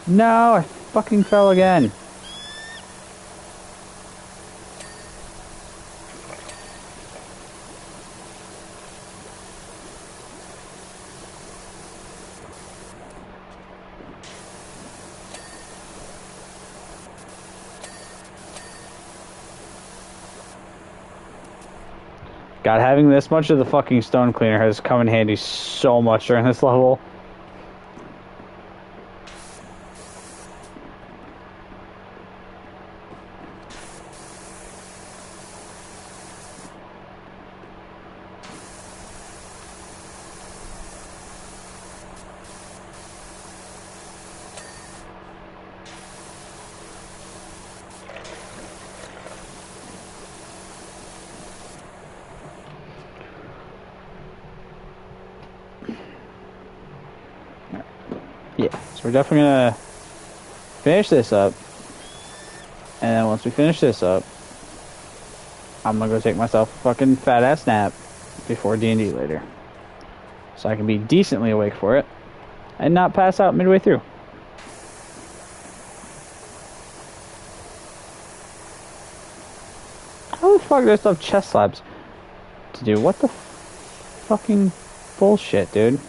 No, I fucking fell again. God, having this much of the fucking stone cleaner has come in handy so much during this level. Yeah, so we're definitely gonna finish this up, and then once we finish this up, I'm gonna go take myself a fucking fat ass nap before D&D later, so I can be decently awake for it and not pass out midway through. How the fuck do I still have chest slabs to do? What the fucking bullshit, dude?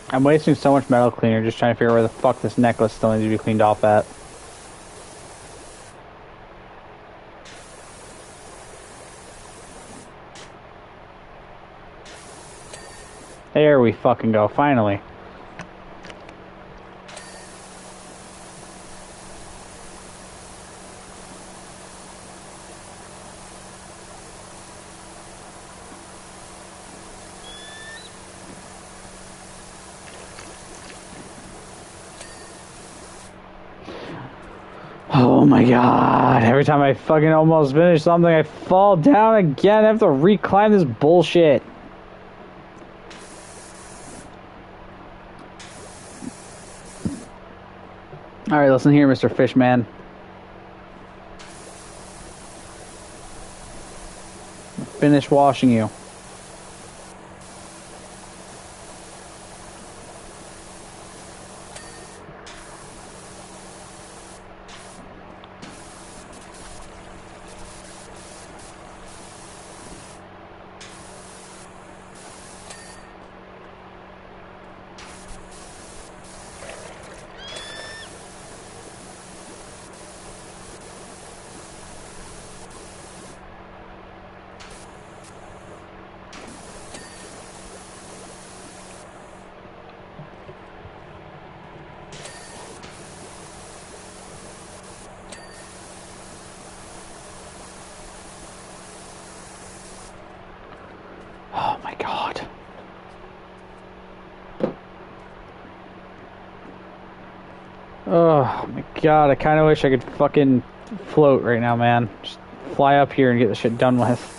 I'm wasting so much metal cleaner just trying to figure out where the fuck this necklace still needs to be cleaned off at. There we fucking go, finally. Oh my god, every time I fucking almost finish something, I fall down again. I have to reclimb this bullshit. Alright, listen here, Mr. Fishman. Finish washing you. Oh my god. Oh my god, I kind of wish I could fucking float right now, man. Just fly up here and get this shit done with.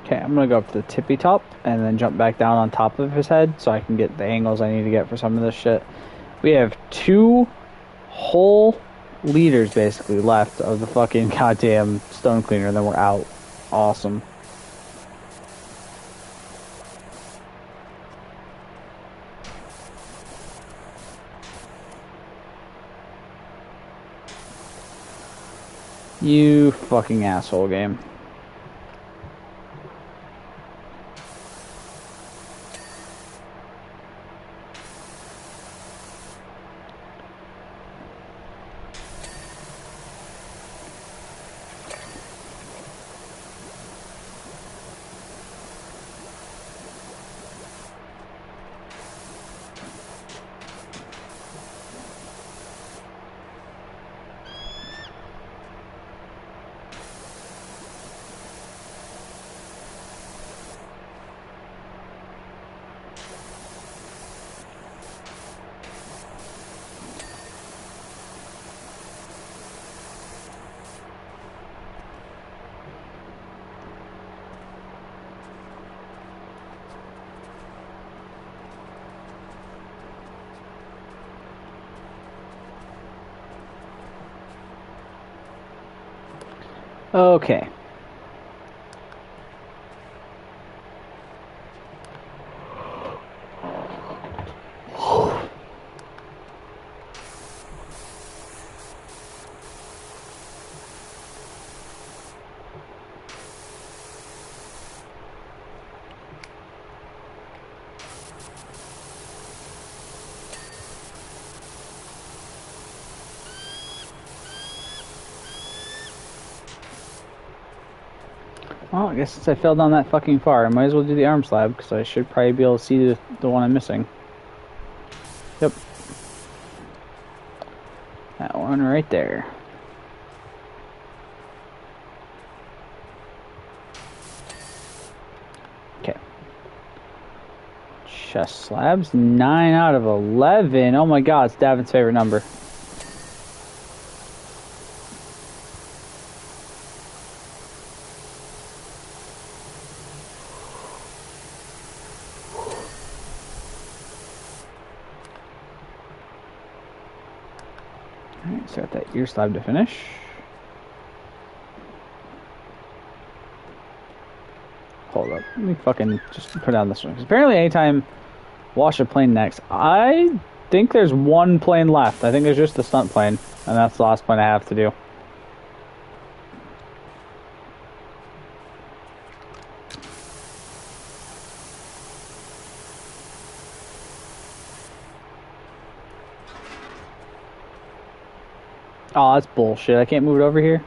Okay, I'm gonna go up to the tippy top and then jump back down on top of his head so I can get the angles I need to get for some of this shit. We have 2 whole liters basically left of the fucking goddamn stone cleaner, and then we're out. Awesome. You fucking asshole game. Okay. Well, I guess since I fell down that fucking far, I might as well do the arm slab, because I should probably be able to see the one I'm missing. Yep. That one right there. Okay. Chest slabs, 9 out of 11. Oh my god, it's Davin's favorite number. So got that ear slab to finish. Hold up. Let me fucking just put down this one. 'Cause apparently anytime wash a plane next, I think there's one plane left. I think there's just the stunt plane. And that's the last plane I have to do. Oh, that's bullshit. I can't move it over here.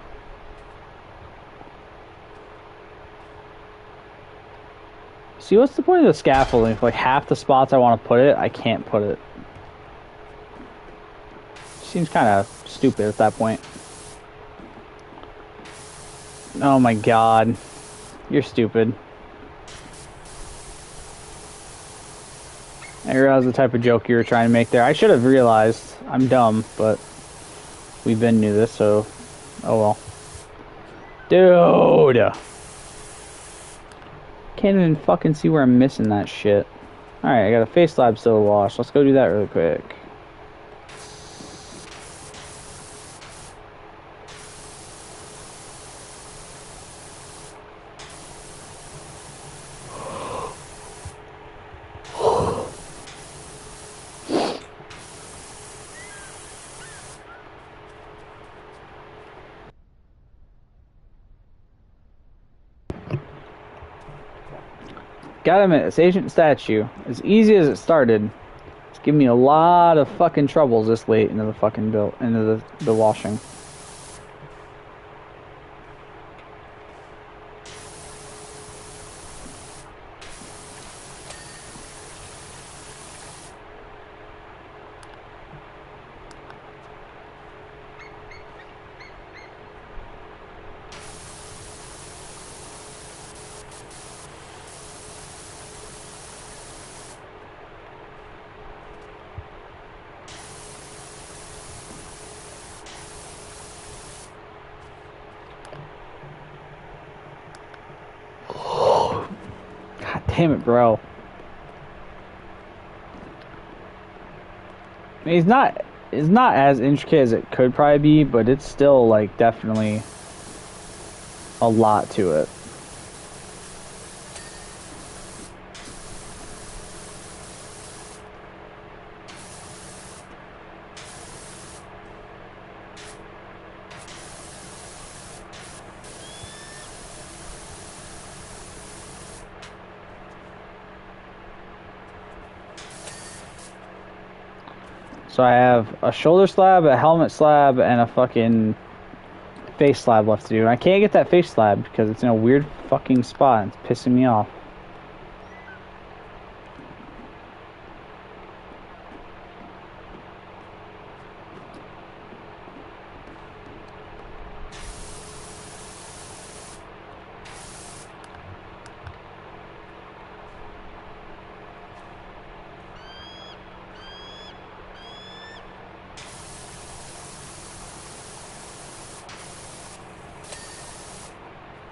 See, what's the point of the scaffolding? If like half the spots I want to put it, I can't put it. Seems kind of stupid at that point. Oh my god. You're stupid. I realized the type of joke you were trying to make there. I should have realized. I'm dumb, but we've been knew this, so oh well. Dude! Can't even fucking see where I'm missing that shit. Alright, I got a face lab still to wash. Let's go do that really quick. Gotta admit, this ancient statue, as easy as it started, it's given me a lot of fucking troubles this late into the fucking build, into the washing. Damn it, bro. I mean, it's not as intricate as it could probably be, but it's still like definitely a lot to it. So I have a shoulder slab, a helmet slab, and a fucking face slab left to do. And I can't get that face slab because it's in a weird fucking spot and it's pissing me off.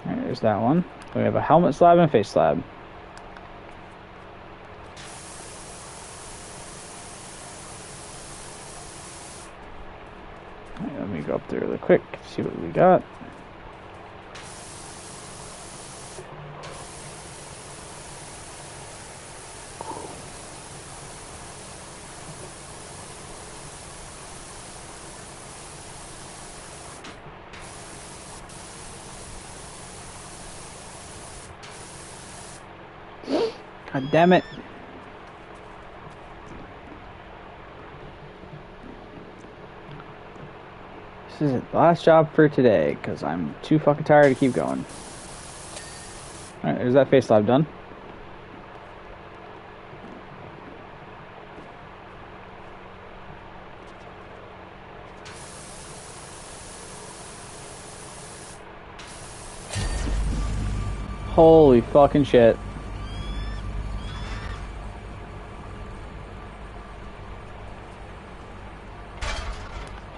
There's that one. We have a helmet slab and a face slab. Right, let me go up there really quick, see what we got. God damn it. This is the last job for today, because I'm too fucking tired to keep going. Alright, there's that face slab done. Holy fucking shit.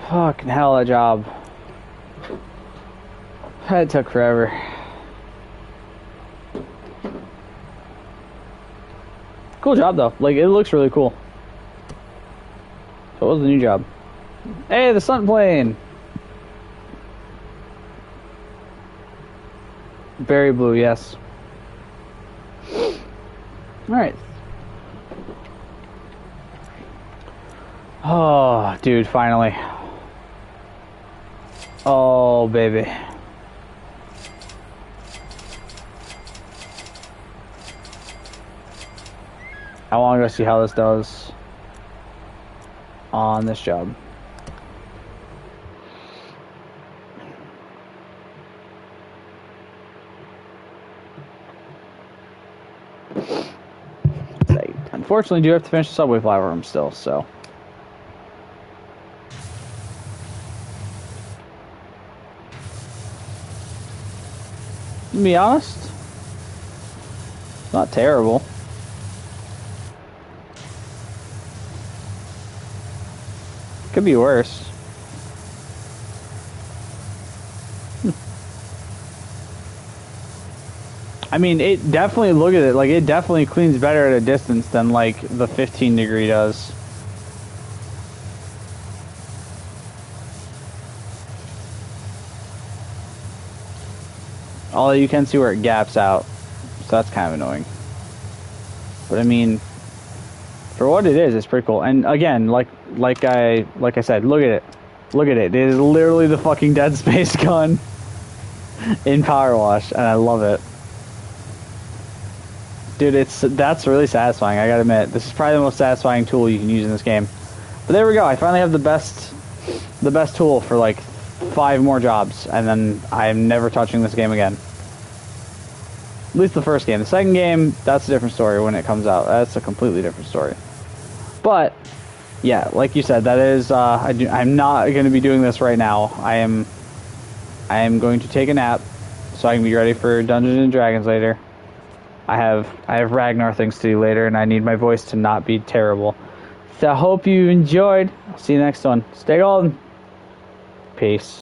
Fucking hell, that job. That took forever. Cool job though. Like, it looks really cool. So what was the new job? Hey, the sun plane. Very blue, yes. Alright. Oh, dude, finally. Oh, baby. I want to go see how this does on this job. Unfortunately, do have to finish the subway platform still, so. To be honest, not terrible. Could be worse. I mean, it definitely, look at it, like, it definitely cleans better at a distance than, like, the 15 degree does. Although you can see where it gaps out, so that's kind of annoying. But I mean, for what it is, it's pretty cool. And again, like I said, look at it. Look at it. It is literally the fucking Dead Space gun in Powerwash, and I love it. Dude, that's really satisfying, I gotta admit. This is probably the most satisfying tool you can use in this game. But there we go, I finally have the best tool for like 5 more jobs, and then I'm never touching this game again. At least the first game. The second game, that's a different story when it comes out. That's a completely different story. But yeah, like you said, that is I'm not going to be doing this right now. I am going to take a nap so I can be ready for Dungeons and Dragons later. I have Ragnar things to do later, and I need my voice to not be terrible. So I hope you enjoyed. I'll see you next one. Stay golden. Peace.